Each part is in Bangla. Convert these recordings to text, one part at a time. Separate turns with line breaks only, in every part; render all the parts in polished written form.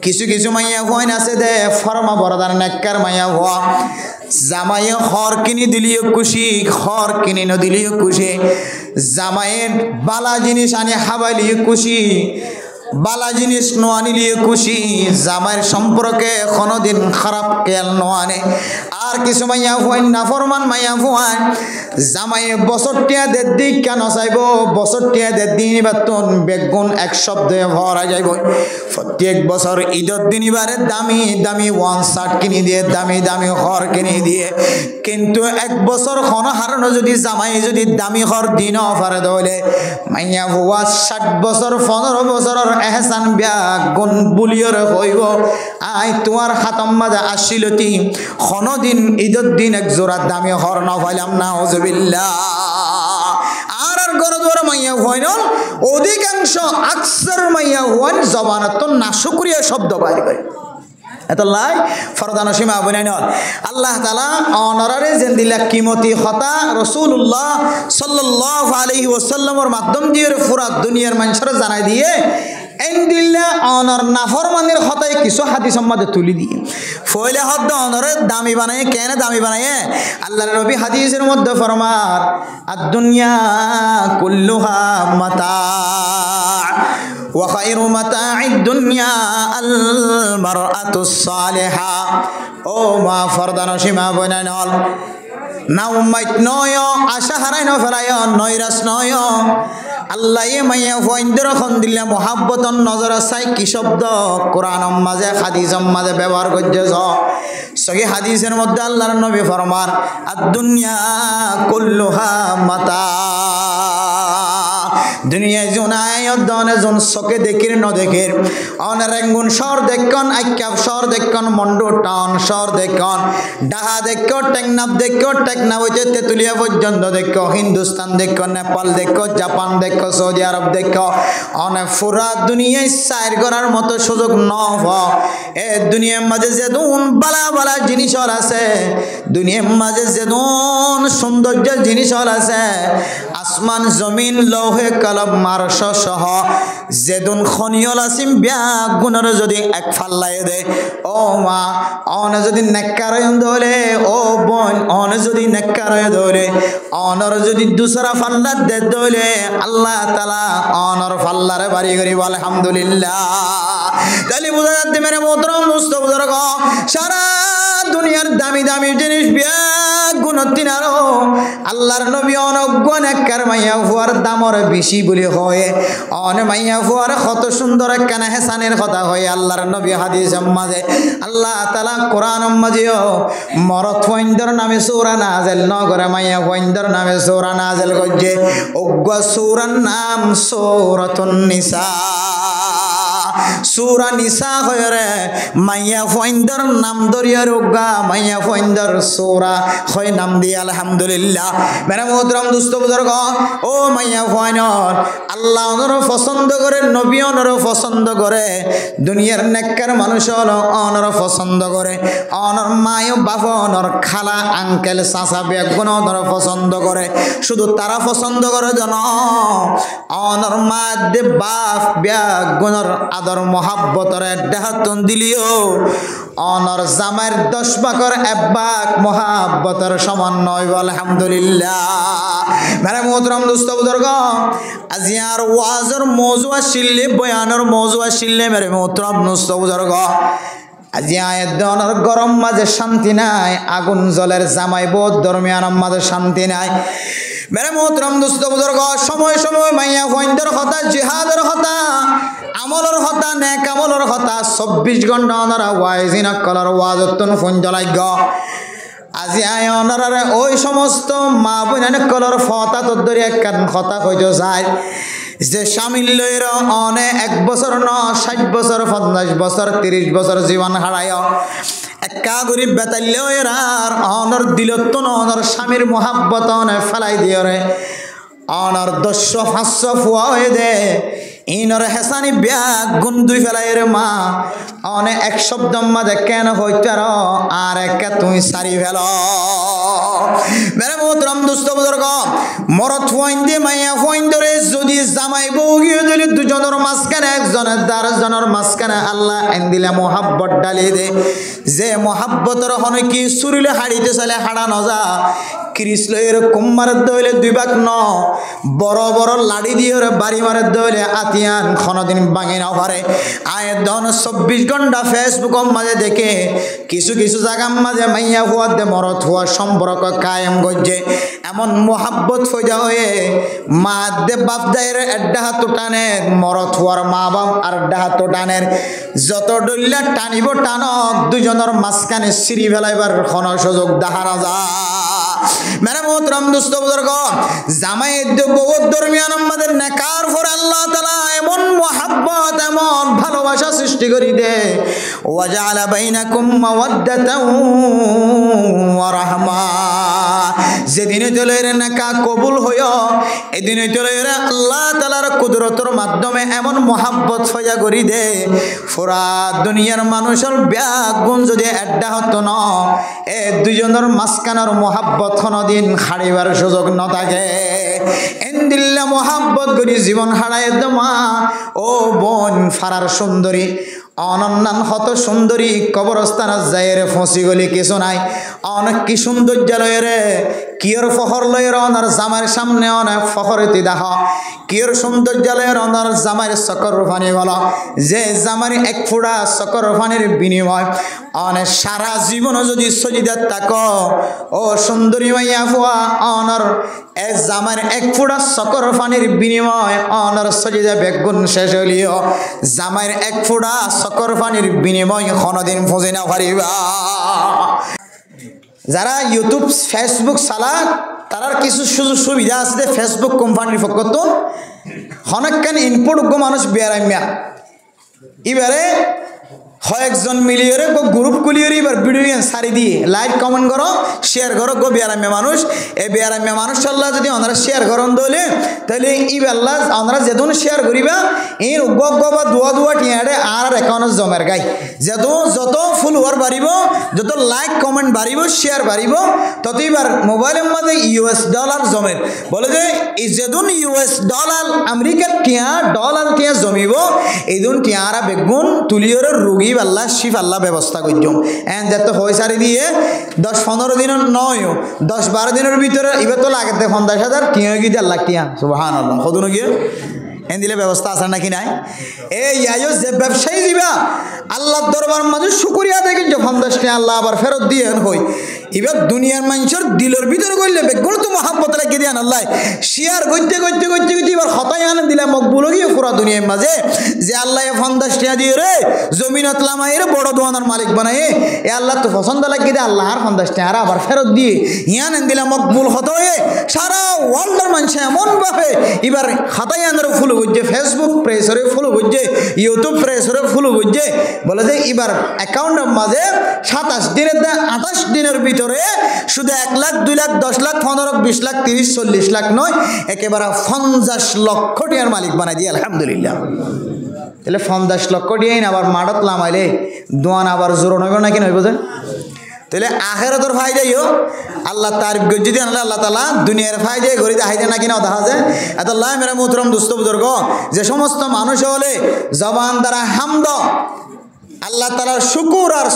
কিছু কিছু মাইয়া হইন আছে দে ফরমা বরদার নেককার মাইয়া হওয়া জামাইয়ে খড় কিনি দিলিও খুশি খড় কিনি ন দিলিও খুশি জামাইয়ের বালা জিনিস আনি হাবাইলিও খুশি বালা জিনিস ন আনিলিও খুশি জামাইয়ের সম্পর্কে কোনোদিন খারাপ খেয়াল ন আনে আর কিছু মাইয়া হইন নাফরমান মাইয়া হওয়ান জামাইয়ে বছরটিয়া দেড় দিক কেন চাইব বছরটিয়া দেড় দিন বেতন বেগুন এক শব্দে ভরা যাইব প্রত্যেক বছর ঈদের দিন এবারে দামি দামি ওয়ান শার্ট কিনে দিয়ে দামি দামি ঘর কিনে দিয়ে কিন্তু এক বছর খন হারানো যদি জামাই যদি দামি ঘর দিন পারে তাহলে মাইয়া হওয়া 60 বছর 15 বছরের এহসান বেগুন বুলিয়র হইব আই তোমার হাতম মাজা আসিলতি কোনদিন ঈদের দিন এক জোড়া দামি ঘর না পাইলাম না হুজুবিল্লাহ আর গরদর মাইয়া হইন অধিকাংশ আকসার মাইয়া হন জবানত না শুকরিয়া শব্দ বাইর করে এত লাই ফরদান সীমা বনাইন আল্লাহ তাআলা অনরারে জেন্দিলা কিমতি হতা রাসূলুল্লাহ সাল্লাল্লাহু আলাইহি ওয়াসাল্লামের মাধ্যম দিয়ে পুরা দুনিয়ার মানুষরা জানাই দিয়ে এন্দিল্লা অনর নাফরমানের হতায় কিছু হাদিস সম্মাদে তুলি দিয়ে ফয়লে হদ্দ অনরে দামি বানায় কেন দামি বানায় আল্লাহর নবী হাদিসের মধ্যে ফরমার আদ-দুনিয়া কুল্লুহা মাতা ওয়া খায়রু মাতা'id দুনিয়া আল মারআতুস সালিহা ও মা ফরদান সীমা বনানল না উম্মাইত নয় আশা হারাই ন ফেলায় নৈরাস নয় আল্লাহ মাইয়া ফইন্দর খন দিলে মোহাব্বতন নজর চাই কি শব্দ কোরআন মাঝে হাদিসের মাঝে ব্যবহার করছে সহি হাদিসের মধ্যে আল্লাহর নবী ফরমান আদ-দুনিয়া কুল্লুহা মাতা দুনিয়ায় জোনায় দনে জন চকে দেখির ন দেখির অনেরেঙ্গুন শর দেখন আইকাপ শর দেখন মন্ডু টাউন শর দেখন ডাহা দেখ টেকনাফ দেখ টেকনাফ হইতে তেতুলিয়া পর্যন্ত দেখ হিন্দুস্তান দেখ নেপাল দেখ জাপান দেখ সৌদি আরব দেখ অনেক পুরা দুনিয়ায় সাইর করার মতো সুযোগ ন এ দুনিয়ার মাঝে যেদুন বালা বালা জিনিস আছে দুনিয়ার মাঝে যেদুন সৌন্দর্য জিনিস আছে আসমান জমিন লৌহে কলম মারশ সহ যেদুন খনিয়ল আসিম ব্যাগ গুণর যদি এক ফাল্লাই দে ও মা অনে যদি নেককারয় ধরে ও বোন অনে যদি নেককারয় ধরে অনর যদি দুসরা ফাল্লা দে ধরে আল্লাহ তাআলা অনর ফাল্লারে বাড়ি করিব আলহামদুলিল্লাহ তাহলে বুঝা যাচ্ছে মেরে মোহতরম দোস্ত বুজুর্গ সারা দুনিয়ার দামি দামি জিনিস ব্যাগ গুণতিন আরো আল্লাহর নবী অনজ্ঞ নেককার মাইয়া ফুয়ার দামর বেশি বলে হয় অনে মাইয়া ফুয়ার কত সুন্দর একখানা হেসানের কথা হয় আল্লাহর নবী হাদিস মাঝে আল্লাহ তাআলা কোরআন মাঝেও মরদ ফইন্দর নামে সূরা নাযিল ন করে মাইয়া ফইন্দর নামে সূরা নাযিল করছে অজ্ঞ সূরার নাম সূরাতুন নিসা সূরা নিসা হয়রে মাইয়া ফইন্দর নাম দরিয়ার উগা মাইয়া ফইন্দর সূরা হয় নাম দি আলহামদুলিল্লাহ মেরা মোহতরম দোস্ত বুজুর্গ ও মাইয়া ফইনর আল্লাহ ওনর পছন্দ করে নবী ওনর পছন্দ করে দুনিয়ার নেককার মানুষ ওনর পছন্দ করে ওনর মায়ও বাপ ওনর খালা আঙ্কেল চাচা বেগুন ওনর পছন্দ করে শুধু তারা পছন্দ করে জন ওনর মা দে বাপ বেগুনর আদর মোহাব্বতর দেহাতন দিলিও অনর জামার 10 ভাগের 1 ভাগ মোহাব্বতর সমান নয় আলহামদুলিল্লাহ মেরে মোহতরম দোস্ত বুজুর্গ আজি আর ওয়াজের মওজু আসিলে বয়ানের মওজু আসিলে মেরে মোহতরম দোস্ত বুজুর্গ আজি আয়াত দনের গরম মাঝে শান্তি নাই আগুন জলের জামাই বোধ দরমিয়ান মাঝে শান্তি নাই মেরে মোহতরম দোস্ত বুজুর্গ সময় সময় মাইয়া ফইন্দর কথা জিহাদের কথা আমলের কথা নেক আমলের কথা 24 ঘন্টা ওনারা ওয়াইজিনা কলার ওয়াজতন ফোন জ্বালাই গ আজি আয় ওনারা ওই সমস্ত মা বোনের কলার ফতা তদ্দরি একখান কথা কইতো যায় যে শামিল লইর অনে 1 বছর ন 60 বছর 50 বছর 30 বছর জীবন হারায় একা গরিব বেতাইলেও এরার অনর দিলতন অনর স্বামীর মোহাব্বত অনে ফেলাই দিও রে অনর 200-500 ফুয়া হয়ে দে ইনর হেসানি ব্যাগ গুন্দুই ফেলাই রে মা অনে এক শব্দ মাঝে কেন হইতার আর একা তুই সারি ফেল মেরে মোহতরম দোস্ত বুজুর্গ মরদ ফুয়াইন দিয়ে মাইয়া ফুয়াইন ধরে যদি জামাই বউ গিয়ে দিলে দুজনের মাঝখানে একজনের দারজনের মাঝখানে আল্লাহ এন দিলে মোহাব্বত ডালিয়ে দে যে মোহাব্বতের হনে কি সুরিলে হাড়িতে চলে হাড়া নজা ক্রিসল এরকম মারার দইলে দুই ভাগ ন বড় বড় লাড়ি দিয়ে বাড়ি মারার দইলে আতিয়ান কোনদিন ভাঙে না পারে আয় দন 24 ঘন্টা ফেসবুকের মাঝে দেখে কিছু কিছু জায়গার মাঝে মাইয়া হওয়ার দে মরদ হওয়ার সম্পর্ক কায়েম করছে এমন মোহাব্বত ফজা হয়ে মা দে বাপ দায়ের এড্ডা হাত টানের মরদ হওয়ার মা বাপ আর এড্ডা হাত টানের যত ডল্লা টানিব টানক দুজনের মাঝখানে সিঁড়ি ফেলাইবার কোন সুযোগ দেখা না যায় মেরে মোহতরম দোস্ত বুজুর্গ জামাই বউর দরমিয়ান আমাদের নেকার ফর আল্লাহ তাআলা এমন মোহাব্বত এমন ভালোবাসা সৃষ্টি করি দে ওয়াজালা বাইনাকুম মাওয়াদ্দাতাও ওয়া রাহমা যেদিনে চলের নেকা কবুল হইও এদিনে চলের আল্লাহ তাআলার কুদরতের মাধ্যমে এমন মোহাব্বত ফজা করি দে পুরা দুনিয়ার মানুষের ব্যাগ গুণ যদি এড্ডা হতো না এ দুজনের মাঝখানের মোহাব্বত কোনদিন হারিবার সুযোগ ন থাকে এন্দিল্লা মোহাব্বত করি জীবন হারায় দমা ও বোন ফারার সুন্দরী অনন্যান হত সুন্দরী কবরস্থান যায় রে ফসি গলি কিছু নাই অনেক কি সৌন্দর্যালয় রে কিয়র ফখর লয়ের অনার জামার সামনে অনেক ফখরতি দেখ কিয়র সৌন্দর্যালয়ের অনার জামার চকর ফানি বল যে জামার এক ফুড়া চকর ফানির বিনিময় অনেক সারা জীবনও যদি সজিদার তাক ও সুন্দরী মাইয়া ফুয়া অনার এ জামার এক ফুড়া চকর ফানির বিনিময় অনার সজিদা বেগুন শেষ হলিও জামার এক ফুড়া চকর ফানির বিনিময় কোনদিন ফুঁজে না পারিবা যারা ইউটিউব ফেসবুক চালা তারার কিছু সুযোগ সুবিধা আছে ফেসবুক কোম্পানির পক্ষ তো অনেকখান ইনপুট মানুষ বেড়াইমিয়া এবারে কয়েকজন মিলিয়ে গ্রুপ খুলিয়ে এবার ভিডিও সারি দিয়ে লাইক কমেন্ট করো শেয়ার করো গো বেড়াইমিয়া মানুষ এই বেড়াইমিয়া মানুষ আল্লাহ যদি ওনারা শেয়ার করেন দলে তাহলে ই আল্লাহ ওনারা যেদিন শেয়ার করিবা এই বা দুয়া টিয়াড়ে আর অ্যাকাউন্ট জমের গাই যত ফলোয়ার বাড়িব যত লাইক কমেন্ট বাড়িব শেয়ার বাড়িব তত এবার মোবাইলের মধ্যে US ডলার জমের বলে যে যেদিন US ডলার আমেরিকার ডলার টিয়া জমিব এইদিন টিয়ারা বেগুন তুলিয়র রোগী আল্লাহ শিফ আল্লাহ ব্যবস্থা করছুম এন যাতে হয়ে সারি দিয়ে 10-15 দিনের নয় 10-12 দিনের ভিতরে এবার তো লাগে 50,000 টিয়া গিয়ে আল্লাহ টিয়া সুবহানাল্লাহ কদন গিয়ে এন দিলে ব্যবস্থা আছে নাকি নাই এই আয়ো যে ব্যবসায়ী দিবা আল্লাহর দরবার মাঝে শুকরিয়া দেখেন যে 50 টাকা আল্লাহ আবার ফেরত দিয়ে হই এবার দুনিয়ার মানুষের দিলের ভিতরে করলে বেগুন তো মহাব্বত রেখে দিয়ে আল্লাহ শেয়ার করতে এবার হতাই আনে দিলে মকবুল গিয়ে পুরা দুনিয়ার মাঝে যে আল্লাহ 50 টাকা দিয়ে রে জমিনত লামাই রে বড় দোয়ানার মালিক বানায় এ আল্লাহ তো পছন্দ লাগিয়ে দিয়ে আল্লাহ আর 50 টাকা আবার ফেরত দিয়ে ইয়ান দিলে মকবুল হতো সারা ওয়ার্ল্ডের মানুষ এমন ভাবে এবার হতাই আনের ফুল বুঝছে ফেসবুক প্রেসরে ফুল বুঝছে ইউটিউব প্রেসরে ফুল বুঝছে বলে যে এবার অ্যাকাউন্টের মাঝে 27 দিনের 28 দিনের ভিতরে শুধু 1 লাখ 2 লাখ 10 লাখ 15 লাখ 20 লাখ 30 40 লাখ নয় একেবারে 50 লক্ষ টাকার মালিক বানাই দিয়ে আলহামদুলিল্লাহ তাহলে 50 লক্ষ টাকা আবার মাডত লামাইলে দোয়ান আবার জোর নইব নাকি নইব যে তাহলে আখেরাতের ফায়দাইও আল্লাহ তারিফ গজ্জি দিয়ে আল্লাহ তাআলা দুনিয়ার ফায়দায় গরিতে হাইদে নাকি না দেখা যায় এত আল্লাহ মেরা মুহতারাম দোস্ত বুজুর্গ যে সমস্ত মানুষ হলে জবান দ্বারা হামদ আল্লাহ তাআলার শুকর আর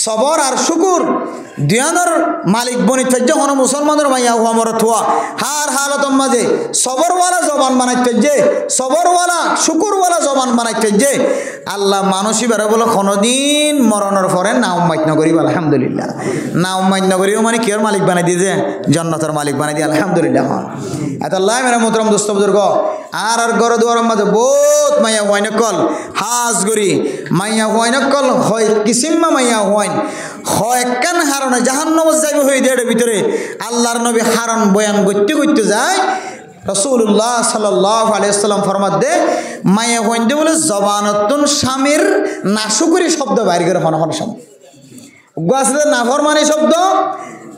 সবর আর শুকুর দিয়ানোর মালিক বনিত যখন মুসলমানের মাইয়া হুয়া মরত হুয়া হার হালতম মাঝে সবরওয়ালা জবান বানাইতে যে সবরওয়ালা শুকুরওয়ালা জবান বানাইতে যে আল্লাহ মানুষই বেড়ে বলে কোনোদিন মরণের পরে না উম্মাইত নগরীব আলহামদুলিল্লাহ না উম্মাইত নগরীও মানে কিয়র মালিক বানাই দিয়ে যে জন্নতের মালিক বানাই দিয়ে আলহামদুলিল্লাহ এত আল্লাহ মেরা মোহতরম দোস্ত বুজুর্গ আর ঘর দুয়ার মাঝে বহুত মাইয়া হুয়াইন কল হাজ গরি মাইয়া হুয়াইন কল হয় কিসিম্মা মাইয়া হুয়াইন হয় একখান হারণে জাহান্নামে যাইব হয়ে দেড় ভিতরে আল্লাহর নবী হারণ বয়ান করতে যায় রাসূলুল্লাহ সাল্লাল্লাহু আলাইহি ওয়াসাল্লাম ফরমাত দে মাইয়া হুয়াইন দে বলে জবানতুন স্বামীর নাশুকরি শব্দ বাইর করে হন সময় গুয়াসতে নাফরমানি শব্দ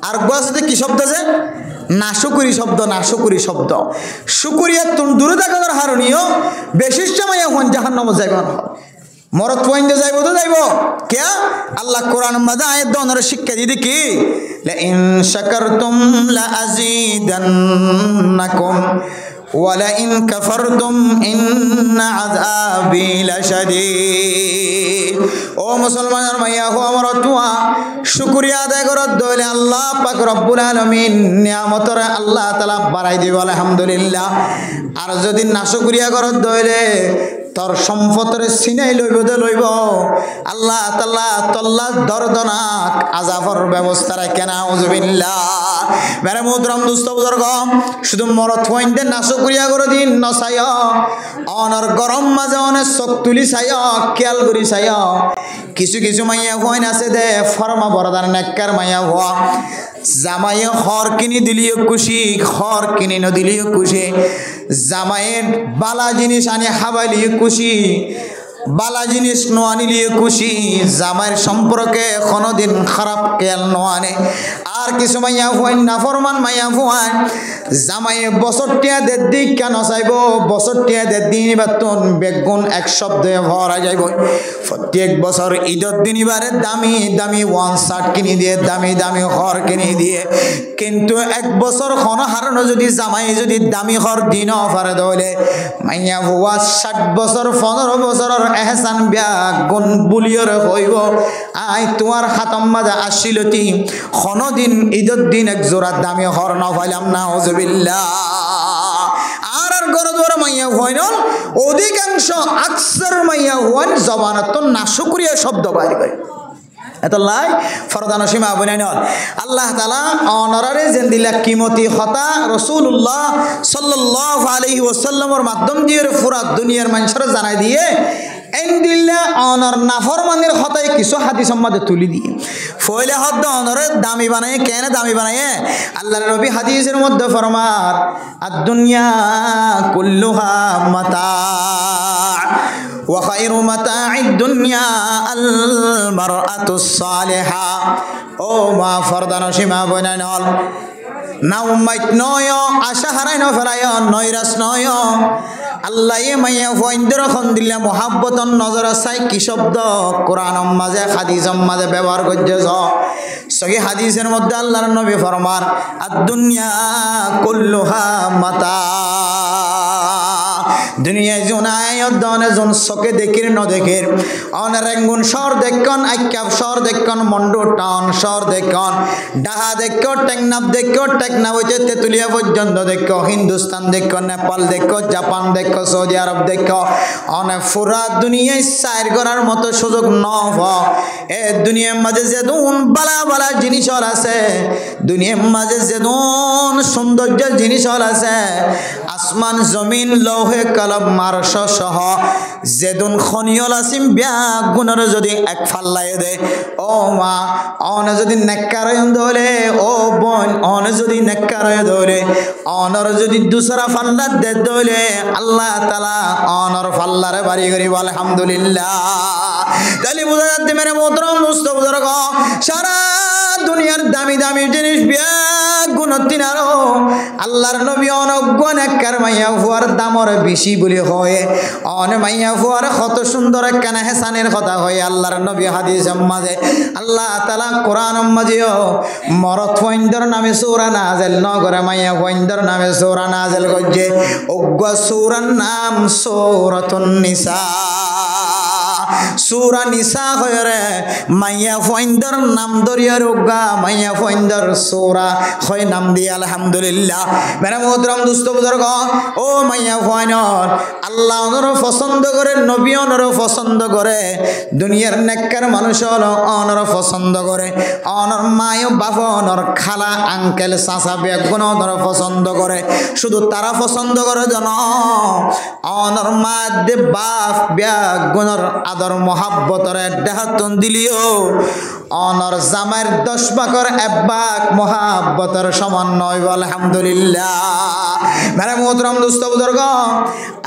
আর গুয়াসতে কি শব্দ আছে নাশুকরি শব্দ শুকরিয়া তুন দূরে থাকার হারণীয় বিশিষ্ট মাইয়া হুয়াইন জাহান্নামে যাইব মরত পয়েন্টে যাইব তো যাইব কে আল্লাহ কোরআন মাঝে আয়াত দনের শিক্ষা দিদি কি লা ইন শাকারতুম লা আযীদান্নাকুম ওয়া লা ইন কাফারতুম ইন্না আযাবি লাশাদীদ। ও মুসলমানের মাইয়া হো আমার তুয়া শুকরিয়া আদায় করত দইলে আল্লাহ পাক রব্বুল আলামিন নিয়ামতরে আল্লাহ তাআলা বাড়াই দিব আলহামদুলিল্লাহ। আর যদি না শুকরিয়া করত দইলে তোর সম্পদের সিনাই লইব দে লইব আল্লাহ তাআলা তল্লা দর্দনাক আযাবের ব্যবস্থা রাখে না আউযুবিল্লাহ। মেরে মুহতারাম দোস্ত বুজুর্গ শুধু মরত হইন্দে না শুকরিয়া করে দিন নসায় অনর গরম মাঝে অনেক চোখ তুলি চাই খেয়াল করি চাই কিছু কিছু মাইয়া হইন আছে দে ফরমা বরদার নেককার মাইয়া হওয়া জামাইয়ে খর কিনি দিলিও খুশি খর কিনি নদিলিও খুশি জামাইয়ের বালা জিনিস আনি হাবাইলিও খুশি বালা জিনিস নোয়ানিলিও খুশি জামাইয়ের সম্পর্কে কোনোদিন খারাপ খেয়াল নোয়ানে। আর কিছু মাইয়া ফুয়ান নাফরমান মাইয়া ফুয়ান জামাইয়ে বছরটিয়া দেড় দিক কেন চাইব বছরটিয়া দেড় দিন বাতুন বেগুন এক শব্দে ভরা যাইব। প্রত্যেক বছর ঈদের দিন এবারে দামি দামি ওয়ান শার্ট কিনে দিয়ে দামি দামি ঘর কিনে দিয়ে কিন্তু এক বছর খন হারানো যদি জামাই যদি দামি ঘর দিন পারে দলে মাইয়া ফুয়া 60 বছর 15 বছরের এহসান বিয়া গুণ বুলিয়র হইব আই তোমার হাতম মাঝে আসিলতি কোনদিন ঈদের দিন এক জোড়া দামি ঘর না পাইলাম না আউযুবিল্লাহ। আর গরো ধরে মাইয়া হইন অধিকাংশ আকসার মাইয়া হন জবানত না শুকরিয়া শব্দ বাইরে করে এত লাই ফরদান সীমা বনাইন আল্লাহ তাআলা অনরারে জেন্দিলা কিমতি হতা রাসূলুল্লাহ সাল্লাল্লাহু আলাইহি ওয়াসাল্লামের মাধ্যম দিয়ে পুরা দুনিয়ার মানুষরা জানাই দিয়ে এন্দিল্লা অনর নাফরমানের হতায় কিছু হাদিস সম্মাদে তুলি দিয়ে ফয়লে হদ্দ অনরে দামি বানায় কেন দামি বানায় আল্লাহর নবী হাদিসের মধ্যে ফরমার আদ-দুনিয়া কুল্লুহা মাতা ওয়া খায়রু মাতা'id দুনিয়া আল মারআতুস সালিহা। ও মা ফরদান সীমা বনাইনল না উম্মাইত নয় আশা হারাই নফেরায় নৈরাস নয় আল্লাহ মাইয়া ফইন্দর খন দিলে মোহাব্বতন নজর চাই কি শব্দ কোরআন মাঝে হাদিসের মাঝে ব্যবহার করতেছ সহি হাদিসের মধ্যে আল্লাহর নবী ফরমান আদ-দুনিয়া কুল্লুহা মাতা। দুনিয়ায় জোনায় দনে জন চকে দেখির ন দেখির অনে রেঙ্গুন শহর দেখন আইকাপ শহর দেখন মন্ডু টাউন শহর দেখন ডাহা দেখো টেকনাফ দেখো টেকনাফ হইতে তেতুলিয়া পর্যন্ত দেখো হিন্দুস্তান দেখো নেপাল দেখো জাপান দেখো সৌদি আরব দেখো অনে পুরা দুনিয়ায় সাইর করার মতো সুযোগ নব এ দুনিয়ার মাঝে যেদুন বালা বালা জিনিস আছে দুনিয়ার মাঝে যেদুন সৌন্দর্যের জিনিস আছে আসমান জমিন লৌহে কলম মারশ সহ যেদুন খনিয়ল আসিম ব্যাগ গুণর যদি এক ফাল্লাই দে ও মা অনে যদি নেককারয় ধরে ও বোন অনে যদি নেককারয় ধরে অনর যদি দুসরা ফাল্লা দে ধরে আল্লাহ তাআলা অনর ফাল্লারে বাড়ি করিব আলহামদুলিল্লাহ। তাহলে বোঝা যাচ্ছে মেরে মোহতরম দোস্ত বুজুর্গ সারা দুনিয়ার দামি দামি জিনিস ব্যাগ গুণতিন আরো আল্লাহর নবী অনজ্ঞ নেককার মাইয়া ফুয়ার দামর বেশি বলে হয় অন মাইয়া ফুয়ার কত সুন্দর একখানা হেসানের কথা হয় আল্লাহর নবী হাদিসের মাঝে আল্লাহ তাআলা কোরআন মাঝেও মরদ ফইন্দর নামে সূরা নাযিল ন করে মাইয়া ফইন্দর নামে সূরা নাযিল করছে অজ্ঞ সূরার নাম সূরাতুন নিসা। সূরা নিসা হয়রে মাইয়া ফইন্দর নাম দরিয়ার উগা মাইয়া ফইন্দর সূরা হয় নাম দিয়ে আলহামদুলিল্লাহ। মেরা মুহতারাম দোস্ত বুজুর্গ ও মাইয়া ফইনর আল্লাহ ওনর পছন্দ করে নবী ওনর পছন্দ করে দুনিয়ার নেককার মানুষ হলো ওনর পছন্দ করে ওনর মায় বাপ ওনর খালা আঙ্কেল চাচা বেগুন ওনর পছন্দ করে শুধু তারা পছন্দ করে জন ওনর মা দে বাপ বেগুনর আদর মহাব্বতরে দেহাতন দিলিও অনর জামাইর 10 ভাগের 1 ভাগ মহাব্বতের সমান নয় আলহামদুলিল্লাহ। মেরে মোহতরম দোস্ত বুজুর্গ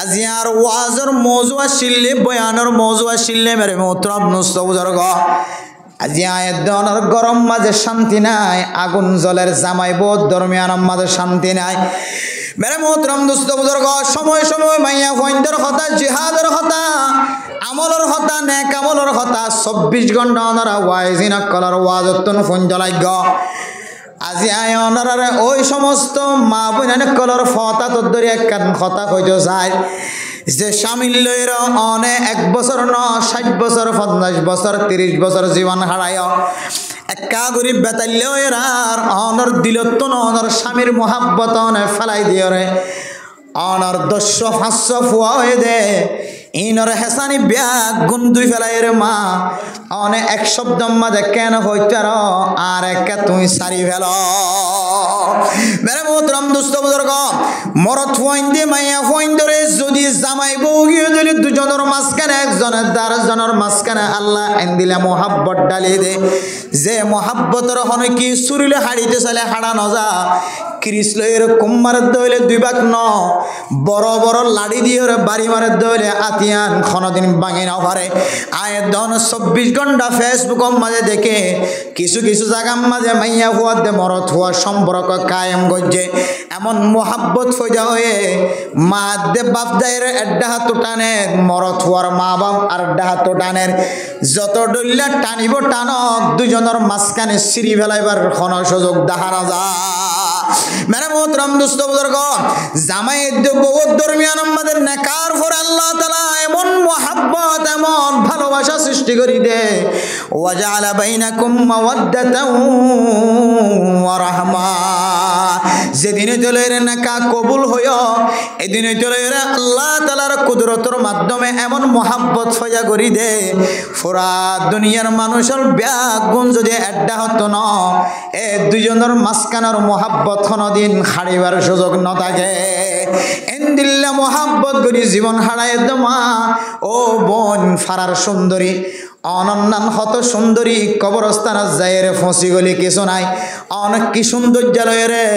আজি আর ওয়াজের মওজু আসিলে বয়ানের মওজু আসিলে মেরে মোহতরম দোস্ত বুজুর্গ আজি আয়ের দনের গরম মাঝে শান্তি নাই, আগুন জলের জামাই বোধ দরমিয়ান মাঝে শান্তি নাই। মেরে মোহতরম দোস্ত বুজুর্গ, সময় সময় মাইয়া ফইন্দের কথা, জিহাদের কথা, আমলের কথা, নেক আমলের কথা 24 ঘন্টা ওনারা ওয়াইজিনা কলার ওয়াজতন ফোন জ্বলাইগ। আজি আয় ওনারা ওই সমস্ত মা বোন কলর ফতা তদ্দরি একখান কথা কইতে যায় যে স্বামীর লইর অনে 1 বছর 60 বছর 50 বছর 30 বছর জীবন হারায় একা গরিব বেতাইলেও এরা অনর দিলত অনর স্বামীর মোহাব্বত অনে ফেলাই দিও রে অনর 200-500 ফুয়া হয়ে দে ইনর হেসানি ব্যাগ গুন্দুই ফেলাই রে মা অনে এক শব্দ মাঝে কেন হইতার আর একা তুই সারি ফেল। মেরে মোহতরম দোস্ত বুজুর্গ, মরদ ফোন দিয়ে মাইয়া ফোন ধরে যদি জামাই বউ গিয়ে দিলে দুজনের মাঝখানে একজনের 10 জনের মাঝখানে আল্লাহ এন দিলে মোহাব্বত ডালি দে, যে মোহাব্বতের হনে কি সুরিলে হাড়িতে চলে হাড়া নজা ক্রিস লইয়ের কুম্মারের দইলে 2 ভাগ ন বড় বড় লাড়ি দিয়ে বাড়ি মারের দইলে আতিয়ান কোনদিন ভাঙি না পারে। আয়ের দন 24 ঘন্টা ফেসবুক মাঝে দেখে কিছু কিছু জায়গার মাঝে মাইয়া হওয়ার দে মরদ হওয়ার সম্পর্ক কায়েম করছে। এমন মোহাব্বত ফজা হয়ে মা দে বাপ দায়ের এড্ডা হাত টানের মরদ হওয়ার মা বাপ আর ডাহাত টানের যত ডল্লা টানিব টানক দুজনের মাঝখানে সিঁড়ি ফেলাইবার কোন সুযোগ দেখা না যা। মেরে মোহতরম দোস্ত বুজুর্গ, জামাই বউর দরমিয়ান আমাদের নেকার পর আল্লাহ তাআলা এমন মোহাব্বত এমন ভালোবাসা সৃষ্টি করি দে ওয়াজালা বাইনাকুম মাওয়াদ্দাতাও ওয়া রাহমা। যেদিনে চলের নেকা কবুল হইও এদিনে চলের আল্লাহ তাআলার কুদরতের মাধ্যমে এমন মোহাব্বত ফজা করি দে পুরা দুনিয়ার মানুষের ব্যাগ গুণ যদি এড্ডা হতো না এ দুজনের মাঝখানের মোহাব্বত কোনদিন হারিবার সুযোগ ন থাকে। এন্দিল্লা মোহাব্বত করি জীবন হারায় দমা ও বোন ফারার সুন্দরী অনন্যান হত সুন্দরী কবরস্থান যায় রে ফসি গলি কিছু নাই অনেক কি সৌন্দর্যালয় রে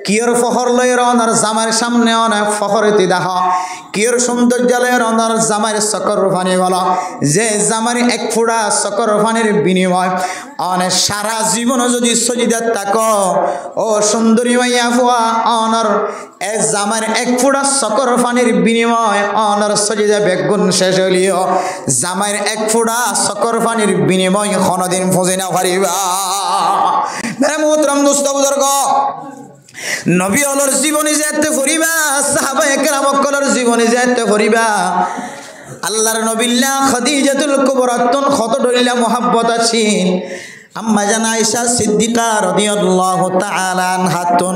কিয়র ফখর লয়ের অনার জামার সামনে অনেক ফখরতি দাহ কিয়র সৌন্দর্যালয়ের অনার জামার চকর ফানি বলো যে জামার 1 ফুড়া চকর ফানির বিনিময় অনেক সারা জীবন যদি সজিদার থাক ও সুন্দরী মাইয়া ফুয়া অনার এ জামার 1 ফুড়া চকর ফানির বিনিময় অনার সজিদা বেগুন শেষ হলিও জামার 1 ফুড়া চকর ফানির বিনিময় কোনদিন ফজে না পারিবা। মেরে মোহতরম দোস্ত বুজুর্গ, নবী হলর জীবনী যেতে পড়িবা সাহাবায়ে কেরামকলর জীবনী যেতে পড়িবা আল্লাহর নবিল্লা খাদিজাতুল কুবরাতুন কত দলিলা মোহাব্বত আছেন। আম্মা জান আয়েশা সিদ্দিকা রাদিয়াল্লাহু তাআলা আনহাতুন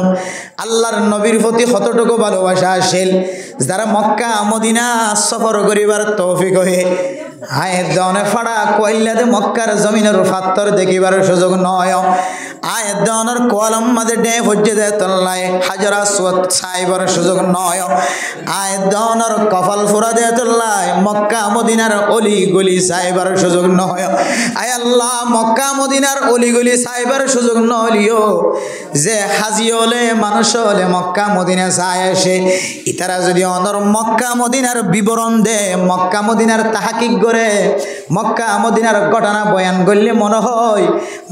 আল্লাহর নবীর প্রতি কতটুকু ভালোবাসা আসেল যারা মক্কা মদিনা সফর করিবার তৌফিক হয়ে আয়ের দনে ফাড়া কইলাতে মক্কার জমিনের পাথর দেখিবার সুযোগ নয় আয়ের দনের কোয়ালম মাঝে ডে হজ্জে দে তল্লায় হাজার আসওয়াদ ছাইবার সুযোগ নয় আয়ের দনের কপাল ফুরা দে তল্লায় মক্কা মদিনার অলি গলি ছাইবার সুযোগ নয়। আয় আল্লাহ মক্কা মদিনার অলি গলি ছাইবার সুযোগ নলিও যে হাজি হলে মানুষ হলে মক্কা মদিনা চাই আসে ইতারা যদি অনর মক্কা মদিনার বিবরণ দে মক্কা মদিনার তাহাকিক করে মক্কা মদিনার ঘটনা বয়ান করলে মনে হয়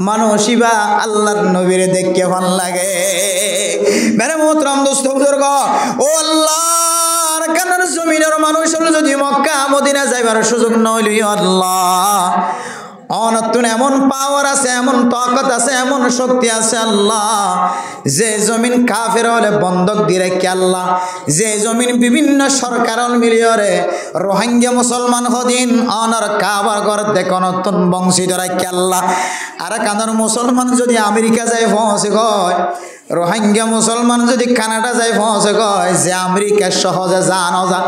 মানুষইবা আল্লাহর নবীরে দেখতে ভাল লাগে। মেরে মোহতরম দোস্ত বুজুর্গ, ও আল্লাহর কানার জমিনের মানুষ হল যদি মক্কা মদিনা যাইবার সুযোগ নইলিও আল্লাহ অনতুন এমন পাওয়ার আছে এমন তাকত আছে এমন শক্তি আছে আল্লাহ যে জমিন কাফের হলে বন্ধক দিয়ে রাখি আল্লাহ যে জমিন বিভিন্ন সরকার মিলিয়রে রোহিঙ্গা মুসলমান হদিন অনার কাবার ঘর দেখো নতুন বংশীত রাখি আল্লাহ আর কানার মুসলমান যদি আমেরিকা যায় পৌঁছে গয় রোহিঙ্গা মুসলমান যদি কানাডা যায় পৌঁছে গয় যে আমেরিকা সহজে জানো যা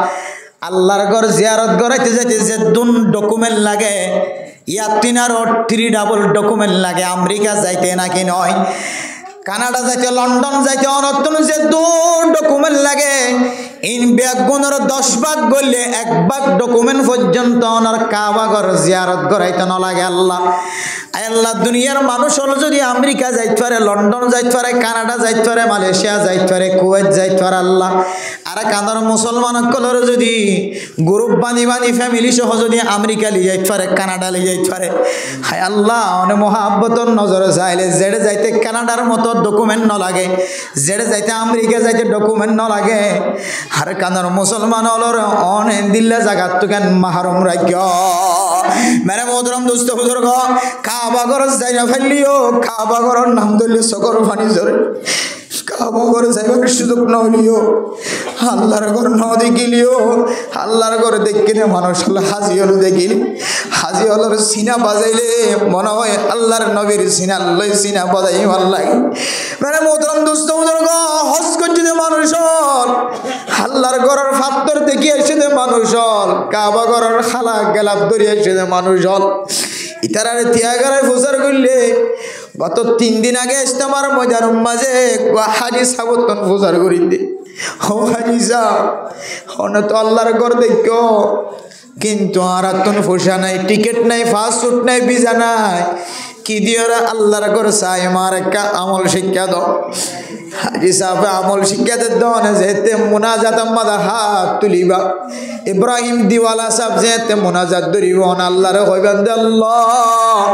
আল্লাহর ঘর জিয়ারত করাইতে যাইতে যে দুন ডকুমেন্ট লাগে ইয়াতিনার 3 ডাবল ডকুমেন্ট লাগে আমেরিকা যাইতে নাকি নয় কানাডা যাইতে লন্ডন যাইতে অনতন যে দূর ডকুমেন্ট লাগে ইন ব্যাগুনের 10 ভাগ গলে 1 ভাগ ডকুমেন্ট পর্যন্ত ওনার কাবা ঘর জিয়ারত করাইতে না লাগে আল্লাহ আল্লাহ দুনিয়ার মানুষ হলো যদি আমেরিকা যাইতে পারে লন্ডন যাইতে পারে কানাডা যাইতে পারে মালয়েশিয়া যাইতে পারে কুয়েত যাইতে পারে আল্লাহ আর কানাডার মুসলমান কলর যদি গ্রুপ বানি বানি ফ্যামিলি সহ যদি আমেরিকা লিয়ে যাইতে পারে কানাডা লিয়ে যাইতে পারে হায় আল্লাহ অনেক মহাব্বতর নজরে চাইলে যেড়ে যাইতে কানাডার মতো ডকুমেন্ট না লাগে যেড়ে যাইতে আমেরিকা যাইতে ডকুমেন্ট না লাগে আর কানাডার মুসলমান হলর অনেক দিল্লা জায়গা তো কেন মাহরুম রাজ্য মেরে মোহতরম দোস্ত বুজুর্গ কাবা ঘর যাই না ফেললিও কাবা ঘরের নাম ধরলে সকর পানি জোরে কাবা ঘরে যাইবার সুযোগ নলিও আল্লাহর ঘর ন দেখিলিও আল্লাহর ঘরে দেখিলে মানুষ হাজি হলো দেখিলি হাজি হলোর সিনা বাজাইলে মনে হয় আল্লাহর নবীর সিনা লই সিনা বাজাই ভাল লাগে মানে মোহতরম দোস্ত বুজুর্গ হজ করছে মানুষ আল্লাহর ঘরের ফাত্তর দেখি এসে মানুষ কাবা ঘরের খালা গেলাপ ধরে এসে মানুষ ইতারার তিয়াগারায় প্রচার করলে গত 3 দিন আগে ইস্তেমার ময়দান মাঝে হাজি সাবতন প্রচার করি দে ও হাজি সাহ হন তো আল্লাহর ঘর দেখো কিন্তু আর আত্মন পোষা নাই টিকিট নাই ফাস্ট ফুড নাই ভিসা নাই কি দিওরা আল্লাহর ঘর চাই আমার একটা আমল শিক্ষা দাও হাজি সাহেব আমল শিক্ষা দেন যেতে মুনাজাত আমাদের হাত তুলিবা ইব্রাহিম দিওয়ালা সাহেব যেতে মুনাজাত ধরিব আল্লাহরে কইবেন দে আল্লাহ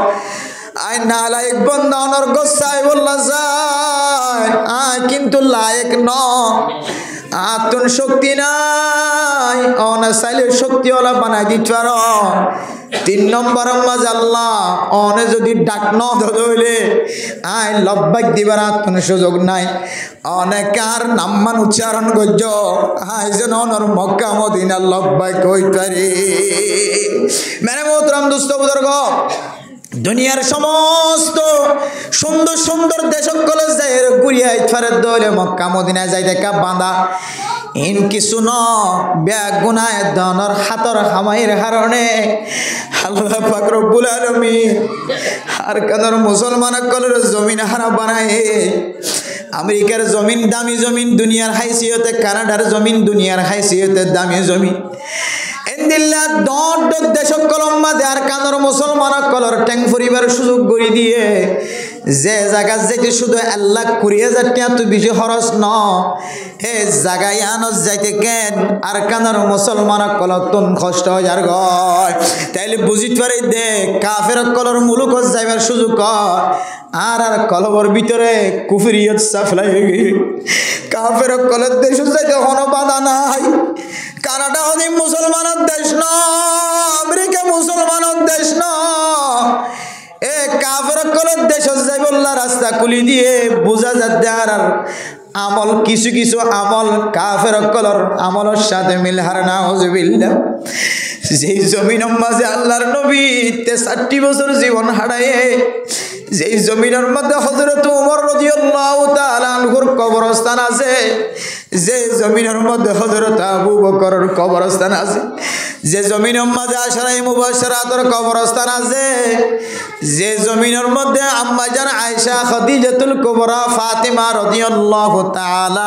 আই না লায়ক বন্দা অনর গোসাই বললা যায় কিন্তু লায়ক ন আতুন শক্তি নাই অনা চাইলে শক্তিওয়ালা বানাই দিতে পারো 3 নম্বর মাঝে আল্লাহ অনে যদি ডাক ন ধরলে আই লব্বাক দিবার আতুন সুযোগ নাই অনেকার নামমান উচ্চারণ করছ আই যেন অনর মক্কা মদিনা লব্বাক কই পারে মেরে মোহতরম দোস্ত বুজুর্গ দুনিয়ার সমস্ত সুন্দর সুন্দর দেশকলে যায় ঘুরিয়া ইতফারের দলে মক্কা মদিনায় যাই দেখা বাঁধা ইন কিছু ন ব্যাগ গুনায় দনর হাতর হামাইয়ের কারণে আল্লাহ পাক রব্বুল আলামিন আর কাদের মুসলমান কলের জমিন হারা বানায় আমেরিকার জমিন দামি জমিন দুনিয়ার হাইসিয়তে কানাডার জমিন দুনিয়ার হাইসিয়তে দামি জমিন এন্দিল্লা দট দট দেশক কলম্বা দেয়ার কানর মুসলমান কলর ট্যাং পরিবার সুযোগ করে দিয়ে যে জায়গা যাইতে শুধু 1,20,000 টাকা তো বেশি খরচ ন হে জায়গায় আনস যাইতে কেন আর কানর মুসলমান কলর তুন কষ্ট যার গয় তাইলে বুঝিতে পারে দে কাফের কলর মুলুক যাইবার সুযোগ আর আর কলবর ভিতরে কুফরিয়ত সাফলাই কাফের কলর দেশ যাইতে কোনো বাধা নাই কানাডা হলে মুসলমানের দেশ ন আমেরিকা মুসলমানের দেশ ন এ কাফের কলর দেশ যাই বললা রাস্তা খুলি দিয়ে বোঝা যাচ্ছে আর আমল কিছু কিছু আমল কাফের কলর আমলের সাথে মিলহার না হুজুবিল্লাহ যেই জমিনের মাঝে আল্লাহর নবী 63 বছর জীবন হারায়ে যেই জমিনের মধ্যে হযরত ওমর রাদিয়াল্লাহু তাআলা আনহুর কবরস্থান আছে যে জমিনের মধ্যে হযরত আবু বকরের কবরস্থান আছে যে জমিনের মধ্যে আশরায়ে মুবাশশারাতের কবরস্থান আছে যে জমিনের মধ্যে আম্মা জান আয়েশা খাদিজাতুল কুবরা ফাতিমা রাদিয়াল্লাহু তাআলা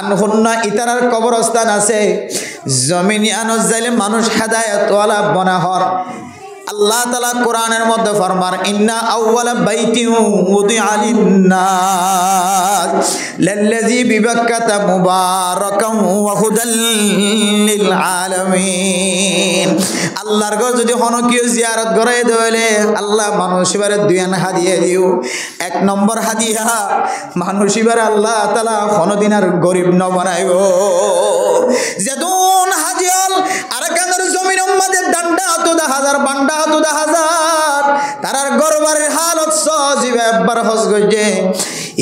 আনহুন্না ইতারার কবরস্থান আছে জমিনে আনস যাইলে মানুষ হেদায়েত ওয়ালা বনাহর আল্লাহ তাআলা কোরআনের মধ্যে ফরমান ইন্না আউওয়ালা বাইতিন উদিআ লিন-নাস লাল্লাযী বিবাক্কাতা মুবারাকান ওয়া হুদাল লিল আলামিন আল্লাহর ঘর যদি হনকিও জিয়ারত করে দেলে আল্লাহ মানুষিবারে দুয়ান হাদিয়া দিও 1 নম্বর হাদিয়া মানুষিবারে আল্লাহ তাআলা কোনদিন আর গরিব ন বানাইবো যেদুন হাজিয়াল আরকানের জমিনের মধ্যে ডান্ডা তো 10,000 বান্ডা তো 10,000 তারার গরবারের হালত সজিবে একবার হজ গজে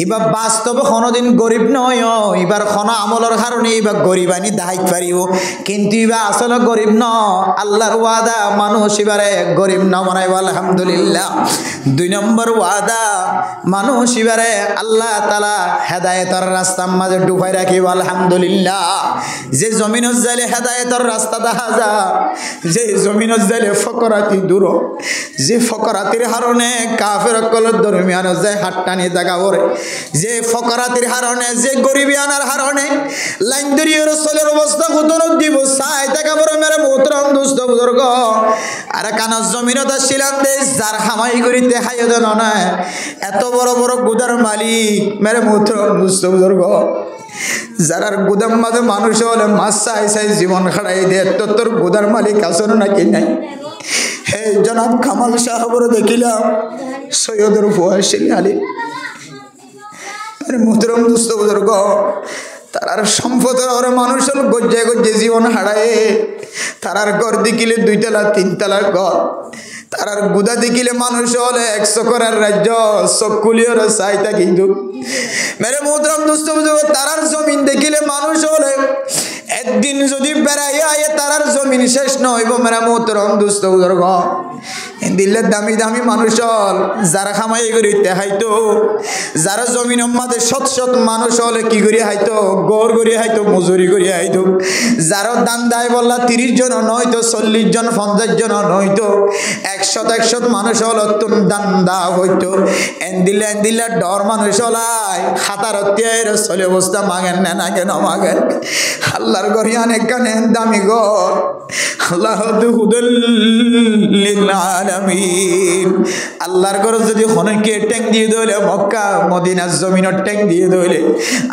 এবার বাস্তবে কোনোদিন গরিব নয় এবার কোন আমলের কারণে এবার গরিবানি দাহাইত পারিও কিন্তু এবার আসলে গরিব ন আল্লাহর ওয়াদা মানুষ এবারে গরিব ন বানাইব আলহামদুলিল্লাহ 2 নম্বর ওয়াদা মানুষ এবারে আল্লাহ তাআলা হেদায়েতের রাস্তার মাঝে ডুবাই রাখিব আলহামদুলিল্লাহ যে জমিনত যাইলে হেদায়েতের রাস্তা দেখা যায় যে জমিনত যাইলে ফকরাতি দূর যে ফকরাতির হারণে কাফের অকলের দরমিয়ান যে হাট্টানি জায়গা করে, যে ফকরাতির হারণে যে গরিবিয়ানার হারণে লাইন দরিয়ে রসলের অবস্থা কুতনত দিব চাই টাকা বড় মেরে মোহতরম দুস্থ বুজুর্গ আর কানার জমিনত আসছিলাম দেশ যার খামাই করিতে খাইয়ে দেন না এত বড় বড় গুদার মালিক মেরে মোহতরম দুস্থ বুজুর্গ যারার গুদাম মাঝে মানুষ হলে মাছ চাই চাই জীবন খাড়াই দে তোর গুদার মালিক আসন নাকি নাই। হে জনাব কামাল সাহাবর দেখিলাম সৈয়দর ফুয়াশিল আলী মোহতরম দুস্থ বুজুর্গ তারার সম্পদের ওরা মানুষ হল গজ্জে গজ্জে জীবন হারায়। তারার ঘর দেখিলে 2 তলা 3 তলার ঘর, তারার গুদা দেখিলে মানুষ হলে 100 করার রাজ্য চকুলিওর চাইতা কিন্তু মেরে মোহতরম দুস্থ বুজুর্গ তারার জমিন দেখিলে মানুষ হলে একদিন যদি বেড়াই আয়ে তারার জমিন শেষ নইব মেরা মোহতরম দুস্থ বুজুর্গ। দিল্লে দামি দামি মানুষ হল যারা খামাই করি হাইতো, যারা জমিন মাঝে শত শত মানুষ হলে কি করি হাইতো গড় করি হাইতো মজুরি করি হাইতো, যারা দান দায় বললা 30 জন নয়তো 40 জন 50 জন নয়তো 100 মানুষ হল দান দা হইতো। এন্দিল্লা ডর মানুষ হলাই খাতার তিয়ার চলে অবস্থা মাগেন না কেন মাগেন আল্লাহর গরিয়ান একখানে দামি গড় আল্লাহ আলামিন আল্লাহর ঘর যদি হনকে ট্যাং দিয়ে দইলে মক্কা মদিনার জমিনের ট্যাং দিয়ে দইলে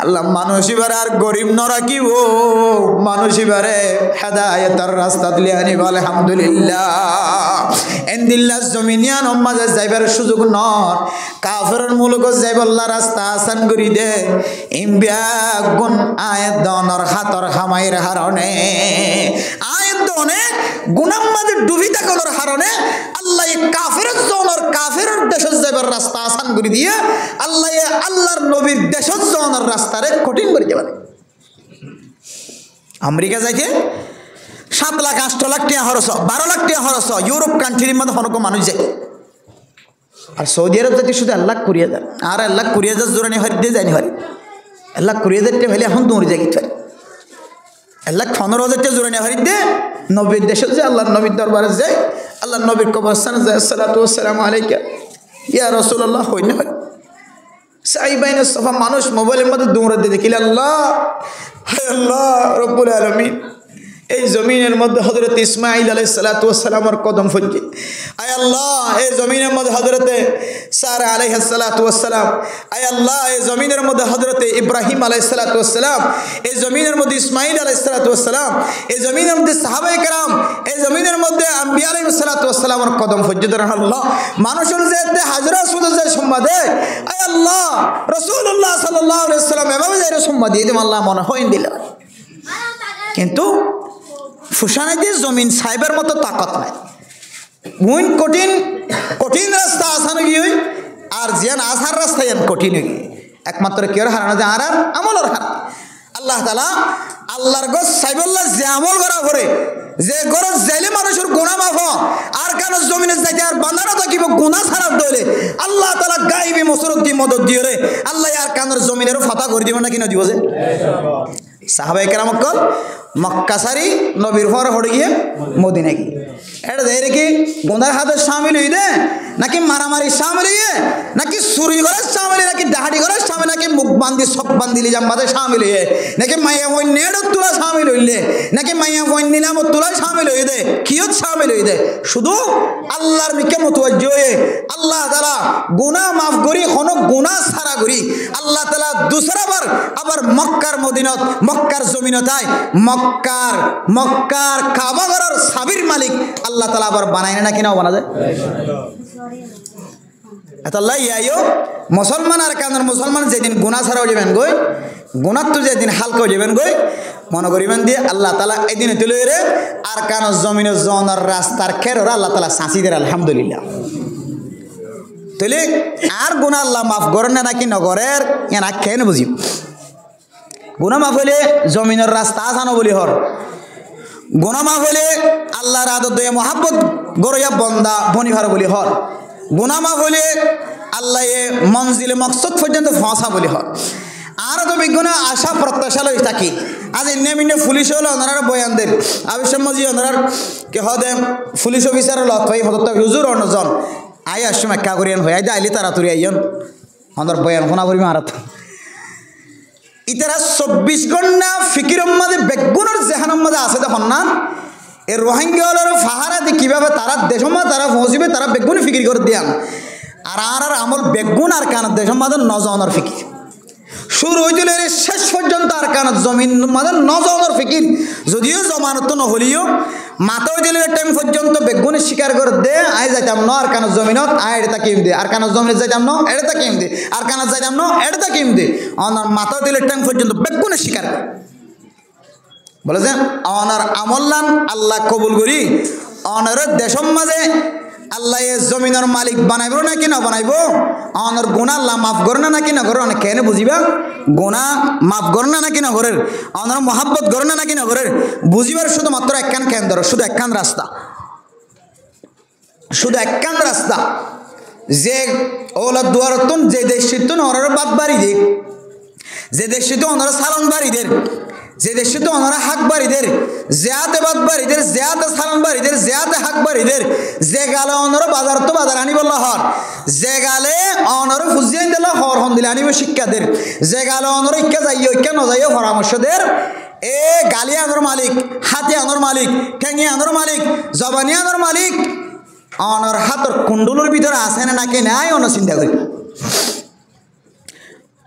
আল্লাহ মানুষ এবারে আর গরিব ন রাখিব, মানুষ এবারে হেদায়েতের রাস্তা দিলে আনিব। আলহামদুলিল্লাহ এন্দিল্লাহ জমিনিয়ান মাঝে যাইবার সুযোগ নর কাফেরের মুলক যাইব আল্লাহ রাস্তা আসান করি দে ইমবিয়া গুণ আয়াত দনর হাতর হামাইর হারণে আয়াত দনে গুনাম মাঝে ডুবি থাকার হারণে আল্লাহ কাফের জনর কাফের দেশের যাইবার রাস্তা আসান করে দিয়ে আল্লাহ আল্লাহর নবীর দেশের জনের রাস্তারে কঠিন করে দেবে। আমেরিকা যাইতে 7 লাখ 8 লাখ টাকা খরচ 12 লাখ টাকা খরচ ইউরোপ কান্ট্রির মধ্যে হনক মানুষ যায়। আর সৌদি আরব যাতে শুধু 1 লাখ 20 হাজার আর 1 লাখ 20 হাজার জোরানি হরি দিয়ে যায়নি হরি 1 লাখ 20 হাজার টাকা হলে এখন দৌড়ে যাই গেছে 1 লাখ 15 হাজার টাকা জোরানি হরি দিয়ে নবীর দেশে যায় আল্লাহর নবীর দরবারে যায় আল্লাহর নবীর কবরস্থানে যায় আসসালাতু ওয়াসসালামু আলাইকা ইয়া রাসূলুল্লাহ হই না সাইবাইন সফা মানুষ মোবাইলের মধ্যে দৌড়ে দিয়ে দেখিলে আল্লাহ হে আল্লাহ রব্বুল আলামিন এই জমিনের মধ্যে হযরত ইসমাঈল আলাইহিস সালাতু ওয়াস সালামের কদম ফজে আয় আল্লাহ এই জমিনের মধ্যে হযরত সারা আলাইহিস সালাতু ওয়াস সালাম আয় আল্লাহ এই জমিনের মধ্যে হযরত ইব্রাহিম আলাইহিস সালাতু ওয়াস সালাম এই জমিনের মধ্যে ইসমাঈল আলাইহিস সালাতু ওয়াস সালাম এই জমিনের মধ্যে সাহাবায়ে কেরাম এই জমিনের মধ্যে আম্বিয়া আলাইহিস সালাতু ওয়াস সালামের কদম ফজে ধরেন আল্লাহ মানুষের যে হাজরা সুদ যে সম্মাদে আয় আল্লাহ রাসূলুল্লাহ সাল্লাল্লাহু আলাইহি ওয়াসাল্লাম এভাবে যে সম্মাদ দিয়ে দিম আল্লাহ মনে হইন দিল কিন্তু ফুসানে দিয়ে জমিন সাইবার মতো তাকত নাই মুইন কঠিন কঠিন রাস্তা আসানো গিয়ে আর জিয়ান আসার রাস্তা ইয়ান কঠিন গিয়ে একমাত্র কেউ হারানো যে আর আমলের হার আল্লাহ তাআলা আল্লাহর গো সাইবুল্লাহ যে আমল করা করে যে গরজ যাইলে মানুষের গুনাহ মাফ আর কেন জমিনে যাইতে আর বান্দারা থাকিব গুনাহ ছাড়া দইলে আল্লাহ তাআলা গায়বী মসরত দি মদদ দিয়ে রে আল্লাহ আর কানের জমিনের ফাতা করে দিব না কিনা দিব যে সাহাবায়ে কেরাম কল মক্কা সারি নবীর ঘর হড়ে গিয়ে মদিনা গিয়ে এটা দেয় কি গুনার হাতে শামিল হই দে নাকি মারামারি শামিল হইয়ে নাকি চুরি করার শামিল নাকি ডাহাডি করার শামিল নাকি মুখ বান্ধি সব বান্ধিলি জাম্বাতে শামিল হইয়ে নাকি মাইয়া বই নেড় তোলা শামিল হইলে নাকি মাইয়া বই নিলাম তোলা শামিল হই দে কিয়ত শামিল হই দে শুধু আল্লাহর মিকে মুতওয়াজ্জিহ হয়ে আল্লাহ তাআলা গুনাহ মাফ করি কোনো গুনাহ ছাড়া করি আল্লাহ তাআলা দুসরাবার আবার মক্কার মদিনাত মক্কার জমিনতায় মক্কার কাবা ঘরের সাবির মালিক আল্লাহ তাআলা আবার বানায় না কিনা বানা যায় আল্লাহ ইয়াইও মুসলমান আর কানের মুসলমান যেদিন গুনাহ ছাড়াও যাবেন গই গুনাহ তো যেদিন হালকা যাবেন গই মনে করিবেন দিয়ে আল্লাহ তাআলা এদিন তুলে রে আর কান জমিনের জনের রাস্তার খেররা আল্লাহ তাআলা সাঁচি দেয় আলহামদুলিল্লাহ তাহলে আর গুনাহ আল্লাহ মাফ করেন না নাকি নগরের এনা কেন বুঝি গুনাহ মাফ হলে জমিনের রাস্তা আসানো বলি হর গুনাহ মাফ হলে আল্লাহর আদত দয়ে মহাব্বত গড়িয়া বন্দা বনিভার বলি হর গুনাহ মাফ হলে আল্লাহ মঞ্জিলে মকসদ পর্যন্ত পৌঁছা বলি হর আর তো বিজ্ঞান আশা প্রত্যাশা লই থাকি আজ নেমিনে পুলিশ হলো ওনারা বয়ানদের আবিষ্য মজি ওনার কে হদে পুলিশ অফিসারের লত ভাই হদত হুজুর অনজন আই আসছো মেক্কা করিয়ান হয়ে আই আইলি তাড়াতাড়ি আইয়ন আমাদের বয়ান শোনা করি মারাত ইতারা 24 ঘন্টা ফিকিরের মাঝে বেগুনের জেহানের মাঝে আছে দেখুন না এই রোহিঙ্গার ফাহারাতে কিভাবে তারা দেশের মাঝে তারা পৌঁছিবে তারা বেগুনি ফিকির করে দিয়ান আর আমল বেগুন আর কানের দেশের মাঝে নজনের ফিকির শুরু হয়েছিল শেষ পর্যন্ত আর কানত জমিন মানে নজনের ফিকির যদিও জমানত নহলিও মাথাও দিলে টাইম পর্যন্ত বেগুনি স্বীকার করে দে আই যাইতাম ন আর কানত জমিনত আয় এটা কিম দে আর কানত জমিনত যাইতাম ন এটা কিম দে আর কানত যাইতাম ন এটা কিম দে অনার মাথাও দিলে টাইম পর্যন্ত বেগুনি স্বীকার করে বলে যে অনার আমল্লান আল্লাহ কবুল করি অনার দেশের মাঝে আল্লাহ জমিনের মালিক বানাইব নাকি না বানাইব অনর গুণা আল্লাহ মাফ করে না নাকি না করে অনেক কেন বুঝিবা গুণা মাফ করে না নাকি না করে অনর মহাব্বত করে না নাকি না করে বুঝিবার শুধুমাত্র একখান কেন্দ্র শুধু একখান রাস্তা যে ওলা দুয়ারতন যে দেশিত অনার বাদ বাড়ি দে যে দেশিত অনার সালন বাড়ি দের যে দেশে তো ওনারা হাক বাড়িদের জেয়াতে বাদ বাড়িদের জেয়াতে সালাম বাড়িদের জেয়াতে হাক বাড়িদের যে গালে ওনারা বাজার তো বাজার আনি বললা হর যে গালে ওনারা ফুজিয়ে দিল হর হন দিলে আনিব শিক্ষাদের যে গালে ওনারা ইক্কা যাইও ইক্কা নজাইও পরামর্শদের এ গালি আনোর মালিক হাতে আনোর মালিক ঠেঙে আনোর মালিক জবানি আনোর মালিক ওনার হাতর কুণ্ডুলোর ভিতরে আছে না নাকি নাই অন্য চিন্তা করি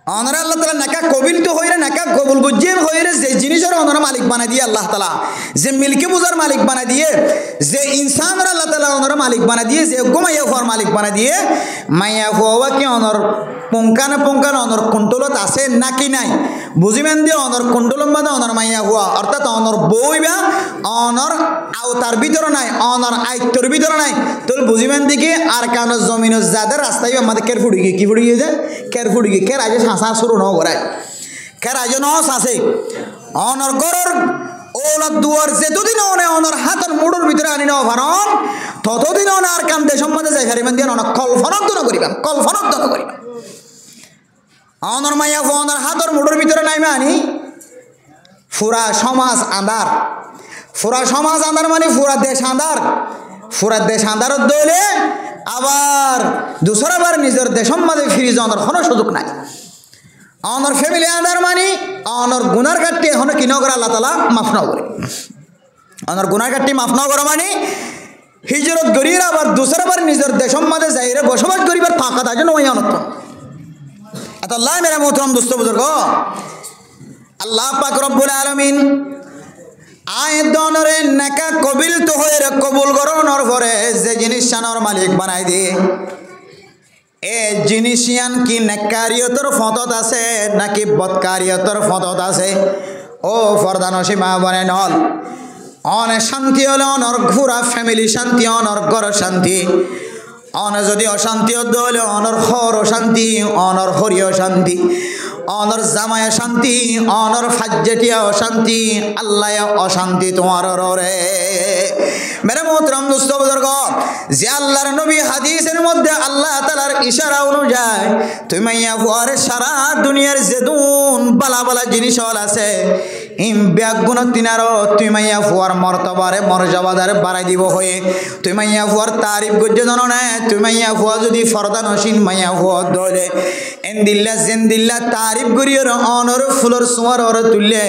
অনরা আল্লাহ তালা নাকা কবিল তো হইরে নাকা কবুল গুজিয়ে হইরে যে জিনিসের অনরা মালিক বানাই দিয়ে আল্লাহ তালা যে মিল্কি বুজার মালিক বানাই দিয়ে যে ইনসানরা আল্লাহ তালা অনরা মালিক বানাই দিয়ে যে গোমাইয়া হওয়ার মালিক বানাই দিয়ে মাইয়া হওয়া কি অনর পঙ্কানে অনর কুণ্ডলত আছে নাকি নাই বুঝিবেন দিয়ে অনর কুণ্ডলম বাদে অনর মাইয়া হওয়া অর্থাৎ অনর বইবা অনর আওতার ভিতরে নাই অনর আয়ত্তর ভিতরে নাই তোর বুঝিবেন দিকে আর কারণ জমিন যাদের রাস্তায় আমাদের কের ফুড়ি গিয়ে কি ফুড়ি গিয়ে যায় কের ফুড়ি গিয়ে কের আগে শাঁসা শুরু ন করায় কের আগে ন শাঁসে অনর গরর ওলা দুয়ার যেতদিন অনর হাতের মুড়োর ভিতরে আনি নেওয়া ভারণ ততদিন আর কান দেশের মধ্যে যাই হারিবেন দিয়ে অনেক কল্পনার্দন করিবেন অনর মাইয়া অনর হাতের মুড়োর ভিতরে নাইমে আনি ফুরা সমাজ আন্ধার মানে ফুরা দেশ আন্ধারত দইলে আবার দুসরাবার নিজের দেশের মাঝে ফিরে যাওয়ার কোনো সুযোগ নাই অনর ফ্যামিলি আন্ধার মানে অনর গুনার কাটটি এখন কি নগর আল্লাহ তালা মাফ ন করে অনর গুনার কাটটি মাফ ন করা মানে হিজরত গরিয়ে আবার দুসরাবার নিজের দেশের মাঝে যাইরে বসবাস করিবার ফাঁকা থাকে নয় অনত এত আল্লাহ মেরা মোহতরম দোস্ত বুজুর্গ আল্লাহ পাক রব্বুল আলামিন আয়াত দনরে নাকা কবিল তো হয়ে কবুল করোনর পরে যে জিনিস শানর মালিক বানাই দিয়ে এ জিনিসিয়ান কি নেকারিয়তর ফতত আছে নাকি বদকারিয়তর ফতত আছে ও ফরদানসী মা বনে নল অনে শান্তি হলে অনর ঘুরা ফ্যামিলি শান্তি অনর ঘর শান্তি অনে যদি অশান্তি হলে অনর হর অশান্তি অনর হরিয় শান্তি অনর জামায় শান্তি অনর ফাজ্জেটিয়া অশান্তি আল্লাহ অশান্তি তোমার রে মেরে মোহতরম দোস্ত বুজুর্গ যে আল্লাহর নবী হাদিসের মধ্যে আল্লাহ তাআলার ইশারা অনুযায়ী তুই মাইয়া ফুয়ারে সারা দুনিয়ার যেদুন বালা বালা জিনিস হল আছে ইম ব্যাগুণ তিনারও তুই মাইয়া ফুয়ার মর্তবারে মর্যাদারে বাড়াই দিব হয়ে তুই মাইয়া ফুয়ার তারিফ গজ্জে জানো তুই মাইয়া ফুয়া যদি ফরদা নসীন মাইয়া ফুয়া দলে এন্দিল্লা জেন্দিল্লা তারিফ করিয়র অনর ফুলর সোয়ার ওর তুললে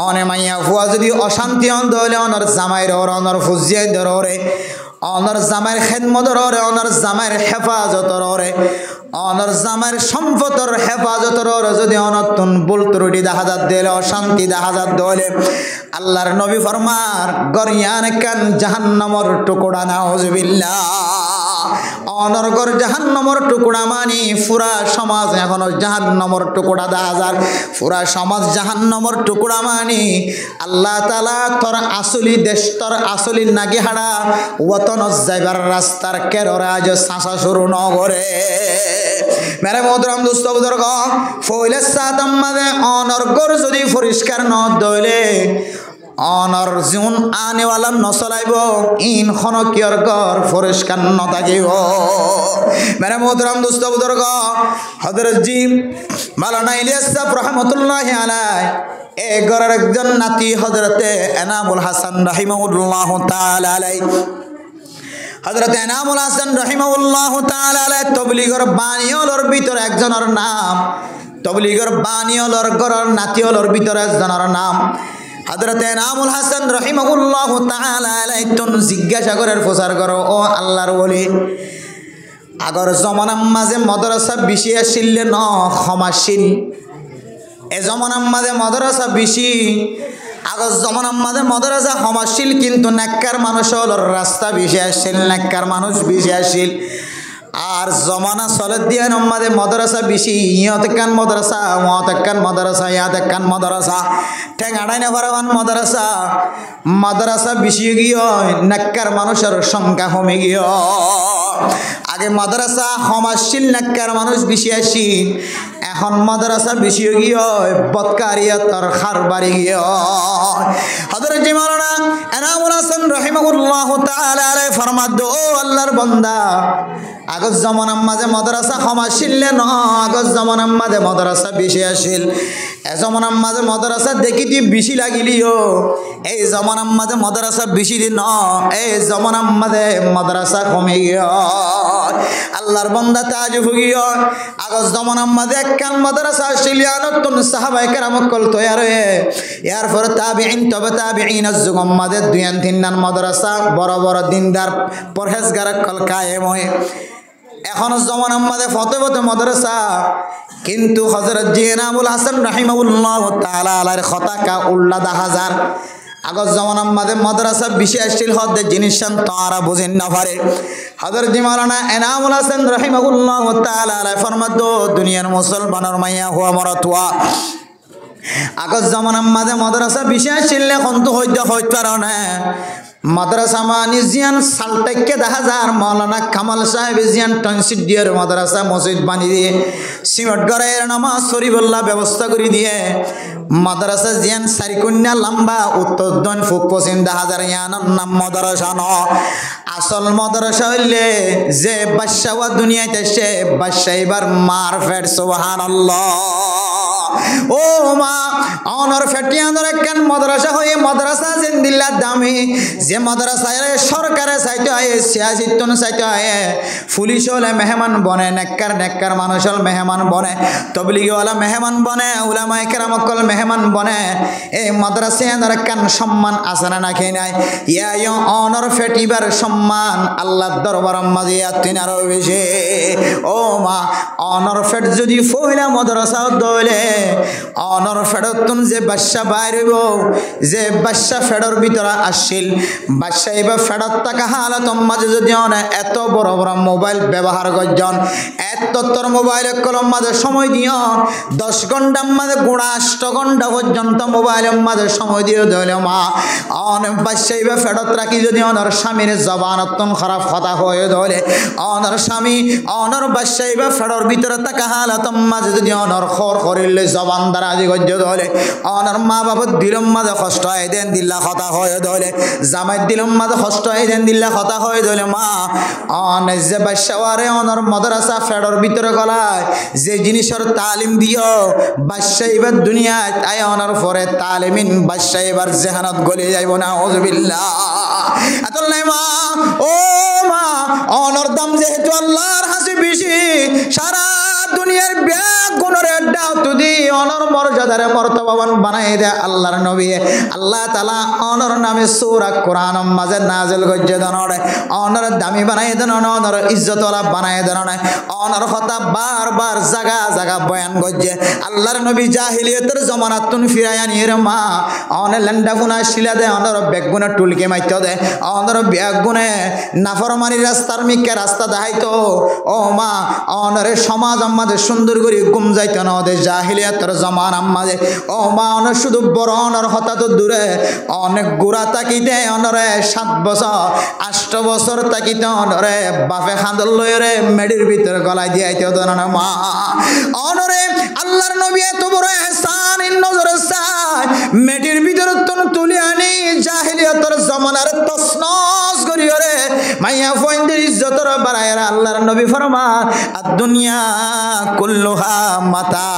অনে মাইয়া ফুয়া যদি অশান্তি অন্ত হলে অনর জামাইর ওর অনর ফুজিয়ে ধরে অনর জামাইর খেদমতর ওরে অনর জামাইর হেফাজতর ওরে অনর জামাইর সম্পদর হেফাজতর ওরে যদি অনতুন ভুল ত্রুটি দেখা যাত দিলে অশান্তি দেখা যাত দলে আল্লাহর নবী ফরমার গরিয়ান কান জাহান্নামর টুকরা নাউজুবিল্লাহ অনর্গর জাহান্নামর টুকরা মানি পুরা সমাজ এখন জাহান্নামর টুকরা দেখা যার পুরা সমাজ জাহান্নামর টুকরা মানি আল্লাহ তাআলা তোর আসলি দেশ তোর আসলি নাগি হাড়া ওতন যাইবার রাস্তার কেররে আজ সাঁসা শুরু ন করে মেরে মোহতরম দোস্ত বুজুর্গ ফইলে সাতাম মাঝে অনর্গর যদি পরিষ্কার ন দইলে অনর জুন আনেওয়ালা নচলাইব ইন খনকিয়র ঘর পরিষ্কার নথাকিব মেরে মোহতরম দোস্ত বুজুর্গ হযরত জি মাওলানা ইলিয়াস সাহেব রহমাতুল্লাহি আলাইহি এ ঘরের একজন নাতি হযরতে এনামুল হাসান রাহিমাহুল্লাহ তাআলা আলাইহি হযরত এনামুল হাসান রাহিমাহুল্লাহ তাআলা আলাইহি তবলিগের বাণীওয়ালার ভিতরে একজনের নাম তবলিগের বাণীওয়ালার ঘরের নাতিওয়ালার ভিতরে একজনের নাম হযরত এনামুল হাসান রাহিমাহুল্লাহ তাআলা আলাইহি তন জিজ্ঞাসা করার প্রচার করো ও আল্লাহর ওলি আগর জমানার মাঝে মাদ্রাসা বেশি আসছিল ন ক্ষমাশীল এ জমানার মাঝে মাদ্রাসা বেশি আগর জমানার মাঝে মাদ্রাসা ক্ষমাশীল কিন্তু নেককার মানুষ হল রাস্তা বেশি আসছিল নেককার মানুষ বেশি আসছিল আর জমানা চলে দিয়ে আমাদে মাদ্রাসা বেশি ইয়ত কান মাদ্রাসা ওয়াত কান মাদ্রাসা ইয়াত কান মাদ্রাসা ঠেঙ্গাড়াই না পারবান মাদ্রাসা মাদ্রাসা বেশি গিয়ে নেককার মানুষের সংখ্যা কমে গিয়ে আগে মাদ্রাসা ক্ষমাশীল নেককার মানুষ বেশি আসিল এখন মাদ্রাসা বেশি গিয়ে বদকারিয়তর খার বাড়ি গিয়ে হযরত মাওলানা এনামুল হাসান রাহিমাহুল্লাহ তাআলা আলাইহি ফরমাদ ও আল্লাহর বান্দা আগজ জমানার মাঝে মাদ্রাসা ক্ষমাশীল ন আগজ জমানার মাঝে মাদ্রাসা বেশি আসিল এ জমানার মাঝে মাদ্রাসা দেখিতে বেশি লাগিলিও এই জমানার মাঝে মাদ্রাসা বেশি দিন এই জমানার মাঝে মাদ্রাসা কমে গিয়ে আল্লাহর বান্দা তাজ ভুগিও আগজ জমানার মাঝে একখান মাদ্রাসা আসিল নতুন সাহাবায়ে কেরাম কল তৈয়ার হয়ে এরপর তাবিঈন তবে তাবিঈনের যুগের মাঝে দুই তিন মাদ্রাসা বড় বড় দিনদার পরহেজগার কল কায়েম হয়ে এখন জমানার মাঝে ফতে ফতে মাদ্রাসা কিন্তু হযরত এনামুল হাসান রাহিমাহুল্লাহ তাআলা আলাইহির খতাকা উল্লা 10000 আগজ জমানার মাঝে মাদ্রাসা বেশি আসছিল হদ্দের জিনিস তারা বুঝেন না পারে হযরত মাওলানা এনামুল হাসান রাহিমাহুল্লাহ তাআলা আলাইহি ফরমাদ দুনিয়ার মুসলমানের মাইয়া হুয়া মরাতুয়া আগজ জমানার মাঝে মাদ্রাসা বেশি আসছিল এখন তো হইতে পারে না মাদ্রাসা মানিজিয়ান সালটেককে 10000 মাওলানা কামাল সাহেব জিয়ান টনসিট দিয়ে মাদ্রাসা মসজিদ বানিয়ে দিয়ে সিমেন্ট গড়ের নামাজ শরীফুল্লাহ ব্যবস্থা করে দিয়ে মাদ্রাসা জিয়ান সারিকন্যা লম্বা উত্তর দন ফুক পশ্চিম 10000 ইয়ানার নাম মাদ্রাসা ন আসল মাদ্রাসা হইলে যে বাদশাহ দুনিয়াতে সে বাদশাহ এবার মার ফেট সুবহানাল্লাহ ও মা অনর ফেটিয়ানোর একখান মাদ্রাসা হয়ে মাদ্রাসা জিন্দিল্লা দামি যে মাদ্রাসায় সরকারে চাইতে হয় সিয়াসিত্তন চাইতে হয় পুলিশ হলে মেহমান বনে নেককার মানুষ হল মেহমান বনে তবলিগওয়ালা মেহমান বনে উলামায়ে কেরাম কল মেহমান বনে এই মাদ্রাসায় একখান সম্মান আছে না নাকি নাই ইয়া অনর ফেটিবার সম্মান আল্লাহর দরবারের মাঝে তিনারও বেশি ও মা অনর ফেট যদি ফইলা মাদ্রাসা দলে অনর ফেরতুন যে বাদশা বাইরব যে বাদশা ফেডর ভিতরে আসছিল বাদশা এবার ফেডর টাকা হালত মাঝে যদি এত বড় বড় মোবাইল ব্যবহার করছেন এত তোর মোবাইলের কলম মাঝে সময় দিও 10 ঘন্টার মাঝে গোড়া 8 ঘন্টা পর্যন্ত মোবাইলের মাঝে সময় দিয়ে দিলে মা অনেক বাদশা এবার ফেডর রাখি যদি অনর স্বামীর জবান অত্যন্ত খারাপ কথা হয়ে ধরে অনর স্বামী অনর বাদশা এবার ফেডর ভিতরে টাকা হালত মাঝে যদি অনর খর করিলে জবান দারাজি গজ্জ ধরে অনর মা বাবা দিলম মাঝে কষ্ট হয় দেন দিল্লা কথা হয়ে ধরে জামাই দিলম মাঝে কষ্ট হয় দেন দিল্লা কথা হয়ে ধরে মা অনে যে বাদশাওয়ারে অনর মাদ্রাসা ফেডর ভিতরে গলায় যে জিনিসের তালিম দিও বাদশা এবার দুনিয়ায় তাই অনর পরে তালিমিন বাদশা এবার জেহানত গলে যাইব না আউযুবিল্লাহ আতল্লাই মা ও মা অনর দাম যেহেতু আল্লাহর হাসি বেশি সারা দুনিয়ার ব্যাগ গুণরে দাও তুদি অনর মর্যাদারে মর্তবাবান বানাই দে আল্লাহর নবী আল্লাহ তাআলা অনর নামে সূরা কোরআন মাঝে নাজিল করছে দনরে অনর দামি বানাই দেন অনর ইজ্জতওয়ালা বানাই দেন অনর কথা বারবার জায়গা জায়গা বয়ান করছে আল্লাহর নবী জাহিলিয়তের জামানাতুন ফিরায়া নিয়ে মা অনে লেন্ডা গুনা শিলা দে অনর ব্যাগ গুনা টুলকে মাইতে দে অনর ব্যাগ গুনে নাফরমানি রাস্তার মিকে রাস্তা দেখাইতো ও মা অনরে সমাজ আমাদের সুন্দর করে গুম যাইতো না ওদের জাহিলিয়াতের জামানার মাঝে ও মা অনেক শুধু বড় অনর হতা তো দূরে অনেক গুড়া তাকিতে অনরে 7 বছর 8 বছর তাকিতে অনরে বাপে খান্দল লয়ে মেডির ভিতরে গলায় দিয়াইতে হতো না মা অনরে আল্লাহর নবী এত বড় ইহসান নজরে চায় মেডির ভিতরে তুলে আনি জাহিলিয়াতের জামানার তসনস করি রে মাইয়া ফইন্দের ইজ্জতর বাড়ায় আল্লাহর নবী ফরমান আদ দুনিয়া কুল্লুহা মাতা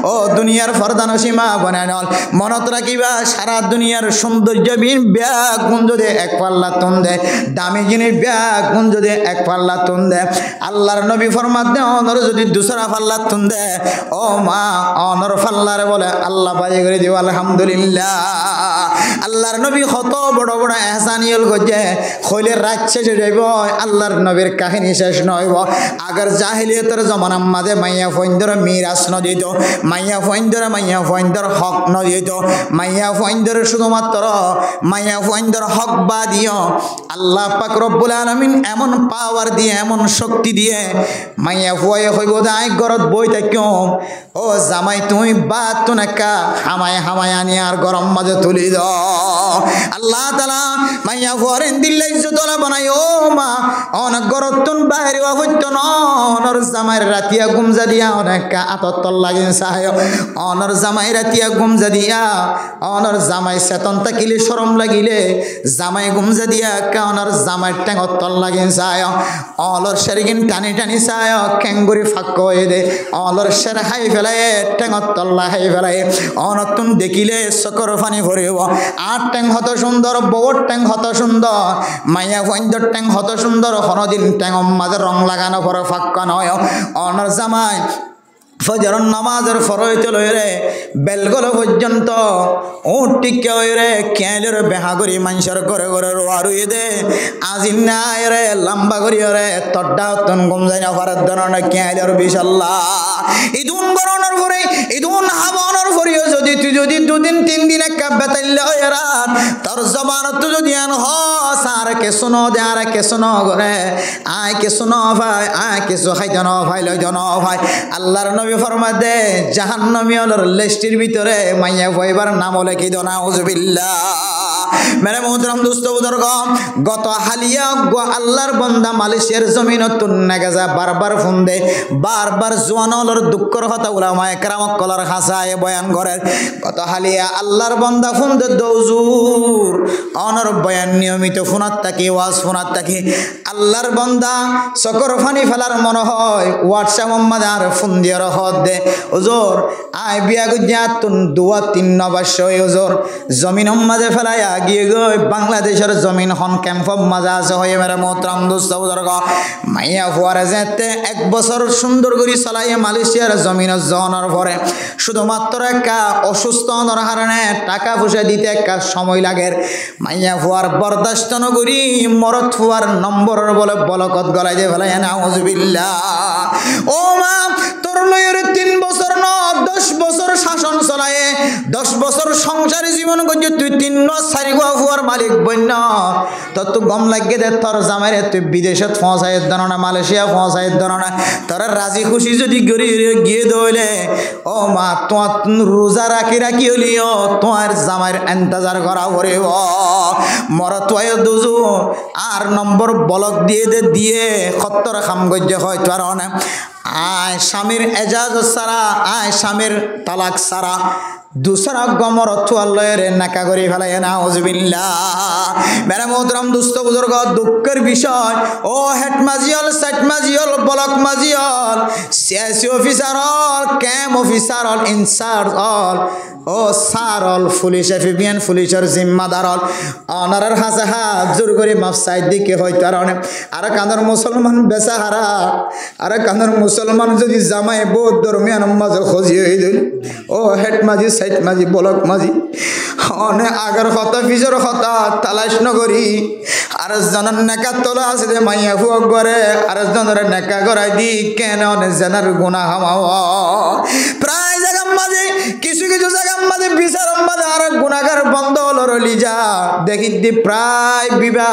ও দুনিয়ার ফরদানসীমা বনে নল মনত রাখিবা সারা দুনিয়ার সৌন্দর্য বিন ব্যাগ গুণ যদি এক পাল্লা তুন দে দামি জিনিস ব্যাগ গুণ যদি এক পাল্লা তুন দে আল্লাহর নবী ফরমাত দে অনর যদি দুসরা পাল্লা তুন দে ও মা অনর পাল্লারে বলে আল্লাহ বাজে করে দিও আলহামদুলিল্লাহ আল্লাহর নবী কত বড় বড় এহসানিয়ল গজে খৈলের রাত শেষে যাইব আল্লাহর নবীর কাহিনী শেষ নইব আগের জাহিলিয়তের জমানার মাঝে মাইয়া ফৈন্দর মিরাজ ন দিত মাইয়া ফৈন্দর হক ন দিত মাইয়া ফৈন্দর শুধুমাত্র মাইয়া ফৈন্দর হক বা দিও আল্লাহ পাক রব্বুল আলামিন এমন পাওয়ার দিয়ে এমন শক্তি দিয়ে মাইয়া ফুয়াই হইব দাই গরত বই থাকিও ও জামাই তুমি বাত তো নাকা হামায় আনি আর গরম মাঝে তুলি দাও আল্লাহ তাআলা মাইয়া ফুয়ারেন দিল্লা ইজ্জতলা বানাই ও মা অনেক গরতুন বাইরে হইতো না অনর জামাইর রাতিয়া গুমজা দিয়া অনেক আততল লাগিন চায় অনর জামাই রাতিয়া গুমজা দিয়া অনর জামাই চেতন থাকিলে শরম লাগিলে জামাই গুমজা দিয়া অনর জামাই টেঙত তল লাগিন চায় অলর সেরিগিন টানি টানি চায় কেঙ্গুরি ফাঁক হয়ে দে অলর সের হাই ফেলায় টেঙত তল্লা হাই ফেলায় অনতুন দেখিলে চকর ফানি ভরিব আর টেং হত সুন্দর বউর টেং হত সুন্দর মাইয়া ফৈন্দর টেং হত সুন্দর হনদিন টেং মাঝে রং লাগানো পরে ফাঁকা নয় অনর জামাই ফজরের নামাজের ফরইতে লইরে বেলগল পর্যন্ত উঠ টিকে হইরে কেলের বেহা করি মানুষের ঘরে ঘরে রোয়া রুই দে আজি নাই রে লম্বা করি রে তড্ডা তন গুম যাই না ভারত ধরনের কেলের বিশাল্লা ইদুন গরনের পরে ইদুন হাবানোর পরেও যদি তুই যদি দুদিন তিন দিন একটা বেতাইলে হয়ে রাত তোর জবানত যদি আন হস আর কে শোনো দে আর কে শোনো করে আয় কে শোনো ভাই আয় কিছু খাইতে ন ভাই লইতে ন ভাই আল্লাহর নবী ফরমা দে জাহান্নামী হলোর লিস্টের ভিতরে মাইয়া ফইবার নাম লেখি দো নাউজুবিল্লাহ মেরে মোহতরম দোস্ত বুজুর্গ গত হালিয়া আল্লাহর বান্দা মালয়েশিয়ার জমিনত নাগাজা বারবার ফোন দে বারবার জওয়ানলর দুঃখর কথা উলামায়ে কেরাম কলার হাসায় বয়ান করে গত হালিয়া আল্লাহর বান্দা ফোন দে দৌজুর অনর বয়ান নিয়মিত ফোনাত থাকি ওয়াজ ফোনাত থাকি আল্লাহর বান্দা চকর ফানি ফেলার মনে হয় হোয়াটসঅ্যাপ মধ্যে আর ফোন দিয়ে হদ দে হুজুর আই বিয়া গুজা তুন দুয়া তিন নবাস হুজুর জমিন মাঝে ফেলাইয়া গিয়ে গই বাংলাদেশের জমিন হন ক্যাম্প মাঝে আছে হয়ে মেরে মোহতরম দোস্ত বুজুর্গ মাইয়া ফুয়ারে যেতে এক বছর সুন্দর করে চলাইয়া মালয়েশিয়ার জমিন জনের পরে শুধুমাত্র একটা অসুস্থ হওয়ার কারণে টাকা পয়সা দিতে একটা সময় লাগে মাইয়া ফুয়ার বরদাস্ত নগরী মরদ ফুয়ার নম্বরের বলে বলকত গলায় যে ফেলাই নাউজুবিল্লাহ ও মা তোর লয়ের 3 বছর ন 10 বছর শাসন চলায়ে 10 বছর সংসারী জীবন করছে তুই 3 ন 4 গো ফুয়ার মালিক বন্য তোর তো গম লাগে দে তোর জামাইরে তুই বিদেশে পৌঁছায় দন না মালয়েশিয়া পৌঁছায় দন না তোর রাজি খুশি যদি গরি গিয়ে দইলে ও মা তোমার রোজা রাখি হলিও তোমার জামাইর ইন্তজার করা পড়িব মর তুই দুজু আর নম্বর বলক দিয়ে খত্তর খাম গজ্য হয় তোর না আয় স্বামীর এজাজত সারা আয় স্বামীর তালাক সারা दूसरा गमर अल्लाह नाका करी फेलाय नाउजुबिल्लाह मेरा मोहतरम दोस्त बुजुर्ग दुःखेर विषय ओ हेड माजियल सेट माजियल ब्लक माजियल सीएससी अफिसार हल कैम्प अफिसार हल इनचार्ज हल ओ सार हल पुलिस एफबिएन पुलिसर जिम्मादार हल अनारार हाजा हाथ जोर करे माफ साइड दिके हयतो आर कांदर मुसलमान बेचारा आर कांदर मुसलमान जदि जामाय बहुत धर्मियान माजे खजी हई दिल ओ हेड माजी साइड माजी ब्लक माजी अने आगर हता फिजर हता तलाश नगरी आर जनन नेका तला आछे दे माइया फुक करे आर जनर नेका कराय दी केन अने जनार गुनाह हामाव प्राय जागा माजे किछु किछु जागा माजे বিচার माजे आर गुनाहगार बंद हलो रलिजा देखि दि प्राय बिबा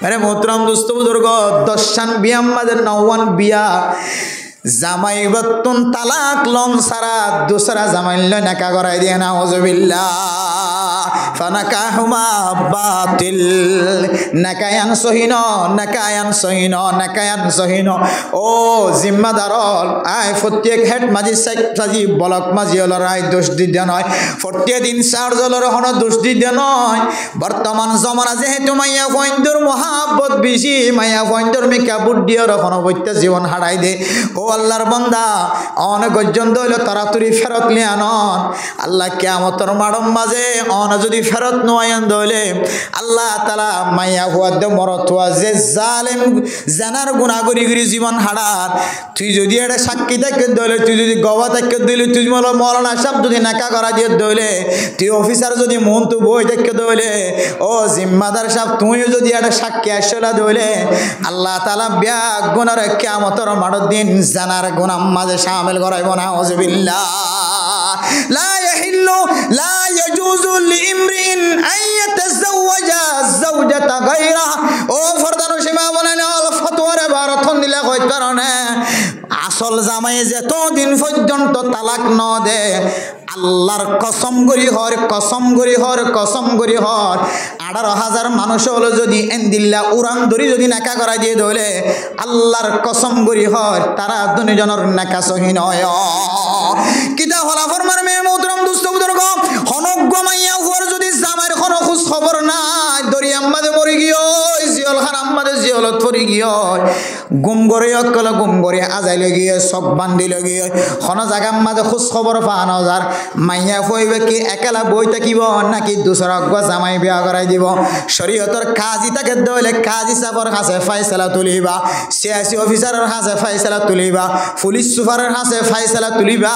मेरे मोहतरम दोस्त बुजुर्ग 10 शान बिया माजे 9 बिया জামাই বতুন তালাক লং সারা दूसरा জামাই ল নাকা করাই দিয়ে না নাউজুবিল্লাহ ফানাকাহুমা বাতিল নাকায়ান সহিন ও জিম্মাদার আই প্রত্যেক হেড মাজি সাজি ব্লক মাজি লরাই দোষ দি নয় প্রত্যেক দিন চারজলর হন দোষ দি নয় বর্তমান জমানা যেহেতু মাইয়া ফইন্দুর মহাব্বত বেশি মাইয়া ফইন্দুর মিকা বুদ্ধির হন বইতে জীবন হারাই দে ও আল্লাহর বান্দা অনেক পর্যন্ত হইল তাড়াতাড়ি ফেরত নিয়ে আনন আল্লাহ কিয়ামতের মাড়ম মাঝে অন যদি ফেরত নয়ন দইলে আল্লাহ তাআলা মাইয়া হুয়াদ মরত হুয়া যে জালেম জানার গুনাহগারি গরি জীবন হারার তুই যদি এটা সাক্ষী থেকে দইলে তুই যদি গওয়া থেকে দিলি তুই মৌলানা সাহেব যদি নাকা করা দিয়ে দইলে তুই অফিসার যদি মন তু বই থেকে দইলে ও জিম্মাদার সাহেব তুইও যদি এটা সাক্ষী আসলা দইলে আল্লাহ তাআলা ব্যাগ গুনার কিয়ামতের মাড়র দিন জানার গুনাহ মাঝে শামিল করাইব না আউযুবিল্লাহ লা ইয়াহিল্লু লা ইয়াজুজু লিইমরিন আন ইয়াতাযাওয়াজা যাওজাতা গায়রা ও ফরদানো সীমা বলেন আল ফতোয়ারে ভারতন দিলে কই কারণে আসল জামাই যতদিন পর্যন্ত তালাক ন দে আল্লাহর কসম করি হর কসম করি হর কসম করি হর 18,000 মানুষ হলো যদি এন্দিল্লা উড়ান ধরি যদি নাকা করা দিয়ে ধরে আল্লাহর কসম করি হর তারা দুজনের নাকা সহি নয় কিতা হলা ফরমার মে মোহতরম দুস্থ বুজুর্গ হনগ্য মাইয়া হুয়ার যদি জামাইর কোনো খোঁজ খবর নাই দরি আম্মাদে মরি গিয়ে জিয়ল খান আম্মাদে জিয়লত পড়ি গিয়ে গুম করে অকল গুম করে আজাইলে গিয়ে সব বান্ধিলে গিয়ে কোন জায়গা আম্মাদে খোঁজ খবর পাওয়া যায় মাইয়া হইবে কি একলা বই থাকিব নাকি দুসরা জামাই বিয়া করাই দিব শরীয়তর কাজী তাকে দইলে কাজী সাহেবের কাছে ফয়সালা তুলিবা সিয়াসি অফিসারের কাছে ফয়সালা তুলিবা পুলিশ সুপারের কাছে ফয়সালা তুলিবা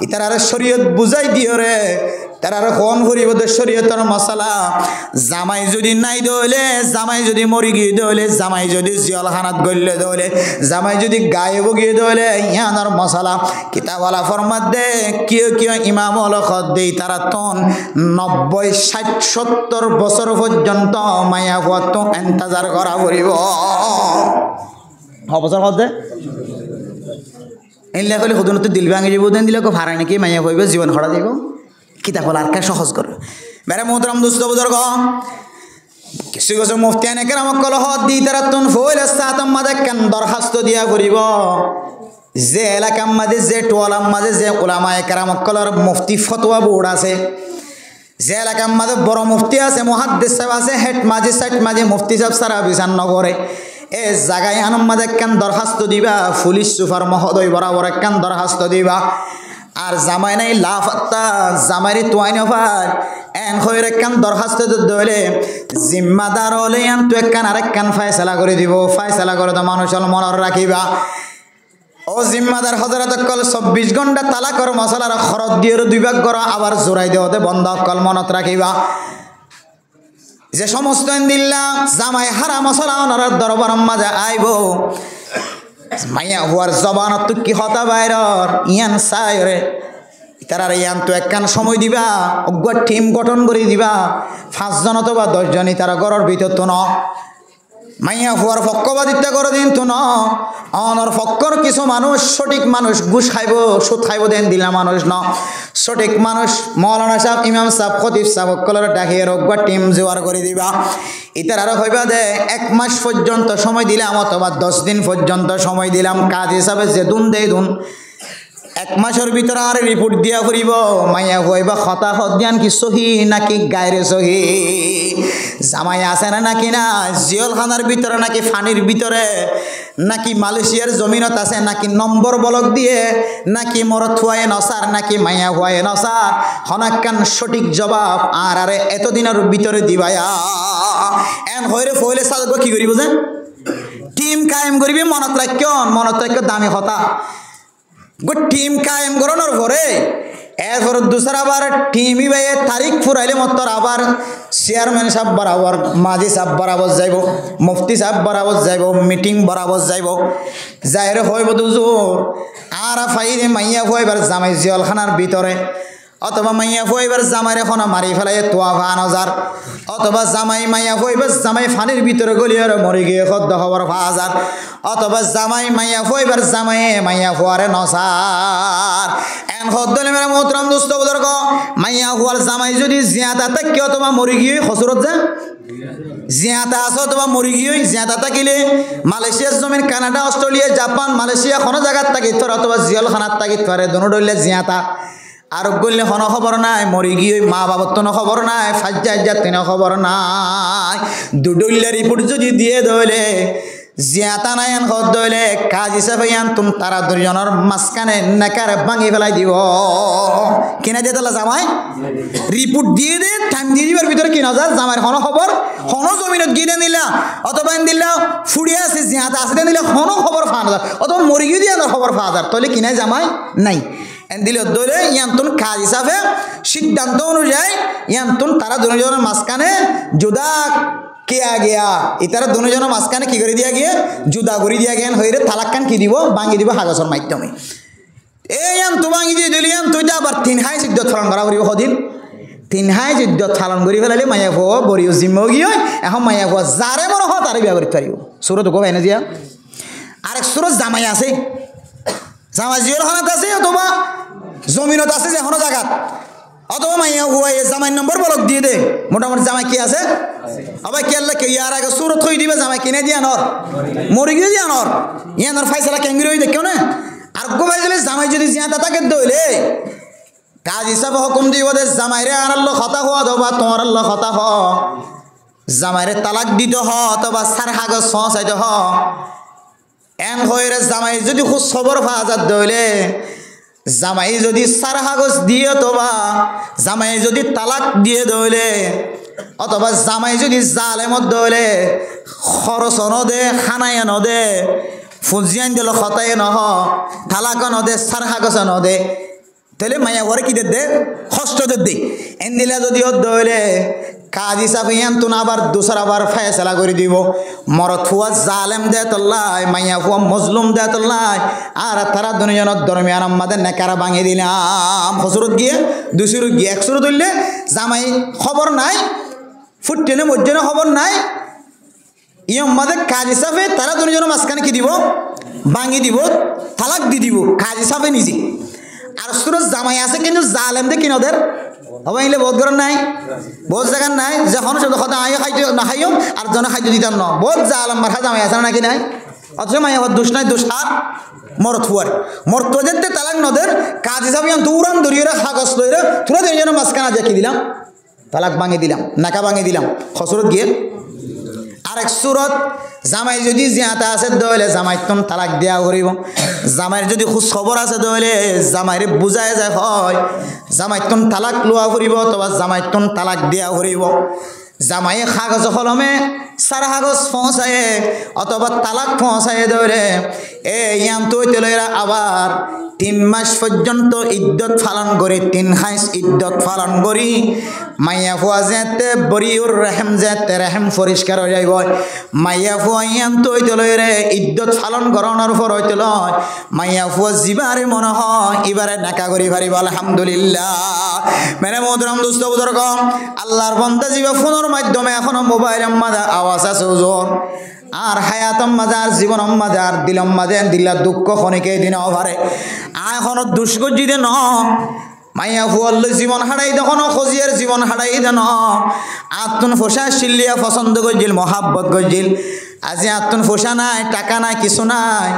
ইতার শরীয়ত বুঝাই দিও রে তারা কোন করিব শরীয়তর মশলা জামাই যদি নাই দইলে জামাই যদি মরি গিয়ে দইলে জামাই যদি জিয়ালখানাত গইলে দইলে জামাই যদি গায়ে বগিয়ে দইলে ইয়ানোর মশলা কিতাবওয়ালা ফরমাত দে কিয় কিয় ইমাম হল খদ দেই তারা তন 90 60 70 বছর পর্যন্ত মায়া হত ইন্তজার করা পড়িব বছর খদ দে এলে কইলে হুদুনত দিল ভাঙি যাব দেন দিলে কো ভাড়া নাকি মায়া হইবে জীবন খড়া দিব কিতা বল আর কে সহজ করবে মেরে মোহতরম দোস্ত বুজুর্গ কিছু কিছু মুফতিয়ানে কেরাম কল হদ দি তারা তুন ফইল সাতম মাদে কেন দরখাস্ত দিয়া করিব যে এলাকার মাঝে যে টোয়ালার মাঝে যে উলামায়ে কেরাম কলর মুফতি ফতোয়া বোর্ড আছে যে এলাকার মাঝে বড় মুফতি আছে মুহাদ্দিস সাহেব আছে হেড মাঝে সাইড মাঝে মুফতি সাহেব সারা বিচার নগরে এ জায়গায় আনম মাঝে কেন দরখাস্ত দিবা পুলিশ সুপার মহোদয় বরাবর কেন দরখাস্ত দিবা আর জামাই নাই লাফাত্তা জামাইরি তোয়াইন ভাই এন হইরে কান দরখাস্ত দইলে জিম্মাদার হলে আন তুই কান আরেক কান ফয়সালা করে দিব ফয়সালা করে তো মানুষ মনের রাখিবা ও জিম্মাদার হযরত কল 24 ঘন্টা তালাকর মশলার খরচ দিয়ে 2 ভাগ করা আবার জোরাই দেওতে বন্ধ কল মনত রাখিবা যে সমস্ত দিল্লা জামাই হারা মশলা ওনার দরবার মাঝে আইব মাইয়া হুয়ার জবানত কি হতা বাইরর ইয়ান সাইরে তারা ইয়ান তো একখান সময় দিবা অজ্ঞ টিম গঠন করে দিবা 5 জন অথবা 10 জনই তারা ঘরের ভিতর তো ন মাইয়া হুয়ার পক্ষপাতিত্ব করে দিন তো ন অনর পক্ষর কিছু মানুষ সঠিক মানুষ ঘুষ খাইব সুদ খাইব দেন দিলা মানুষ ন সঠিক মানুষ মৌলানা সাহেব ইমাম সাহেব খতিব সাহেব কলর ডাকিয়ে অজ্ঞ টিম জোয়ার করে দিবা ইতার আরো হইবা দে 1 মাস পর্যন্ত সময় দিলাম অথবা 10 দিন পর্যন্ত সময় দিলাম কাজ হিসাবে যে দুন দেই দুন 1 মাসের ভিতরে আর রিপোর্ট দিয়া করিব মাইয়া হইবা খতা হদিয়ান কি সহি নাকি গায়রে সহি জামাই আছে না নাকি না জিয়লখানার ভিতরে নাকি ফানির ভিতরে নাকি মালয়েশিয়ার জমিনত আছে নাকি নম্বর বলক দিয়ে নাকি মরত হুয়ায় নসার নাকি মাইয়া হুয়ায় নসার হনাক্কান সঠিক জবাব আর আরে এতদিনের ভিতরে দিবায়া এন হইরে ফইলে সাজব কি করিব যে টিম কায়েম করিবি মনত রাখ দামি কথা গো টিম কায়েম করানোর পরে এরপর দুসরা বার টিমই ভাই তারিখ ফুরাইলে মতর আবার চেয়ারম্যান সাহেব বরাবর মাঝি সাহেব বরাবর যাইব মুফতি সাহেব বরাবর যাইব মিটিং বরাবর যাইব যাইরে হইব দুজোর আর ফাইরে মাইয়া হইবার জামাই জিয়লখানার ভিতরে অথবা মাইয়া হইবার জামাইরে এখন মারি ফেলাই তোয়া ভান হাজার অথবা জামাই মাইয়া হইবার জামাই ফানির ভিতরে গলিয়ার মরি গিয়ে খদ্দ খবর হাজার অথবা জামাই মাইয়া হইবার জামাই মাইয়া হওয়ারে নসার এন হদ্দলে মেরা মোহতরম দোস্ত বুজুর্গ মাইয়া হওয়ার জামাই যদি জিয়াদা থাকে অথবা মরি গিয়ে হসরত যা জিয়াদা আছে অথবা মরি গিয়ে জিয়াদা থাকিলে মালয়েশিয়ার জমিন কানাডা অস্ট্রেলিয়া জাপান মালয়েশিয়া কোনো জায়গার থাকি তোর অথবা জিয়লখানার থাকি তোরে দুনো ডলে জিয়াদা আর গল্লে কোনো খবর নাই মরি গিয়ে মা বাবার তো খবর নাই ফাজ্জা জাতিন খবর নাই দুডল্লা রিপোর্ট যদি দিয়ে দইলে জিয়াতা নাইন হদ দইলে কাজ হিসাবে তুম তারা দুজনের মাঝখানে নেকার ভাঙি ফেলাই দিব কিনা দিয়ে তাহলে জামাই রিপোর্ট দিয়ে দে টাইম দিয়ে দিবার ভিতরে কিনা যায় জামাইয়ের কোনো খবর কোনো জমিনত গিয়ে দিলা অথবা দিলা ফুড়িয়ে আছে জিয়াতা আছে দিলে কোনো খবর পাওয়া যায় অথবা মরি গিয়ে দিয়ে খবর পাওয়া যায় তাহলে কিনাই জামাই নাই দিলে দইলে ইয়ান্তন কাজ হিসাবে সিদ্ধান্ত অনুযায়ী ইয়ান্তন তারা দুজনের মাঝখানে জুদা কিয়া গিয়া ইতারা দুজনের মাঝখানে কি করে দিয়া গিয়ে জুদা করে দিয়া গেন হইরে তালাক্কান কি দিব ভাঙি দিব হাগসর মাধ্যমে এই তো ভাঙি দিয়ে দিলি তুই আবার 3 হাই যুদ্ধ ফালন করা করিব সদিন 3 হাই যুদ্ধ ফালন কৰি ফেলালে মাইয়া ফো বরিও জিম্ম গিয়ে এখন মাইয়া ফো যারে মনে হয় তারে বিয়া করতে পারিব সুরত গো ভাইনা দিয়া আরেক সুরত জামাই আছে জামাই জিওর হানাত আছে অথবা জমিনত আছে যে কোনো জায়গা অথবা মাইয়া হুয়া জামাই নম্বর বলক দিয়ে দে মোটামুটি জামাই কি আছে আবার কি আল্লাহ কে ইয়ার আগে সুরত হয়ে দিবে জামাই কিনে দিয়া নর মরি গিয়ে দিয়া নর ইয়ানোর ফাইসলা কেঙ্গিরি হয়ে দেখো না আর গো ভাই জামাই যদি জিয়াতা তাকে দইলে কাজ হিসাবে হুকুম দিব দে জামাইরে আর আল্লাহ খতা হওয়া অথবা তোমার আল্লাহ খতা হ জামাইরে তালাক দিতে হ অথবা সার হাগজ সঁচাইতে হ এন হয়ে জামাই যদি খুব খবর ফাজাত দইলে জামাই যদি সার হাগজ দিয়ে অথবা জামাই যদি তালাক দিয়ে দইলে অথবা জামাই যদি জালেমত দইলে খরচ নদে খানায় নদে ফুজিয়ান দিল খতায় নহ তালাক নদে সার হাগজ নদে তাহলে মাইয়া ঘরে কি দে কষ্ট দে এন দিলে যদি দইলে কাজ হিসাবে তুন আবার দুসরা আবার ফেসলা করে দিব মরত ফুয়া জালেম দে তোল্লাই মাইয়া ফুয়া মজলুম দে তোল্লাই আর তারা দুজনের দরমিয়ান আমাদের নেকারা ভাঙিয়ে দিলাম হসরত গিয়ে দুসুরত গিয়ে একসুরত হইলে জামাই খবর নাই ফুটটেনে মজ্জনে খবর নাই আমাদের কাজ হিসাবে তারা দুজনের মাঝখানে কি দিব ভাঙিয়ে দিব তালাক দি দিব কাজ হিসাবে নিজে আর সুরত জামাই আছে কিন্তু জালেম দে কিন ওদের হবাই বহুত গরম নাই বহুত জায়গার নাই যখন খাইতে না খাইও আর জনে খাইতে দিতাম ন বহুত জালাম মাথা জামাই আছে নাকি নাই অথচ মাইয়া দোষ নাই দোষ আর মরত হুয়ার মরত যেতে তালাক নদের কাজ হিসাবে তুরান দরিয়ে কাগজ লইরে তোরা দুজনের মাঝখানে দেখি দিলাম তালাক ভাঙিয়ে দিলাম নাকা ভাঙিয়ে দিলাম খসরত গিয়ে আরেক সুরত জামাই যদি জিয়াতা আছে দইলে জামাই তুম তালাক দেওয়া করিব জামাইয়ের যদি খোঁজ খবর আছে দইলে জামাইরে বুঝায় যায় হয় জামাই তুম তালাক লোৱা করিব অথবা জামাই তুম তালাক দেওয়া করিব জামাইয়ে কাগজ কলমে সার কাগজ পৌঁছায় অথবা তালাক পৌঁছায় দইলে তো আবার 3 মাস পর্যন্ত ইদ্যত পালন করে 3 হাইস ইদ্যত পালন করি মাইয়া ফুয়া যেতে বরিউর রহম যেতে রহম পরিষ্কার হয়ে যাইব মাইয়া ফুয়া তো ইদ্যত পালন করানোর পর হইতে লয় মাইয়া ফুয়া জিবারে মনে হয় এবারে নাকা করি পারিব আলহামদুলিল্লাহ মেরে মোহতরম দোস্ত বুজুর্গ আল্লাহর বান্দা জিবা ফোনের মাধ্যমে এখনো মোবাইলের মাঝে আওয়াজ আছে ওজন আর হায়াতম মাজার জীবন মাজার দিলম মাঝে দিলা দুঃখ খনিকে দিন অভারে এখনো দুষ্কর্জি দে ন মাইয়া ফুয়াল জীবন হারাই দেখো খজিয়ার জীবন হারাই দেন আত্মন ফোসা শিল্লিয়া পছন্দ করছিল মহাব্বত করছিল আজি আত্মন ফোসা নাই টাকা নাই কিছু নাই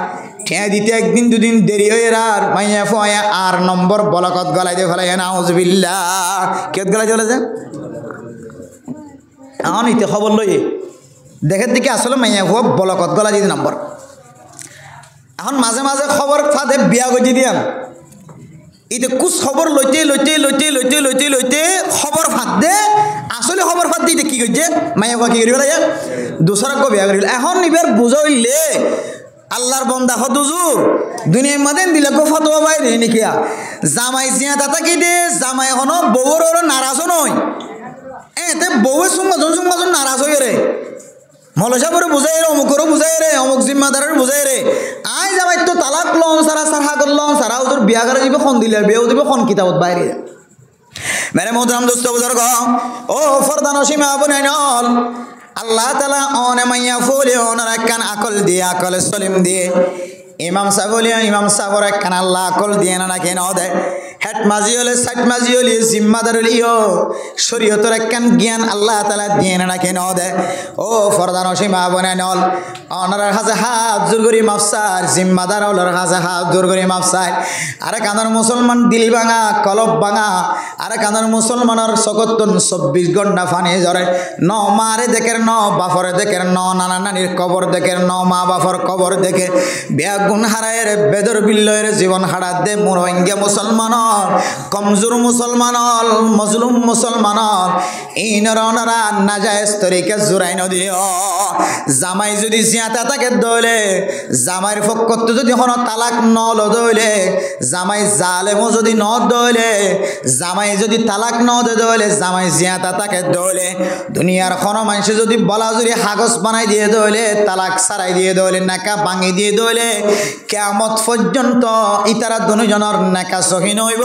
ঠেয়া দিতে একদিন দুদিন দেরি হয়ে আর মাইয়া ফুয়া আর নম্বর বলকত গলাই দিয়ে ফেলাই নাউজুবিল্লাহ কেত গলাই চলে যায় এখন ইতে খবর লই দেখের দিকে আসলে মাইয়া ফুয়া বলকত গলা দিয়ে নম্বর এখন মাঝে মাঝে খবর ফাঁদে বিয়া গজি দিয়াম ইতে কুছ খবর লইতে লইতে লইতে লইতে লইতে লইতে খবর ফাঁদ দে আসলে খবর ফাঁদ দিতে কি করছে মাইয়া ফুয়া কি করি পেলাই দুসরাক বিয়া করি এখন এবার বুঝাইলে আল্লাহর বন্দা হদুজুর দুনিয়ার মাঝে দিলে গো ফতোয়া বাইরে নাকি জামাই জিয়া দাতা কি দে জামাই এখনো বউর ওর নারাজও নয় এতে বউয়ের সুম্মাজন নারাজ হয়ে রে মলসাপুরে বুঝাই রে অমুকেরও বুঝাই রে অমুক জিম্মাদারের বুঝাই রে আই যাবাই তো তালাক লম সারা সারা করলম সারা ওদের বিয়া করে যাবে খন দিলে বিয়েও দিবে খন কিতাবত বাইরে মেরে মোহতরম দোস্ত বুজুর্গ ও ফরদান সীমা আপনি নল আল্লাহ তাআলা অনে মাইয়া ফুলে ওনার একখান আকল দিয়ে আকল সলিম দিয়ে ইমাম সাহেব বলিয়া ইমাম সাহেবর একখান আল্লাহ আকল দিয়ে না কেন দেয় হেড মাঝি হলে সাইড মাঝি হলে জিম্মাদার হলিও শরীয়তের একখান জ্ঞান আল্লাহ তাআলা দিয়ে না কেন দে ও ফরদান সীমা বনে নল অনার হাজে হাত জোর করি মাফসার জিম্মাদার হলার হাজে হাত জোর করি মাফসার আরে কানার মুসলমান দিল ভাঙা কলব ভাঙা আরে কানার মুসলমানের সকতন 24 ঘন্টা ফানি জরে ন মারে দেখের ন বাফরে দেখের ন নানা নানির কবর দেখের ন মা বাফর কবর দেখে বিয়া গুণ হারায়ের বেদর বিল্লয়ের জীবন হারা দে মুরঙ্গে মুসলমান কমজোর মুসলমান মজলুম মুসলমান এই নরনারা নাজায়েজ তরিকে জুরাই নদিও জামাই যদি জিয়াতা তাকে দইলে জামাইয়ের পক্ষত যদি হন তালাক নল দইলে জামাই জালেমও যদি ন দইলে জামাই যদি তালাক ন দইলে জামাই জিয়াতা তাকে দইলে দুনিয়ার কোন মানুষ যদি বলাজুরি কাগজ বানাই দিয়ে দইলে তালাক সারাই দিয়ে দইলে নাকা ভাঙি দিয়ে দইলে কিয়ামত পর্যন্ত ইতারা দুজনের নাকা সহি নইব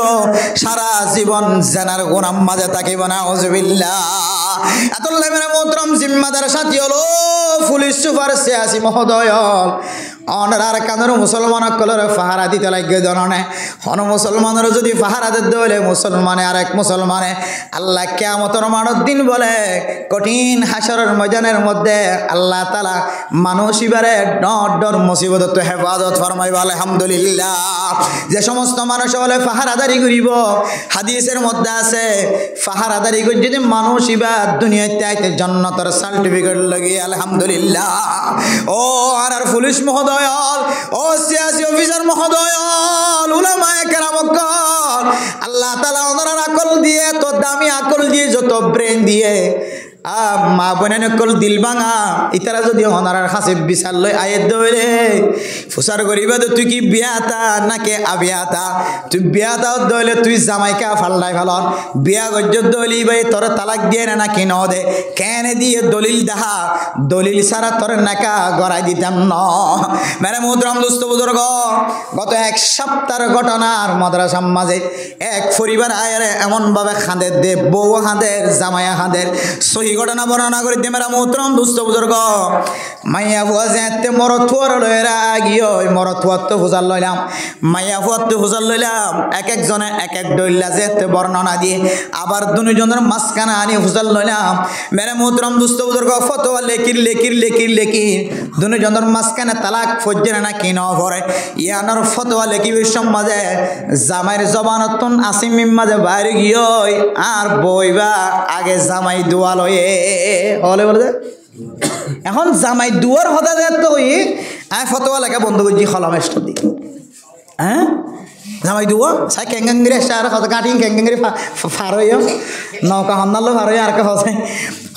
সারা জীবন জানার গোনাম মাঝে থাকিব না আউযুবিল্লাহ আতুল্লাহ মেরে মোহতরম জিম্মাদার সাথী হলো পুলিশ সুপার সিয়াসি মহোদয় অনার কানের মুসলমান কলর পাহারা দিতে লাগে জননে হন মুসলমানের যদি পাহারা দিতে হলে মুসলমানে আর এক মুসলমানে আল্লাহ কিয়ামতের মানব দিন বলে কঠিন হাসরের ময়দানের মধ্যে আল্লাহ তাআলা মানুষ ইবারে ডর মুসিবত তো হেফাজত ফরমাইবে আলহামদুলিল্লাহ যে সমস্ত মানুষ বলে পাহারাদারি করিব হাদিসের মধ্যে আছে পাহারাদারি করে যদি মানুষ ইবার দুনিয়াতে আইতে জান্নাতের সার্টিফিকেট লাগি আলহামদুলিল্লাহ ও আর পুলিশ মহোদয় ও সিয়াসি অফিসার মহোদয় উলামায়ে কেরাম আল্লাহ তাআলা ওনার আকল দিয়ে তো দামি আকল দিয়ে যত ব্রেন দিয়ে মা বোনের কল দিল ভাঙা ইতারা যদি ওনার কাছে বিচার লই আয়ে দইলে ফুসার করিবা তো তুই কি বিয়াতা নাকি আবিয়াতা তুই বিয়াতা দইলে তুই জামাইকা ফাল্লাই ফালন বিয়া গজ্জ দলি ভাই তোর তালাক দিয়ে না কি ন দে কেন দিয়ে দলিল দেখা দলিল সারা তোর নাকা গড়াই দিতাম ন মেরে মুহতরম দোস্ত বুজুর্গ গত এক সপ্তাহের ঘটনার মাদ্রাসার মাঝে এক পরিবার আয়ারে এমন ভাবে খাঁদে দে বউ খাঁদের জামাইয়া খাঁদের সহি ঘটনা বর্ণনা করে দিয়ে মেরা মোহতরম দুস্থ বুজুর্গ মাইয়া ফুয়া যেতে মরথুয়ার লইরা গিয়ে ওই মরথুয়ার তো হুজার লইলাম মাইয়া ফুয়ার তো হুজার লইলাম এক একজনে এক এক দইলা যেতে বর্ণনা দিয়ে আবার দুজনের মাঝখানে আনি হুজার লইলাম মেরা মোহতরম দুস্থ বুজুর্গ ফতোয়া লেকির দুজনের মাঝখানে তালাক ফজ্জের না কি ন ভরে ইয়ানোর ফতোয়া লেকিবের সমাজে জামাইয়ের জবানতন আসিমিম মাঝে বাইরে গিয়ে আর বইবা আগে জামাই দোয়া লয়ে হলে বলে এখন জামাই দুয়ার হতা তো হই আয় ফতোয়া লেখা বন্ধ করছি খলমেষ্ট দি হ্যাঁ জামাই দুয়া সাই কেঙ্গাঙ্গিরে আর কত কাটিং কেঙ্গাঙ্গিরে ফার হইও নৌকা হন্নালো ফার হইয়া আর কে হসে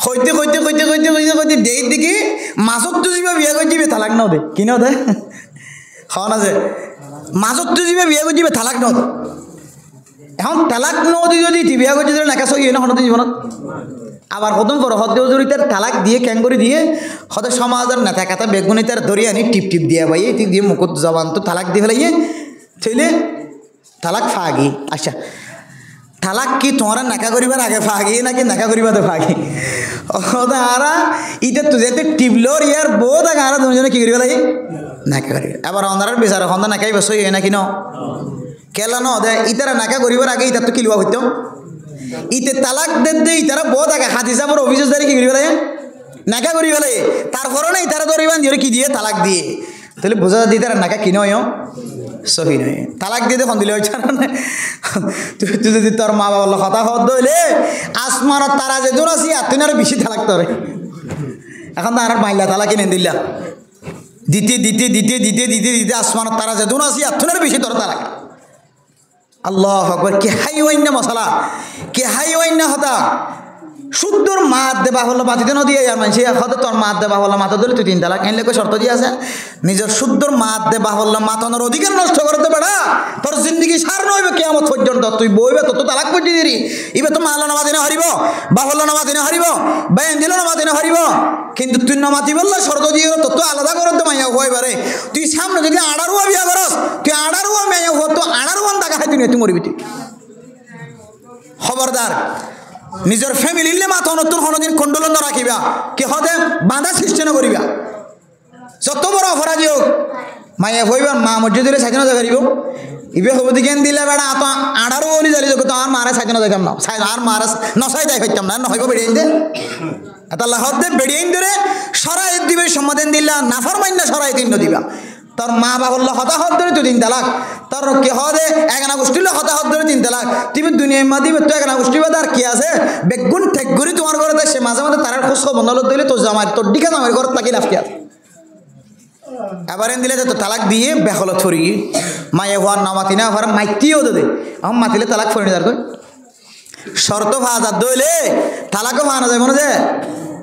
কইতে দেই দিকে মাছত তো যাবে বিয়া করে দিবে তালাক নাও দে কি নাও দে খাওয়া না যে মাছত তো যাবে বিয়া করে দিবে তালাক নাও দে এখন তালাক নাও দি যদি বিয়া করে দিলে নাকা সই না হঠাৎ জীবনত আবার কদম করো হদ্দে জড়িতার তালাক দিয়ে ক্যাঙ্গুরি দিয়ে হতে সমাজের নেতা কাতা বেগুনি তার ধরিয়ে আনি টিপ দিয়া ভাই ঠিক দিয়ে মুকুট জবান তো তালাক দিয়ে ফেলাইয়ে থইলে তালাক ফাগি আচ্ছা তালাক কি তোমার নাকা করিবার আগে ফাগি নাকি নাকা করিবাতে ফাগি ওরা ইটা তো যেতে টিপলোর ইয়ার বহুত আগে আর দুজনে কি করিবা লাগে নাকা করিবে আবার অন্ধার বিচার হন্দা নাকাই বসই নাকি ন কেলা ন দে ইতারা নাকা করিবার আগে ইতার তো কি লুয়া হইতো ইতে তালাক দে ইতারা বহুত আগে হাদিসাবর অভিযোগ দাঁড়িয়ে কি করিবা লাগে নাকা করিবা লাগে তারপরও না ইতারা ধরিবান দিয়ে কি দিয়ে তালাক দিয়ে তাহলে বোঝা যাচ্ছে ইতারা নাকা কি নয় সহি নয় তালাক দিয়ে দেখুন দিলে তুই যদি তোর মা বাবার কথা হদ হইলে আসমানত তারা যে দূর আছি আর তুই আরো বেশি তালাক তোরে এখন তো আর মাইলা তালাক কিনে দিলা দিতে আসমানত তারা যে দূর আছি আর তুই আরো বেশি তোর তালাক আল্লাহ আকবার কি হাই ওয়াইন্না মশালা কি হাই ওয়াইন্না হতা শুদ্ধর মাত দেবা হলো মাতিতে নদী আর মানুষ হতে তোর মাত দেবা হলো মাথা ধরে তুই 3 তালাক আনলে শর্ত দিয়ে আছে নিজের শুদ্ধর মাত দেবা হলো মাতানোর অধিকার নষ্ট করতে পারা তোর জিন্দগি সার নইবে কিয়ামত পর্যন্ত তুই বইবে তো তালাক করে দিবি ইবে তো মাল নামাজ না হারিব বা হলো নামাজ না হারিব বাইন দিল নামাজ না হারিব কিন্তু তুই নামাতি বললে শর্ত দিয়ে তো তুই আলাদা করতে মাইয়া হই পারে তুই সামনে যদি আড়ারুয়া বিয়া করস তুই আড়ারুয়া মাইয়া হো তো আড়ারুয়ান টাকা খাই তুই মরবি তুই খবরদার নিজের ফ্যামিলিলে মাথা নতুন কোনোদিন কন্ডলন রাখিবা কি হতে বাঁধা সৃষ্টি না করিবা যত বড় অপরাধী হোক মাইয়া হইবার মা মসজিদে স্বাধীনতা করিব ইবে হবদি কেন দিলে বেড়া তো আড়ারও বলি জালি তো আর মারে সাইতে না যাইতাম না আর মারে নসাই যাই হইতাম না নহইব বেড়িয়ে দে আল্লাহ হদ্দে বেড়িয়ে ধরে সরাই দিবে সমাধান দিলা নাফর মাইন্না সরাই দিন দিবা তোর মা বাবুল্লাহ হতাহত ধরে তুই 3 তালাক তোর কে হদে একনা গোষ্ঠীল হতাহত ধরে 3 তালাক তুমি দুনিয়ার মা দিবে তুই একনা গোষ্ঠী বাদ আর কি আছে বেগুন ঠেকগুড়ি তোমার ঘরে সে মাঝে মাঝে তার খোঁজ বন্ধ দিলে তোর জামাই তোর দিকে জামাই ঘর তাকি লাভ কি আছে এবার দিলে তো তালাক দিয়ে বেহল ছড়ি মায়ে হওয়ার নামাতি না হওয়ার মাইতিও দে আমার মাতিলে তালাক ফরিনি যার শর্ত ভাজার দইলে তালাকও ভানা যায় মনে যে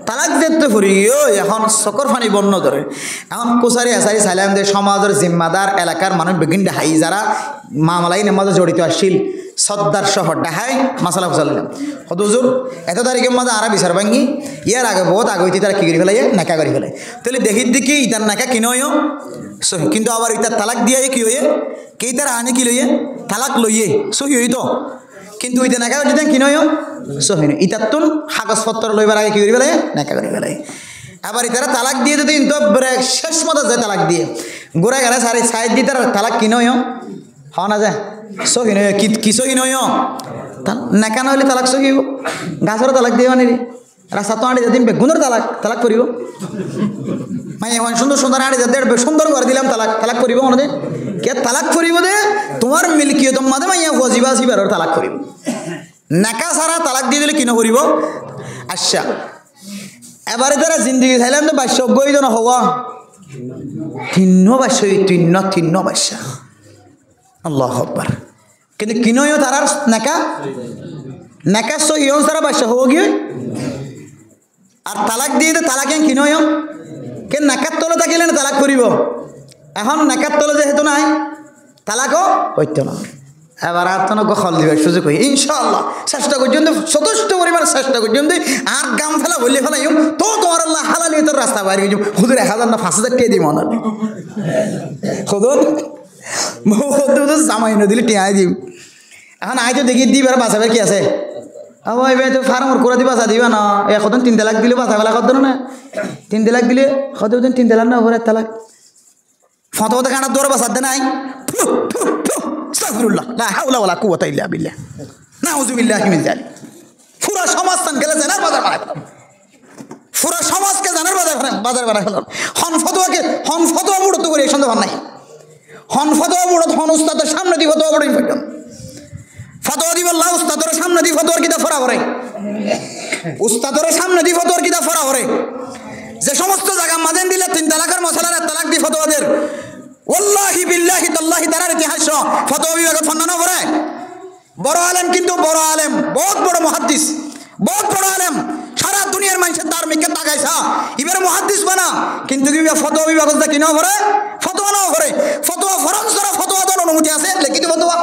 তালাক দেখতে ফুরি এখন চকর ফানি বন্য ধরে এখন কোচারি আচারি চাইলাম যে সমাজের জিম্মাদার এলাকার মানুষ বেগিন ডাহাই যারা মামলাই নামাজে জড়িত আসছিল সর্দার সহ ডাহাই মশলা ফসলাম হজুর এত তারিখের মাঝে আরা বিচার ভাঙ্গি ইয়ার আগে বহুত আগে হইতে তারা কি করে ফেলাই নাকা করে ফেলে তাহলে দেখির দিকে ইতার নাকা কিনয় সহি কিন্তু আবার ইতার তালাক দিয়ে কি হয়ে কে তারা আনে কি লইয়ে তালাক লইয়ে সহি হইতো কিন্তু ইতা নাকা যদি কিনয় সহি নয় ইতার তুন কাগজপত্র লইবার আগে কি করে ফেলাই নাকা করে ফেলাই আবার ইতারা তালাক দিয়ে যদি কিন্তু শেষ মতো যায় তালাক দিয়ে গোড়া গেলে সারি সাইড দিয়ে তারা তালাক কিনয় হওয়া না যায় সহি নয় কি সহি নয় নাকা নহলে তালাক সহিব গাছর তালাক দিয়ে আনি রাস্তা তো আনি দিন বেগুনের তালাক করিব মানে এখন সুন্দর সুন্দর আনি যাতে সুন্দর করে দিলাম তালাক করিব মনে কে তালাক করিব দে তোমার মিল্কিয়ত মাঝে মাইয়া ফজিবা আসিবার তালাক করিব নাকা সারা তালাক দিয়ে দিলে কিনো করিব আচ্ছা এবারে তারা জিন্দগি চাইলাম তো বাস্যজ্ঞই তো নহওয়া তিন্ন বাস্যা আল্লাহু আকবার কিন্তু কিনয় তারার নাকা সহি সারা বাস্যা হব গিয়ে আর তালাক দিয়ে তালাক কিনয় কে নাকার তলে থাকিলে না তালাক করিব এখন নাকার তলে যেহেতু নাই তালাকও হইতো না এবার আর তো খল দিবার সুযোগ হই ইনশাআল্লাহ চেষ্টা করছেন যথেষ্ট পরিমাণ চেষ্টা করছেন আর গাম ফেলা বললে ফেলাই তো তোমার আল্লাহ হালালি তোর রাস্তা বাইরে গেছি হুজুর 1000 না 5000 টাকা দিব না হুজুর জামাই না দিলে টিয়াই দিম এখন আই তো দেখি দিবার বাঁচাবার কি আছে আবার এবার তো ফার্মর করে দিবা বাঁচা দিবা না এখন 3 তালাক দিলে বাঁচা ফেলা কত না 3 তালাক দিলে কত 3 তালাক না ওপরে তালাক ফতোয়াতে কাটার দৌড়ে বাঁচাতে নাই আস্তাগফিরুল্লাহ লা হাওলা ওয়ালা কুওয়াতা ইল্লা বিল্লাহ নাউযুবিল্লাহি মিন যালিক পুরো সমাজটান গেলে জানার বাজার বানায় পুরো সমাজকে জানার বাজার বানায় ফেলাম হন ফতোয়া বুড়ো তো করে সন্দেহ নাই হন ফতোয়া বুড়ো হন উস্তাদের সামনে দি ফতোয়া বুড়ো ফেললাম ফতোয়া দিব আল্লাহ উস্তাদের সামনে দি ফতোয়ার কিতাব পড়া করে উস্তাদের সামনে দি ফতোয়ার কিতাব পড়া করে যে সমস্ত জায়গা মাদেন দিলে 3 তালাকের মশলার তালাক দি ফতোয়াদের ওয়াল্লাহি বিল্লাহি তাল্লাহি তারার ইতিহাস ফতোয়া বিভাগে ফন্নানো করে বড় আলেম কিন্তু বড় আলেম বহুত বড় মুহাদ্দিস বহুত বড় আলেম সারা দুনিয়ার মানুষের ধার্মিককে তাকাইছা এবারে মুহাদ্দিস বানা কিন্তু কি ফতোয়া বিভাগে কিনা করে ফতোয়া নাও করে ফতোয়া ফরজ করা ফতোয়া দেওয়ার অনুমতি আছে লিখিত ফতোয়া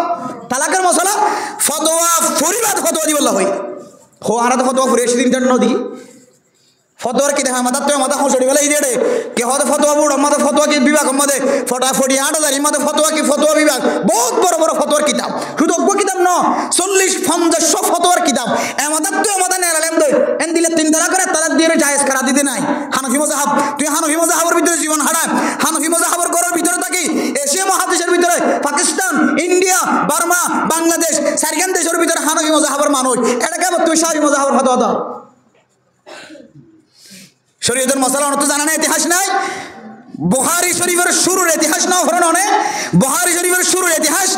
তালাকের মশলা ফতোয়া ফরিবাদ ফতোয়া দিব হয় হো আরাতে ফতোয়া ফুরে এসে দিন নদী ফতোয়ার কি দেখা মাথা তো মাথা খসড়ি ফেলে এই কে হতে ফতোয়া বুড়ো মাথা ফতোয়া কি বিভাগ মধ্যে ফটাফটি 8000 মাথা ফতোয়া বিভাগ বহুত বড় বড় ফতোয়ার কিতাব শুধু কিতাব ন 40-50 ফতোয়ার কিতাব আমাদের তো আমাদের নেরালেম দই এন দিলে 3 তালাক করে তালাক দিয়ে জায়েজ করা দিতে নাই হানাফি মাযহাব তুই হানাফি মাযহাবের ভিতরে জীবন হারায় হানাফি মাযহাবের ঘরের ভিতরে থাকি এশিয়া মহাদেশের ভিতরে পাকিস্তান ইন্ডিয়া বার্মা বাংলাদেশ সারখান দেশের ভিতরে হানাফি মাযহাবের মানুষ এটাকে তুই শাফি মাযহাবের ফতোয়া দাও শরীয়তের মশলা অনেক তো জানা নাই ইতিহাস নাই বুখারী শরীফের শুরুর ইতিহাস নাও হরণ অনে বুখারী শরীফের শুরুর ইতিহাস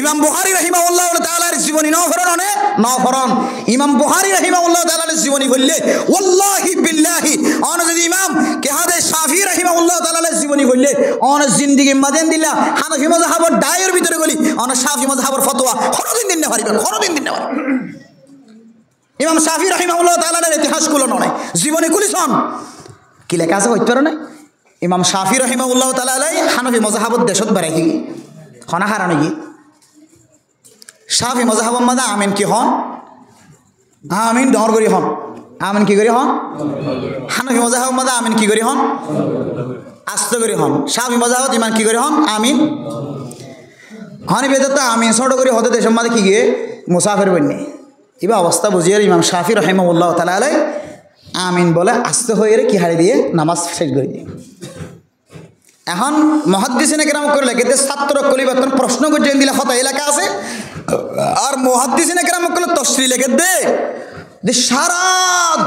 ইমাম বুখারী রাহিমাহুল্লাহ তাআলার জীবনী নাও হরণ অনে নাও হরণ ইমাম বুখারী রাহিমাহুল্লাহ তাআলার জীবনী বললে ওয়াল্লাহি বিল্লাহি অন যদি ইমাম কে হাদে শাফি রাহিমাহুল্লাহ তাআলার জীবনী বললে অন জিন্দেগি মাদেন দিলা হানাফি মাযহাবের দায়ের ভিতরে গলি অন শাফি মাযহাবের ফতোয়া কোনদিন দিন না পারিবেন কোনদিন দিন না ইমাম শাফি রাহিমাহুল্লাহ তাআলার ইতিহাসগুলো নয় জীবনী কুলিছন কি লেখা আছে হইতে পারে না ইমাম শাফি রাহিমাহুল্লাহ তাআলা হানাফি মাযহাবত দেশত বাড়াই গি খনা হারানো গি শাফি মাযহাবত মাদা আমিন কি হন আমিন ডর করি হন আমিন কি করি হন হানাফি মাযহাবত মাদা আমিন কি করি হন আস্ত করি হন শাফি মাযহাবত ইমান কি করি হন আমিন হনি বেদত আমিন ছোট করি হতে দেশ মাদে কি গিয়ে মুসাফির বন্নি এবার অবস্থা বুঝিয়ে ইমাম শাফি রাহিমাহুল্লাহ তাআলা আমিন বলে আস্তে হয়ে কি হারিয়ে দিয়ে নামাজ শেষ করে দিয়ে এখন মুহাদ্দিসিনে কেরাম করে লেখেতে ছাত্র কলিবাতন প্রশ্ন করছে দিলে হতা এলাকা আছে আর মুহাদ্দিসিনে কেরাম করে তশরিহ লেখে দে যে সারা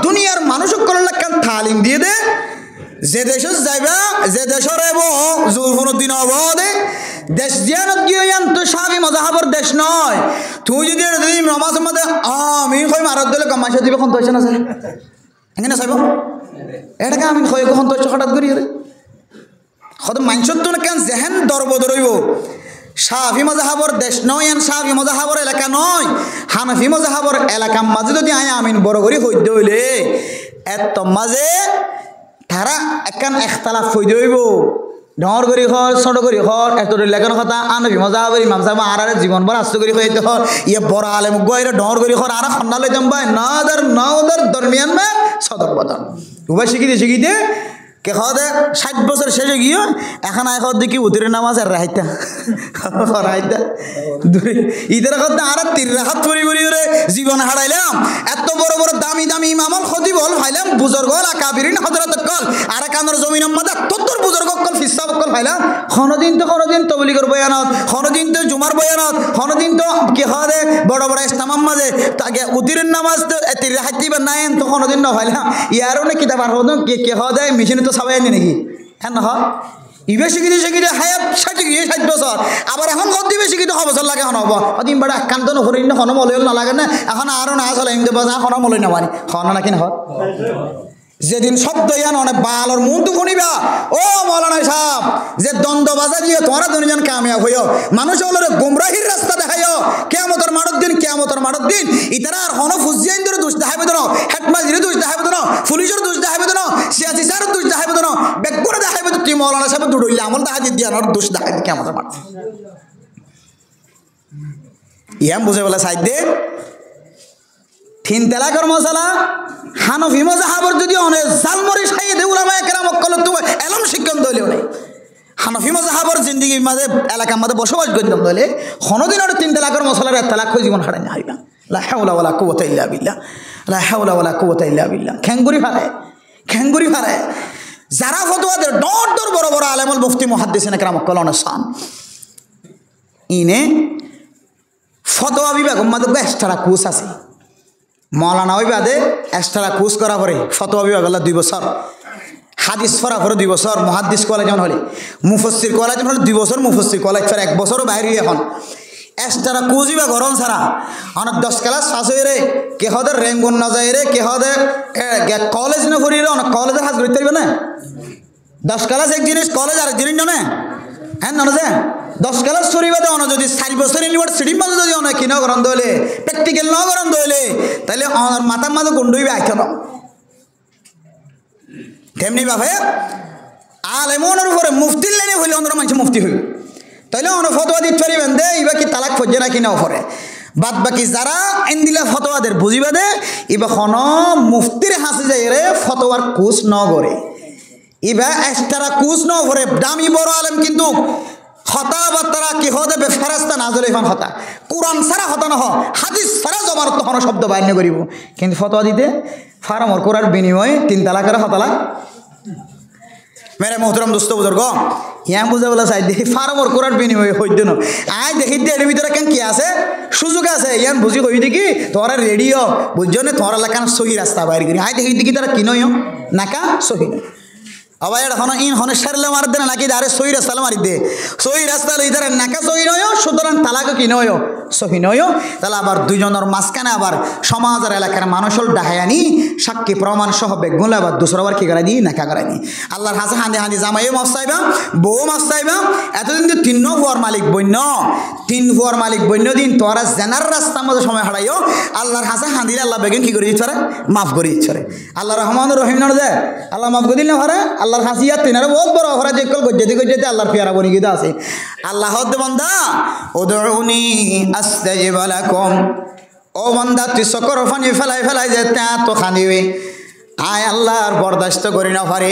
দুনিয়ার মানুষ করলে কেন তালিম দিয়ে দে যে দেশ যাইবা যে দেশের জোরফুদ্দিন অবদে দেশ জিয়ানত গিয়ে তো শাফি মাযহাবের দেশ নয় তুই যদি নামাজের মধ্যে আমিন কই মারত দিলে কমাইছে দিবে কোন তৈছে না স্যার এখানে চাইব এটাকে আমিন কই কখন তৈছে হঠাৎ করি রে কত মানসত তো কেন জেহেন দরবদর হইব শাফি মাযহাবের দেশ নয় আর শাফি মাযহাবের এলাকা নয় হানাফি মাযহাবের এলাকা মাঝে যদি আমিন বড় করি হইতে হইলে এত মাঝে তারা একখান একতলাফ হইতে হইব ডর করি হর ছোট করি হর এত লেখার কথা আনবি মজা হবে ইমাম সাহেব আর জীবন ভর আস্ত করি হইতে হর ইয়ে বড় আলেম গয়রে ডর করি হর আর খন্ডা লইতাম ভাই না ওদের দরমিয়ান মে সদর বদন উভয় শিখিতে কে খাওয়া দে 60 বছর শেষে গিয়ে এখন আয় খাওয়া দেখি উতিরের নামাজ আর রাইতা ঈদের কথা আর 3 রাকাত পড়ি রে জীবন হারাইলাম এত বড় বড় দামি দামি ইমামল খতিব হল ভাইলাম বুজুর্গ হল কাবিরিন হযরত কল আর কানের জমিন মধ্যে তত্তর বুজুর্গ কল ফিসা কল ভাইলাম কোনদিন তবলিগের বয়ানত কোনদিন তো জুমার বয়ানত কোনদিন তো কি হয় দে বড় বড় ইসলাম মাঝে তাকে উতিরের নামাজ তো 3 রাকাত দিবা নাই তো কোনদিন না ভাইলাম ইয়ারও না কিতাব আর হতো কি হয় দে মেশিনে তো সবাই আনি নাকি হ্যাঁ না হয় ইবে শিখিতে হায়াত 60 বছর আবার এখন কত দিবে শিখিতে 6 বছর লাগে এখন হব অদিন বড় একান্ত নহরিন হন মলয়ল না লাগে না এখন আরো না চলে এমনি বাজা হন মলয় না মানি হন নাকি না হয় যেদিন শব্দ ইয়ান অনেক বালর মন তো শুনিবা ও মৌলানা সাহেব যে দ্বন্দ্ব বাজা দিয়ে তোমরা দুজন কামিয়াব হইও মানুষ হলো গুমরাহির রাস্তা দেখাইও কিয়ামতের মারত দিন ইতারা আর হন ফুজিয়াইন ধরে দোষ দেখাইবে না হেডমাস্টারের দোষ দেখাইবে না পুলিশের দোষ দেখাইবে না সিয়াসি স্যারের দোষ দেখাইবে না বেকুরে দেখাইবে তুই মৌলানা সাহেব দুড়ইলে আমল দেখা দিয়ে আর দোষ দেখাইবে কিয়ামতের মারত ইয়াম বুঝে বলে সাইড দে 3 তালাকের মশলা হানফি মাযহাবের যদি অনেক জালমরি খাইয়ে দে উলামায়ে কেরাম কল তুমি এলম শিক্ষণ দইলেও নাই হানফি মাযহাবের জিন্দেগির মাঝে এলাকার মাঝে বসবাস করতাম দইলে কোনদিন আর 3 তালাকের মশলার 1 তালাক হয়ে জীবন হারাই না হইবা লা হাওলা ওয়ালা কুওয়াতা ইল্লা বিল্লাহ খেঙ্গুরি ফারে যারা ফতোয়া দেয় ডর বড় বড় আলেমুল মুফতি মুহাদ্দিসিন কেরাম কল অনসান ইনে ফতোয়া বিভাগ মাঝে এক্সট্রা কোর্স আছে মৌলানা ওই বাদে এক্সট্রা কোর্স করা পরে ফতোয়া বিভাগ হল 2 বছর হাদিস পড়া পরে 2 বছর মুহাদ্দিস কলেজ যেমন হলে মুফাসসির কলেজ যেমন হলে 2 বছর মুফাসসির কলেজ ফের 1 বছরও বাইরে এখন এক্সট্রা কোর্স বিভাগ গরম ছাড়া অনেক 10 ক্লাস পাস হয়ে রে কে হদের র্যাঙ্গুন না যায় রে কে হদে কলেজ না করি রে অনেক কলেজের হাজ করতে পারবে না 10 ক্লাস এক জিনিস কলেজ আর জিনিস না হ্যাঁ না যে 10 ক্লাস সরিবাদে অন যদি 4 বছর ইউনিভার্সিটি মাঝে যদি অনেক কিনা গরম দইলে প্র্যাকটিক্যাল না গরম দইলে তাহলে আমার মাথার মাঝে গুন্ডইবে আইতো তেমনি ভাবে আলেমনের উপরে মুফতির লাইনে হইলে অন্য মানুষ মুফতি হইল তাইলে অনেক ফতোয়া দিতে পারিবেন দে এবার কি তালাক ফজে না কিনা উপরে বাদ বাকি যারা এন্দিলা ফতোয়াদের বুঝিবা দে এবার খন মুফতির হাসি যাই রে ফতোয়ার কোর্স ন করে এবার এক্সট্রা কোর্স ন করে দামি বড় আলেম কিন্তু হতা বার্তারা কি হতে ফেরাস্তা নাজলে ইফান হতা কোরআন সারা হতা নহ হাদিস সারা জমার তখন শব্দ বাইন্য করিব কিন্তু ফতোয়া দিতে ফার্মর করার বিনিময়ে 3 তালাকের হতালা মেরে মোহতরম দোস্ত বুজুর্গ ইয়াম বুঝে বলা চাই দেখি ফার্মর করার বিনিময়ে হইতে ন আয় দেখি এর ভিতরে কেন কি আছে সুযোগ আছে ইয়ান বুঝি কই দেখি তোরা রেডিও বুঝছো না তোরা লেখান সহি রাস্তা বাইর করি আয় দেখি দেখি তারা কিনয় নাকা সহি না আবার এখন ইন হনে সারলে মার দেনা নাকি আরে সহি রাস্তা মারি দে সহি রাস্তা লইতার নাকা সহি নয় সুতরাং তালাক কি নয় সহি নয় তাহলে আবার দুইজনের মাঝখানে আবার সমাজের এলাকার মানুষল ডাহায়ানি সাক্ষী প্রমাণ সহ বেগুন আবার দুসরবার কি করাই দিই নাকা করাই দিই আল্লাহর হাসে হাঁদি জামাইও মাছ চাইবা বউ মাছ চাইবা এতদিন তো 3 ফুয়ার মালিক বন্য 3 ফুয়ার মালিক বন্য দিন তোরা জেনার রাস্তার মধ্যে সময় হারাইও আল্লাহর হাসে হাঁদিলে আল্লাহ বেগুন কি করে দিচ্ছে মাফ করে দিচ্ছে আল্লাহ রহমান রহিম না দে আল্লাহ মাফ করে দিল না হরে আল্লাহর হাসিয়া তিনারা বহুত বড় হরা যে কল গজ্জাতে আল্লাহর পেয়ারা বনি গিয়ে আছে আল্লাহ বান্দা উদউনি আস্তাজিব লাকুম ও বান্দা তুই সকর ফানি ফেলাই যে তা তো খানিবে আয় আল্লাহর বরদাস্ত করি না পারে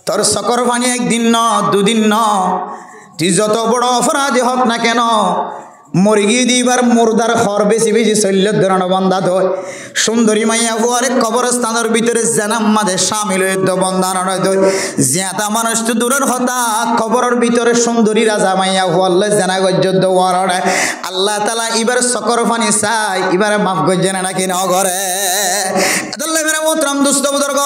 তোর সকর ফানি 1 দিন ন 2 দিন ন তুই যত বড় অপরাধী হোক না কেন মরি গিয়ে দিবার মুর্দার হর বেশি বেশি শৈল্য ধরন বন্ধা ধয় সুন্দরী মাইয়া হুয়ারে কবরস্থানের ভিতরে জানাম মাঝে সামিল হইত বন্ধান ধয় জিয়াতা মানুষ তো দূরের হতা কবরের ভিতরে সুন্দরী রাজা মাইয়া হুয়াল্লে জানা গজ্জত ওয়ারড়ে আল্লাহ তাআলা এবার সকর পানি চাই এবারে মাফ গজ্জে না নাকি নগরে আল্লাহ মেরা মোহতরম দোস্ত বুজুর্গ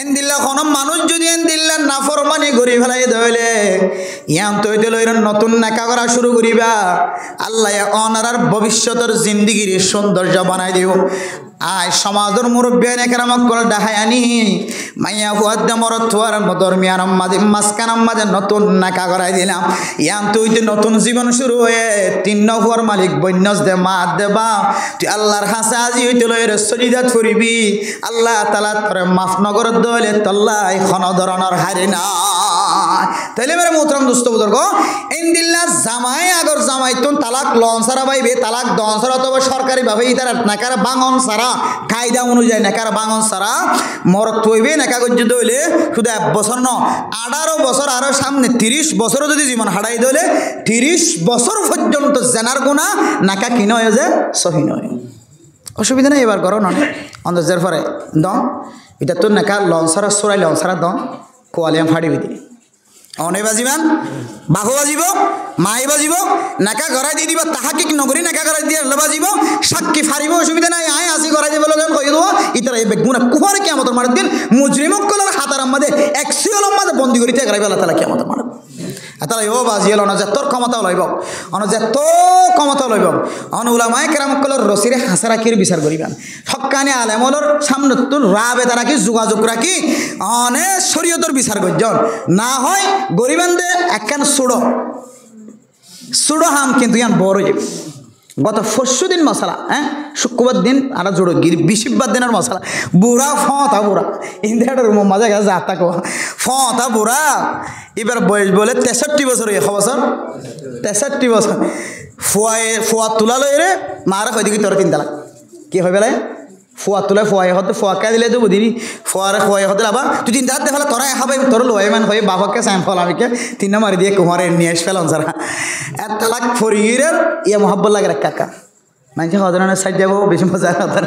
এন্দিল্লা কোন মানুষ যদি এন্দিল্লা নাফরমানি করি ফেলাই দইলে ইয়াম তো হইতে লইর নতুন নেকা করা শুরু করিবা আল্লাহ অনারার ভবিষ্যতের জিন্দিগির সৌন্দর্য বানাই দিও আয় সমাজের মুরব্বী নেকরামক করে দেখায় আনি মাইয়া হুয়াদ মরত থুয়ার মতর মিয়ার মাঝে মাঝখান মাঝে নতুন নাকা করাই দিলাম ইয়াম তুই যে নতুন জীবন শুরু হয়ে তিন হুয়ার মালিক বন্যস দে মা দেবা তুই আল্লাহর হাসে আজি হইতে লইরে সজিদাত করিবি আল্লাহ তাআলা তোরে মাফ নগর দইলে তল্লাই খন ধরনের হারি না তাইলে মেরে মোহতরম দোস্ত বুজুর্গ ইনদিল্লাহ জামাই আগর জামাই তুন তালাক লন সারা পাইবে তালাক দন সারা তবে সরকারি ভাবে ইতার নাকার বাঙন সারা কায়দা অনুযায়ী নাকার বাঙন সারা মরত থইবে নাকা গজ্জিত হইলে শুধু 1 বছর ন 18 বছর আরো সামনে 30 বছরও যদি জীবন হারাই দইলে 30 বছর পর্যন্ত জেনার গুনাহ নাকা কি নয় যে সহি নয় অসুবিধা নাই এবার করো নয় অন্তর্জের পরে দন এটা তোর নাকা লন সারা সরাই লন সারা দন কোয়ালিয়াম ফাড়িবি দিই অনে বাজিবান বাহু বাজিব মাই বাজিব নাকা গড়াই দিয়ে দিবা তাহাকিক নগরী নাকা গড়াই দিয়ে বাজিব সাক্ষী ফারিব অসুবিধা নাই আয় আসি গড়াই দিব লগন কই দেবো ইতারা এই বেগুনা কুফার কিয়ামতের মারার দিন মুজরিমকলের হাতার আমাদের এক্সিওল আমাদের বন্দি করিতে গড়াইবে আল্লাহ তাআলা কিয়ামতের মারার তারা ও বাজিল অনজা তোর ক্ষমতাও লইব অনজা তো ক্ষমতাও লইব অন উলামায়ে কেরামকলের রসিরে হাসা রাখির বিচার করিবেন হক্কানি আলেমলর সামনে তোর রাবে তারা কি যোগাযোগ রাখি অনে শরীয়তের বিচার করজন না হয় গরিবানদে একখান সুড়ো হাম কিন্তু ইয়ান বড় যাবে গত 40 দিন মশলা হ্যাঁ শুক্রবার দিন আর জোড়ো গিরি 20 দিনের মশলা বুড়া ফতা বুড়া ইন্দিয়াটার রুম মাঝে গেছে যাতা কো ফতা বুড়া এবার বয়স বলে 63 বছর 1 বছর 63 বছর ফুয়া তুলা লই রে মারা কই দিকে তোর 3 তালাক কি হই বেলায় ফুয়া তুলা ফুয়াই হতে ফুয়া কে দিলে তো বুঝিনি ফুয়ারে ফুয়াই হতে লাবা তুই 3 তালাক দেখালে তোরা খাবাই তোর লয় মান হয়ে বাবাকে স্যাম্পল আমিকে 3 মারি দিয়ে কুমারে নিয়ে এসে ফেলাম সারা এক তালাক ফরিরের ইয়া মোহাব্বত লাগে কাকা মানে হজরানের সাইড যাবো বেশি মজা হতো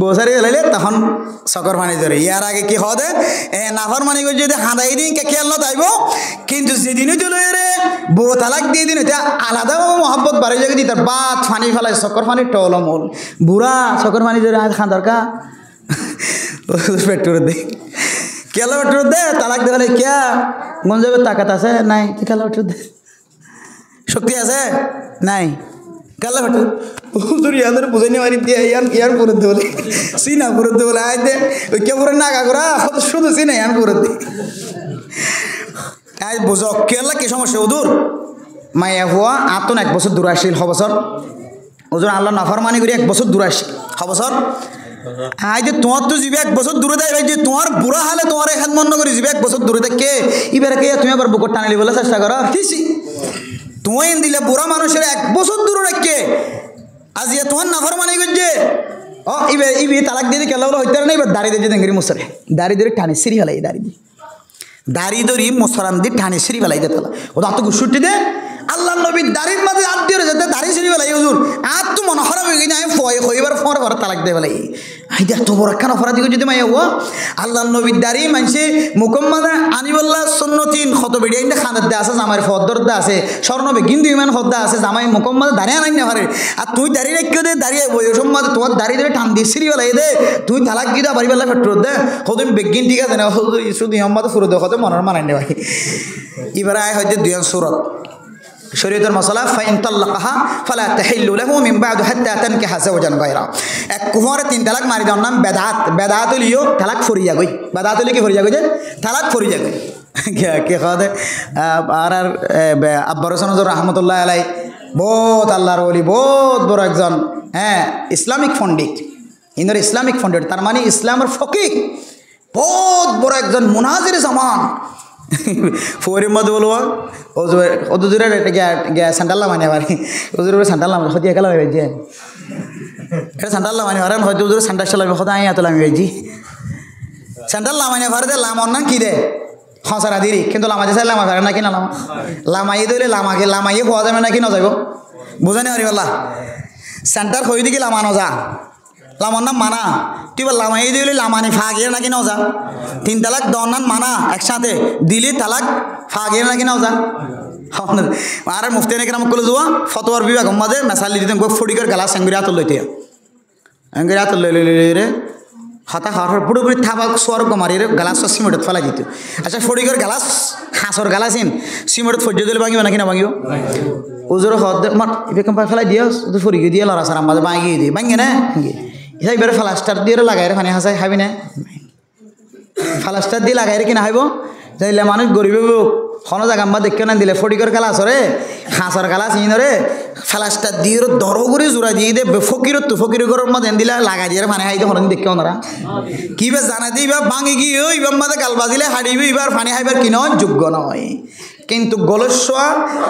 বসারি লাইলে তখন সকর পানি ধরে ইয়ার আগে কি হদে নাফার মানি করে যদি হাঁদাই দিন কে খেয়াল না তাইব কিন্তু যেদিনই চলে রে বউ তালাক দিয়ে দিন এটা আলাদাভাবে মহব্বত বাড়ি জায়গায় দিই তার বাদ ফানি ফেলায় সকর পানি টলমল বুড়া সকর পানি ধরে খাঁ দরকার পেট্রোল দে কেলা পেট্রোল দে তালাক দেখালে কে গঞ্জাবে তাকাত আছে নাই কেলা পেট্রোল দে শক্তি আছে নাই কেলা পেট্রোল হুজুর ইয়াদের বুঝাই মারি দিয়ে ইয়ার পুরো বলে সিনা পুরো বলে আয় দে ওই কে পুরো নাগা করা শুধু সিনা ইয়ার পুরো দে আজ বুঝো কেলা কি সমস্যা হুজুর মাইয়া হুয়া আতন 1 বছর দূর আসিল হ বছর হুজুর আল্লাহ নাফরমানি করি 1 বছর দূর আসি হ বছর আই যে তোমার তো যাবে 1 বছর দূরে দেয় ভাই যে তোমার বুড়া হালে তোমার হাত মন করি যাবে 1 বছর দূরে থাকে এবারে কে তুমি আবার বুকট টানালি বলে চেষ্টা করো ঠিকই তুই দিলে বুড়া মানুষের 1 বছর দূরে রাখকে আজ ইয়ে তোমার নাফরমানি করছে ও ইবে তালাক দিয়ে কেলা বলে হইতে না এবার দাড়ি দিয়ে দেঙ্গি মশারে দাড়ি ধরে টানি সিঁড়ি ফেলাই দাড়ি ধরি মশারান দিয়ে টানি সিঁড়ি ফেলাই দে তালা ও তো গুসুটি দে আল্লাহ নবীর দাড়ির মাঝে হাত দিয়ে যেতে দাড়ি সিঁড়ি ফেলাই হুজুর আর তো মনে খারাপ হয়ে গেছে আমি হইবার ফর তালাক দিয়ে ফেলাই আই দেখ তো বড় কেন ফরা দিকে যদি মাইয়া হুয়া আল্লাহ নবীর দাড়ি মানছে মুকম্মাদা আনিবল্লা সন্নতিন ক্ষত বেড়িয়ে খাঁদার দে আছে জামাইয়ের ফদ্দর দা আছে স্বর্ণবে কিন্তু ইমান হদ্দা আছে জামাই মুকম্মাদা দাঁড়িয়ে আনাই না পারে আর তুই দাঁড়িয়ে রেখে দে দাঁড়িয়ে ওই সম্মাদে তোমার দাঁড়িয়ে ধরে টান দিয়ে সিঁড়ি ফেলাই দে তুই তালাক দিয়ে বাড়ি বেলা ফেট্রোল দে হতো বেগিন ঠিক আছে না শুধু ইহম্মাদ ফুরো দে হতে মনের মানাই নে ভাই এবারে আয় হয়তো 2 সুরত শরীয়তের মশলা ফাইন তাল্লাকাহা ফালা তাহিল্লু লাহু মিন বা'দু হাত্তা তানকিহা যাওজান গায়রা এক কুমারে 3 তালাক মারি দেওয়ার নাম বেদাত লিও তালাক ফরিয়া গই বেদাত লি কি ফরিয়া গই যে তালাক ফরিয়া গই কে খাদে আর আব্বার হোসেন রহমতুল্লাহ আলাই বহুত আল্লাহর ওলি বহুত বড় একজন হ্যাঁ ইসলামিক পণ্ডিত ইন্দর ইসলামিক পণ্ডিত তার মানে ইসলামের ফকিহ বহুত বড় একজন মুনাজির জামান ফোরের মধ্যে বলবো ও দুজুরে স্যান্ডাল্লা মানে আবার ওজুর স্যান্ডাল্লা হতে গেলাম যে এটা স্যান্ডাল্লা মানে আর হয়তো ওজুরে স্যান্ডাল চালাবে হতে আই এত লামি হয়েছি স্যান্ডাল্লা মানে ভারতে লামর না কি দে হসারা দিরি কিন্তু লামা যে লামা ভাড়া নাকি না লামাই দিলে লামাইয়ে হওয়া যাবে নাকি না যাইব বুঝানি পারি বলা সেন্টার হয়ে দিকে লামানো যা লামার নাম মানা তুই বল লামাই দিলি লামানি ফাগিয়ে নাকি নাও যা 3 তালাক দনান মানা একসাথে দিলি তালাক ফাগিয়ে নাকি নাও যা আর মুফতি নাকি নাম করলে যাওয়া ফতোয়ার বিভাগ মাঝে মেসালি দিতেন ফটিকের গালা সেঙ্গুরি হাত লইতে এঙ্গুরি হাত লই রে হতা খাওয়ার পুরোপুরি থাবাক সোয়ার মারি রে গালাস সিমেন্টত ফেলাই দিত আচ্ছা ফটিকের গালাস হাঁসর গালাসিন সিমেন্টত ফর্য দিলে ভাঙিব নাকি না ভাঙিব ওজোর হদ মার এরকম ফেলাই দিয়ে ফরিকে দিয়ে লড়া সার মাঝে ভাঙিয়ে দিয়ে ভাঙে না এইবারে ফ্লাস্টার দিয়ে লাগাই রে পানি হাসাই খাবি না ফ্লাস্টার দিয়ে লাগাই রে কিনা খাইব যাইলে মানুষ গরিব কোনো জায়গা আমরা দেখে না দিলে ফটিকর গালাস রে হাঁসর গালাস ইনরে ফ্লাস্টার দিয়ে দরো করে জোড়া দিয়ে দে ফকিরত তো ফকির ঘরের মধ্যে দিলে লাগাই দিয়ে পানি খাইতে হন দেখে ওনারা কি বে জানা দিই বা ভাঙি কি ওই মাঝে গাল বাজিলে হাড়িবি এবার পানি খাইবার কিনা যোগ্য নয় কিন্তু গলস্বা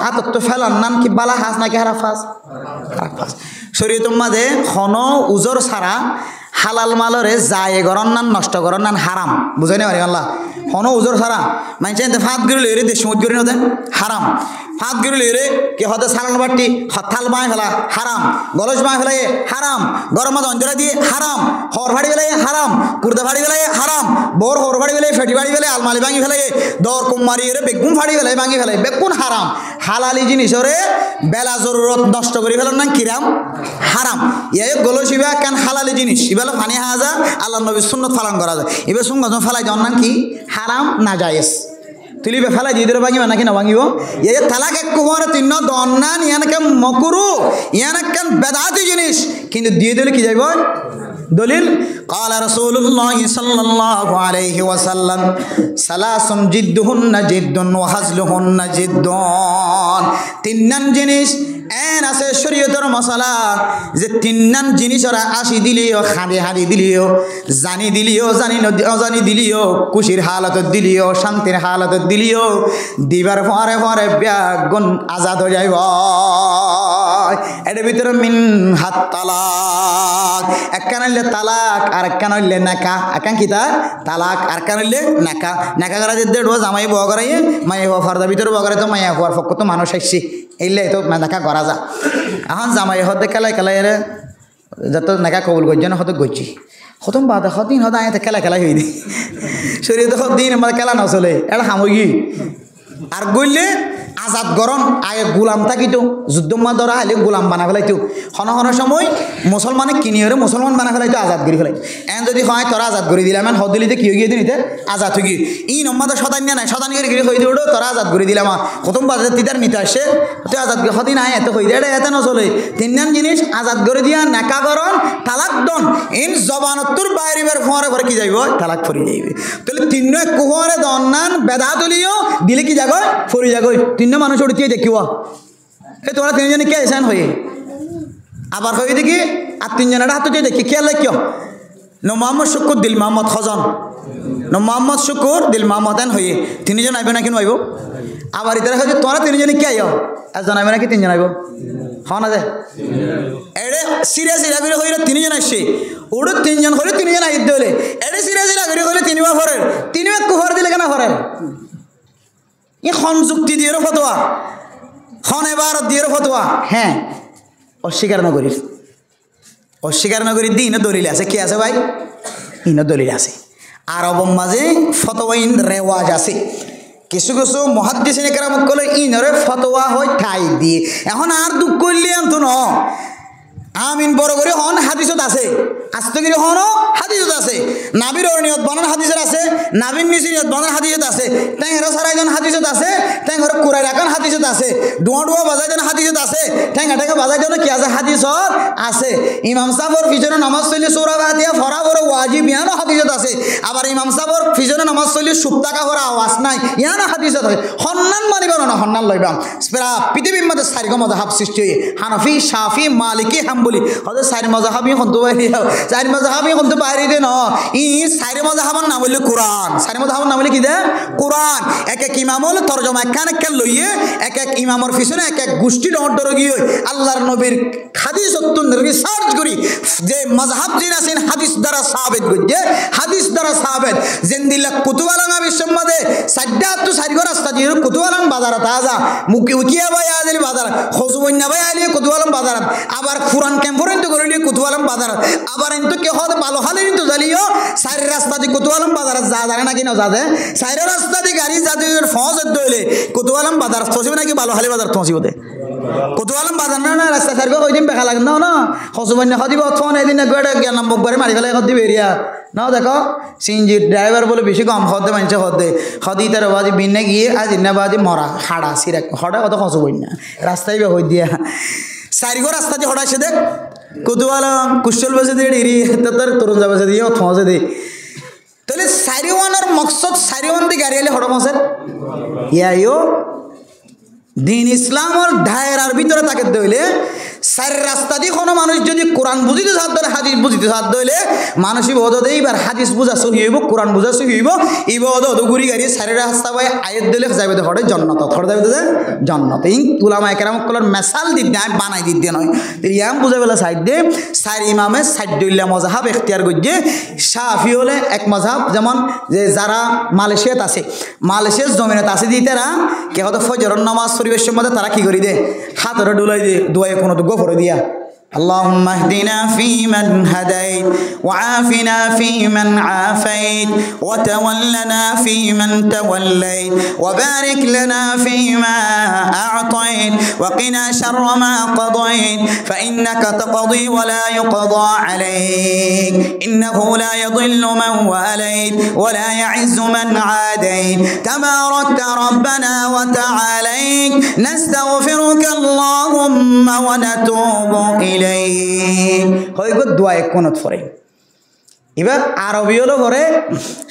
আতত তো ফেলার নাম কি বালা হাঁস নাকি হারা ফাঁস শরীয়তের মাঝে খন উজর ছাড়া হালাল মালরে যায় গরন নান নষ্ট গরন নান হারাম বুঝাই না পারি আল্লাহ খন উজর ছাড়া মানছে ফাঁদ গিরি লইরে দেশ সমুদ্র গিরি নদে হারাম ফাঁদ গিরি লইরে কি হতে সালান বাটি হতাল বাঁই ফেলা হারাম গলস বাঁই ফেলাই হারাম গরম মাঝে অঞ্জরা দিয়ে হারাম হর ভাড়ি ফেলাই হারাম কুর্দা ভাড়ি ফেলাই হারাম বোর হর ভাড়ি ফেলাই ফেটি ভাড়ি ফেলাই আলমালি ভাঙি ফেলাই দর কুমারি রে বেগুন ফাড়ি ফেলাই ভাঙি ফেলাই বেগুন হারাম হালালি জিনিসরে বেলা জরুরত নষ্ট করে ফেলার না কিরাম হারাম ইয়ে গলস ইবা কেন হালালি জিনিস ইবেলা পানি হাজা আল্লাহ নবীর সুন্নত পালন করা যায় এবার সুঙ্গ ফেলাই যাওয়ার নাম কি হারাম না জায়েজ তুলিবে ফেলাই দিয়ে দিলে ভাঙিব নাকি না ভাঙিব এই তালাক এক কুমার তিন্ন দন্নান ইয়ানকে মকুরু ইয়ানকে বেদাতি জিনিস কিন্তু দিয়ে দিলে কি যাইব দলিল قال رسول الله صلى الله عليه وسلم ثلاث جدهن جد وهزلهن جد তিননান জিনিস এন আছে শরীয়তের মশলা যে তিননান জিনিস ওরা আসি দিলিও খাঁড়ি হাঁড়ি দিলিও জানি দিলিও জানি অজানি দিলিও খুশির হালত দিলিও শান্তির হালত দিলিও দিবার পরে পরে ব্যাগুন আজাদ হয়ে যাইব এর ভিতরে মিন হাত তালাক একখান হইলে তালাক আর একখান হইলে নাকা একান কি তা তালাক আর একখান হইলে নাকা নাকা করা যে দেড় জামাই বহ করাই মাই হওয়া ফর্দার ভিতরে বহ করে তো মাইয়া হওয়ার পক্ষ তো মানুষ আসছি এইলে তো নাকা করা যা এখন জামাই হতে খেলাই খেলাই রে যত নাকা কবুল করছে না হতে করছি হতম বাদ হদিন হতে আয় খেলা খেলাই হয়ে দি শরীর তো দিন আমার খেলা নচলে এটা সামগ্রী আর গইলে আজাদ গরম আগে গোলাম থাকিতো যুদ্ধমা ধরা হলে গোলাম বানা ফেলাইতো হন সময় মুসলমানে কিনি হলে মুসলমান বানা ফেলাইতো আজাদ করে ফেলাই এন যদি হয় তোরা আজাদ করে দিলাম এন হদ দিলিতে কি হয়ে গিয়ে দিনিতে আজাদ হয়ে গিয়ে ই নম্মাদের সদান নাই সদান করে গিয়ে হয়ে দিয়ে তোরা আজাদ করে দিলাম প্রথম বাজার তিতার নিতে আসে তুই আজাদ হদিন আয় এত হয়ে দেয় এত নচলে তিনজন জিনিস আজাদ করে দিয়া নাকা গরম তালাক দন ইন জবানত্তর বাইরিবার ফোয়ারে ঘরে কি যাইব তালাক ফরি যাইবে তাহলে তিন কুহরে দন্নান বেদা তুলিও দিলে কি যাগো ফরি যাগো তিন মানুষ উঠতে দেখিব এই তোমরা তিনজনে কে এসেন হয়ে আবার হয়ে দেখি আর তিনজনের হাতে দেখি খেয়াল রাখিও ন মোহাম্মদ শুকুর দিল মোহাম্মদ খজন ন মোহাম্মদ শুকুর দিল মোহাম্মদ এন হয়ে তিনজন আইব নাকি আইব আবার ইতারা হচ্ছে তোমরা তিনজনে কে আইও একজন আইব নাকি তিনজন আইব হওয়া না যায় এড়ে সিরিয়া সিরিয়া করে হইলে তিনজন আসছে ওড়ো তিনজন হলে তিনজন আইতে হলে এড়ে সিরিয়া সিরিয়া করে হলে তিনবার ফরের তিনবার কুহর দিলে কেন ফরের ই সংযুক্তি দিয়ে ফতোয়া খন এবার দিয়ে ফতোয়া হ্যাঁ অস্বীকার নগরীর দিন দলিল আছে কি আছে ভাই ইন দলিল আছে আরব মাঝে ফতোয়া ইন রেওয়াজ আছে কিছু কিছু মুহাদ্দিসিন কেরাম কলে ইনরে ফতোয়া হয় ঠাই দিয়ে এখন আর দুঃখ করলে আনতো ন আমিন বড় করে হন হাদিসত আছে আস্তগিরি হনও হাদিসত আছে নাবির নিয়ত বানান হাদিসত আছে নাবিন নিচে নিয়ত বানান হাদিসত আছে ট্যাংরা সারাইজন হাদিসত আছে ট্যাংরা কুরাই রাখান হাদিসত আছে ডুয়া বাজাইজন হাদিসত আছে ট্যাঙ্গা ট্যাঙ্গা বাজাইজন কি আছে হাদিসত আছে ইমাম সাহেবর পিছনে নামাজ চলি সূরা ফাতিহা পড়া বড় ওয়াজিব ইয়ানো হাদিসত আছে আবার ইমাম সাহেবর পিছনে নামাজ চলি সুপ্তাকা করা আওয়াজ নাই ইয়ানো হাদিসত আছে হন্নান মানিব না হন্নান লইবাম পৃথিবীর মধ্যে চারিগো মাযহাব সৃষ্টি হয়ে হানাফি শাফি মালিকি বলি হয়তো চারি মাযহাবি হন্তু বাইরে চারি মাযহাবি হন্তু বাইরে দে ন ই চারি মাযহাবর নাম বলি কোরআন চারি মাযহাবর নাম বলি কি দে কোরআন এক এক ইমামল তরজমা এক লইয়ে এক এক ইমামর পিছনে এক এক গোষ্ঠী ডর গিয়ে আল্লাহর নবীর হাদিস রিসার্চ করি যে মাযহাব জিন আছেন হাদিস দ্বারা সাবিত গজে হাদিস দ্বারা সাবিত জিন্দিল্লাহ কুতুবালাং বিশ্বমাদে সাজ্জাত চারিগো রাস্তা দিয়ে কুতুবালাং বাজার বাজারত আজা মুখে উকিয়া ভাই আজলি বাজারত খসুবন্যা ভাই আইলি কুতুয়ালাম বাজারত আবার কুরআন ক্যাম্পরেন্ট করিলি কুতুয়ালাম বাজারত আবার কিন্তু কে হদ ভালো হালে কিন্তু জালিও সাইর রাস্তা দি কুতুয়ালাম বাজারত যা জানে নাকি না যাবে সাইর রাস্তা দি গাড়ি যাদের ফজ দইলে কুতুয়ালাম বাজারত ফসিব নাকি ভালো হালে বাজারত ফসিব দে কুতুয়ালাম বাজার না রাস্তা সাইর কই দিন বেখা লাগে না খসুবন্যা খদিব ফোন এদিন গড়ে জ্ঞান বকবারে মারি ফেলে খদি বেরিয়া না দেখো সিএনজি ড্রাইভার বলে বেশি কম খদে মানছে খদে খদি তার বাজি বিনে গিয়ে আজ ইন্না বাজি মরা হাড়া সিরাক হড়া কত খসুবন্যা রাস্তায় বে হই দিয়া সাইরগো রাস্তা দিয়ে হড়াইছে দেখ কুতুয়ালাম কুশল বাজে দিয়ে ডিরি তোর তরুণ যাবে দিয়ে থমসে দে তাহলে সাইরিওয়ানের মকসদ সাইরিওয়ান দি গাড়ি এলে হড়ম আছে ইয়াইও দিন ইসলামের দায়রার ভিতরে তাকে দইলে সাইর রাস্তা দিয়ে কোনো মানুষ যদি কোরআন বুঝিতে সাথ ধরে হাদিস বুঝিতে সাথ দইলে মানুষই বোধ দেয় এবার হাদিস বুঝা সহি হইব কোরআন বুঝা সহি হইব এই বোধ ঘুরি গাড়ি সাইরের রাস্তা ভাই আয়ের দিলে যাবে তো হরে জন্নত হরে যাবে তো জন্নত এই উলামা একরাম কলার মেসাল দিক দিয়ে বানাই দিক দিয়ে নয় ইয়াম বুঝা বেলা সাইড দিয়ে সাইর ইমামে সাইড দইল্লা মজাহাব এখতিয়ার করছে শাফি হলে এক মজাহাব যেমন যে যারা মালয়েশিয়াত আছে মালয়েশিয়ার জমিনত আছে দিয়ে তারা কে হয়তো ফজরের নামাজ পরিবেশের মধ্যে তারা কি করি দে হাতরে ডুলাই দিয়ে দুয়ায় কোনো তো গোফরে দিয়া اللهم اهدنا فيمن هديت وعافنا فيمن عافيت وتولنا فيمن توليت وبارك لنا فيما أعطيت وقنا شر ما قضيت فإنك تقضي ولا يقضى عليك إنه لا يضل من واليت ولا يعز من عاديت تباركت ربنا وتعاليت نستغفرك اللهم ونتوب إليك হয়ে গো দোয়া কোনত পড়ে এবার আরবি হলো পরে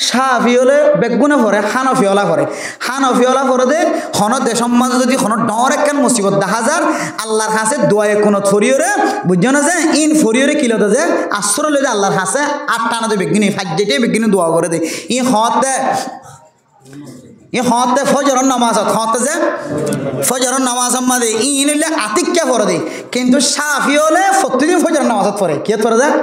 সাফি হলে বেগুনে পড়ে হানফিওয়ালা পড়ে হানফিওয়ালা পড়ে দে হন দেশের মাঝে যদি হন ডর একখান মুসিবত দেখা যার আল্লাহর হাসে দোয়া কোনত ফরিয়রে বুঝছো না যে ইন ফরিয়রে কিলো যে আশ্রয় লই আল্লাহর হাসে আটটানা দে বেগিনি ফাজ্জেটে বেগিনি দোয়া করে দে ই হতে হতে ফজরের নামাজ হতে যে ফজরের নামাজ মাঝে ইন হইলে আতিক্যা পড়ে দেয় কিন্তু সাফি হলে প্রতিদিন ফজরের নামাজ পড়ে কে পড়ে যায়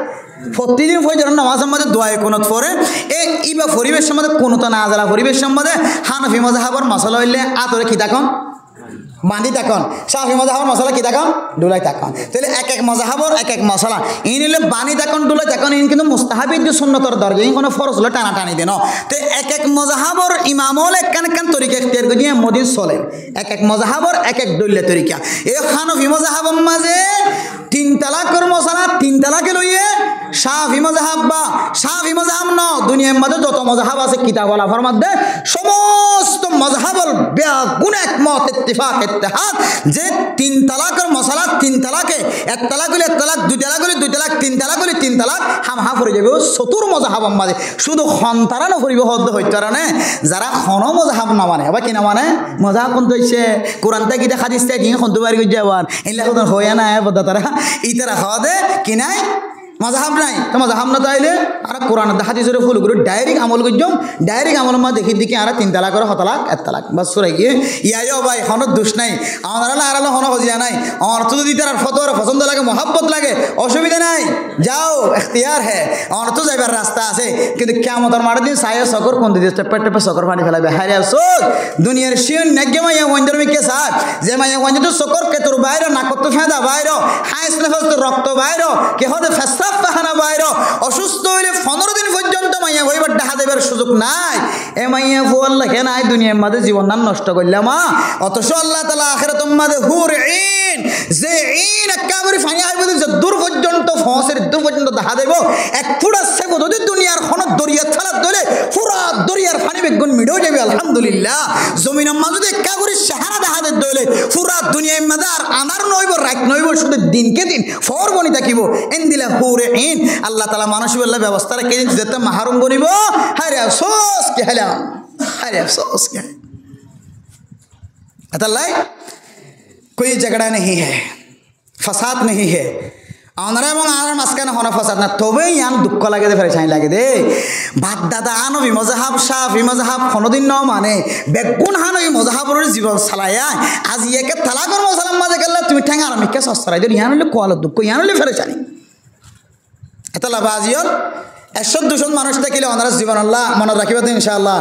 প্রতিদিন ফজরের নামাজের মধ্যে দোয়া কোনত পড়ে এই ইবা পরিবেশের মধ্যে কোনো তো না জানা পরিবেশের মধ্যে হানফি মাযহাবের মশলা হইলে আতরে কি থাকুন বাঁধি থাকুন সাফি মাযহাবের মশলা কি থাকুন ডুলাই থাকুন তাহলে এক এক মাযহাবের এক এক মশলা ইন হইলে বানি থাকুন ডুলাই থাকুন ইন কিন্তু মুস্তাহাবি যে সুন্নতর দরজা ইন কোনো ফরজ হলে টানা টানি দেন তো এক এক মাযহাবের ইমাম হলে কান তরিকা ইখতিয়ার করে মদিন চলে এক এক মাযহাবের এক এক দলিল তরিকা এই হানফি মাযহাবের মাঝে তিন তালাকের মশলা তিন তালাকে লইয়ে শাফি মাযহাব বা শাফি মাযহাব ন দুনিয়ার মধ্যে যত মাযহাব আছে কিতাবওয়ালার মধ্যে সমস্ত মাযহাবের বেগুন একমত ইত্তেফাক ইত্তেহাদ যে তিন তালাকের মশলা তিন তালাকে এক তালাক হলে এক তালাক দুই তালাক হলে দুই তালাক তিন তালাক হলে তিন তালাক হামহা পড়ে যাবে চতুর মাযহাবের মাঝে শুধু খন্তারা নকরিব হদ্দ হইতারানে যারা খন মাযহাব না মানে আবার কি না মানে মাযহাব কোন হইছে কোরআনটা কি হাদিস তে কি খন্ত বাড়ি গই যাওয়ার এলা কোন হয় না বদা তারা ইতারা হদে কি নাই মাযহাব নাই তো মাযহাব না তাইলে আর কোরআন হাদিসের ফুল করে ডাইরেক্ট আমল করজম ডাইরেক্ট আমল মা দেখি দেখি আর তিন তালাক করে হতালাক এক তালাক বাস সরে গিয়ে ইয়াইও ভাই হনত দোষ নাই আমার আরালে হন হজিয়া নাই আমার তো যদি তার ফতোয়ার পছন্দ লাগে মহব্বত লাগে অসুবিধা নাই যাও ইখতিয়ার হে আমার তো যাইবার রাস্তা আছে কিন্তু কিয়ামতের মাঠে দিন সায়া সকর কোন দিতে টেপে টেপে সকর পানি ফেলাবে হায় আফসোস দুনিয়ার শিন নাগে মাইয়া ওয়ান্ডার মিকে সাথ যে মাইয়া ওয়ান্ডার তো সকর কে তোর বাইরে না কত ফেদা বাইরে হাইস নেফাস তো রক্ত বাইরে কে হতে ফেসাব পাহানা বাইরে অসুস্থ হইলে 15 দিন পর্যন্ত মাইয়া হইবার দেখা দেবার সুযোগ নাই এ মাইয়া ফু আল্লাহ কেন আই দুনিয়ার মধ্যে জীবন নাম নষ্ট করলাম অথচ আল্লাহ তাআলা আখিরাতের মধ্যে হুর ঈন যে ঈন একেবারে ফানি আইব যে দূর পর্যন্ত ফসের দূর পর্যন্ত দেখা দেব এক ফুটা সেব যদি দুনিয়ার কোন দরিয়া ছাড়া ধরে পুরা দরিয়ার পানি বেগুন মিডো যাবে আলহামদুলিল্লাহ জমিনের মধ্যে যদি একেবারে সাহারা দেখা দে দলে পুরা দুনিয়ার মধ্যে আর আনার নইব রাত নইব শুধু দিনকে দিন ফর বনি থাকিব এন্দিলা হুর ঈন আল্লাহ তাআলা মানুষের ব্যবস্থা রেখে দিন যেতে মাহরুম বনিব হারে আফসোস কি হলো হারে আফসোস কি अतल्लाई कोई झगड़ा नहीं है फसाद नहीं है आंध्रा এবং আর মাসখানে হনা ফসাদ না তবেই আন দুঃখ লাগে দে পরেশানি লাগে দে বাপ দাদা আনবি মযহাব শাফি মযহাব কোনদিন ন মানে বেগুন হানবি মযহাবর জীবন চালায়া আজ একে তালাকর মশলাম মাঝে গেল তুমি ঠ্যাং আর মিকে সস্তরাই দে ইয়ান হলে কোয়াল দুঃখ ইয়ান হলে পরেশানি এতলা বাজিয়ল 100-200 মানুষ থাকিলে ওনারা জীবন আল্লাহ মনে রাখিবা তো ইনশাআল্লাহ।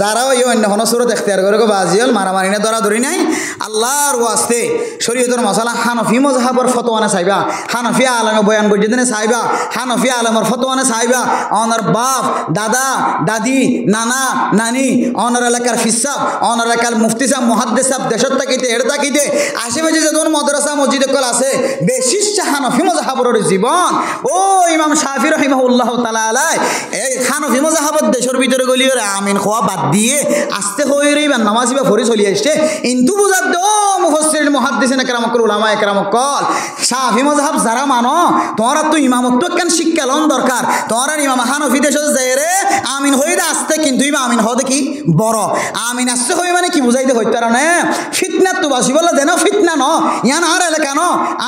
যারাও এই অন্য কোনো সুরত এখতিয়ার করে বাজিল মারামারি না ধরাধরি নাই আল্লাহর ওয়াস্তে শরীয়তের মশলা হানফি মজহাবর ফতোয়ানে চাইবা, হানফি আলমে বয়ান বৈদ্যুতিনে চাইবা, হানফি আলমের ফতোয়ানে চাইবা। ওনার বাপ দাদা দাদি নানা নানি ওনার এলাকার ফিসাব ওনার এলাকার মুফতি সাহেব মুহাদ্দিস সাহেব দেশের তাকিতে এর তাকিতে আশেপাশে যখন মাদ্রাসা মসজিদ কল আছে বেশিস হানফি মজহাবর জীবন। ও ইমাম শাফি রাহিমাহুল্লাহ তাআলা আলাই এই হানফি মজহাবত দেশের ভিতরে গলিয়ে আমিন খোয়া বাদ দিয়ে আস্তে হয়ে রইবা নামাজি বা ফরি চলি আসছে কিন্তু বুঝার দো মুফাসসির মুহাদ্দিসিন একরাম কল উলামা একরাম কল শাফি মজহাব যারা মানো তোমরা তো ইমামত্ব কেন শিক্ষা লন দরকার। তোমরা ইমাম হানফি দেশে যায় রে আমিন হই আসতে কিন্তু ইবা আমিন হদে কি বড় আমিন আসতে হই মানে কি বুঝাইতে হইতে না ফিতনা তো বাসি বলে যেন ফিতনা ন ইয়ান আর এলাকা ন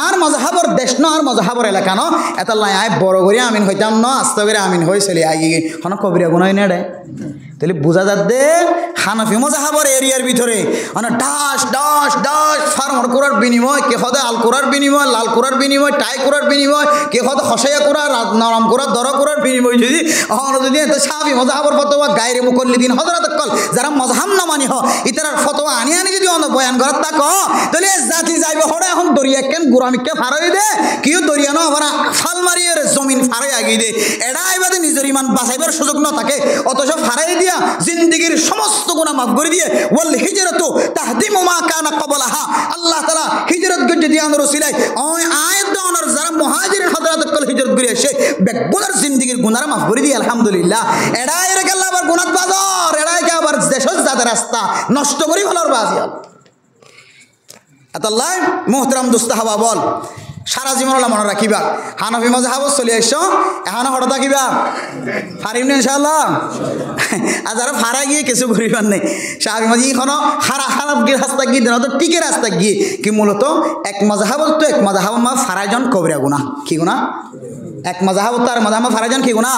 আর মজহাবর দেশ ন আর মজহাবর এলাকা ন এটা লাই আয় বড় করে আমিন হইতাম ন আস্তে করে আমিন হয়ে চলে আগে কোনো কবিরা গুণ হয় না রে। তাহলে বোঝা যাচ্ছে হানফি মজহাবর এরিয়ার ভিতরে মানে ডাস ডাস ডাস ফার্মার করার বিনিময় কে হদে আল করার বিনিময় লাল করার বিনিময় টাই করার বিনিময় কে হদে হসাইয়া করা নরম করার দর করার বিনিময় যদি যদি সাহাবি মজহাবর ফতোয়া গায়ের মুকল্লিদিন হযরত কল যারা মজহাব না মানি হ ইতারার ফতোয়া আনি আনি যদি অন্য বয়ান করার তা কহ তাহলে জাতি যাইবে হড়ে এখন দরিয়া কেন গুরামিকে ফারাই দে কিও দরিয়া ন আবার ফাল মারিয়ে জমিন ফারাই আগিয়ে দে এরা এবারে নিজের ইমান বাঁচাইবার সুযোগ না থাকে অথচ ফারাই দিয়া জিন্দেগীর সমস্ত গুনাহ মাফ করে দিয়ে ওয়াল হিজরাতু তাহদিমু মা কানা ক্বাবলাহা আল্লাহ তাআলা হিজরত গজে দিয়ে আনর রসিলাই ওই আয়াত দাওনার যারা মুহাজিরিন হযরত কল হিজরত করে এসে বেগুনার জিন্দেগীর গুনাহ মাফ করে দিয়ে আলহামদুলিল্লাহ। এরা এর গেল আবার গুনাহ বাজার এরা কে আবার দেশের জাদা রাস্তা নষ্ট করি ভালোর বাজিয়াল আল্লাহ মুহতারাম দোস্ত হাবা বল সারা জীবন মনে রাখিবা হানফি মজহাব চলে আসছো এখন হঠাৎ থাকিবা পারিম না ইনশাআল্লাহ। আর যারা ফারা গিয়ে কিছু করিবার নেই শাহি মাঝি এখনো হারা খারাপ গিয়ে রাস্তা গিয়ে দেন টিকে রাস্তা গিয়ে কি মূলত এক মজহাব তো এক মজহাব মা ফারাজন কবিরা গুনাহ কি গুনাহ এক মজহাব তো আর মজহাব ফারাজন কি গুনাহ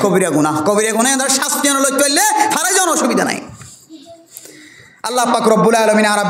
কবিরা গুনাহ এদের শাস্তি লইতে পারলে ফারাজন অসুবিধা নাই। আল্লাহ পাক রব্বুল আলামিন আরব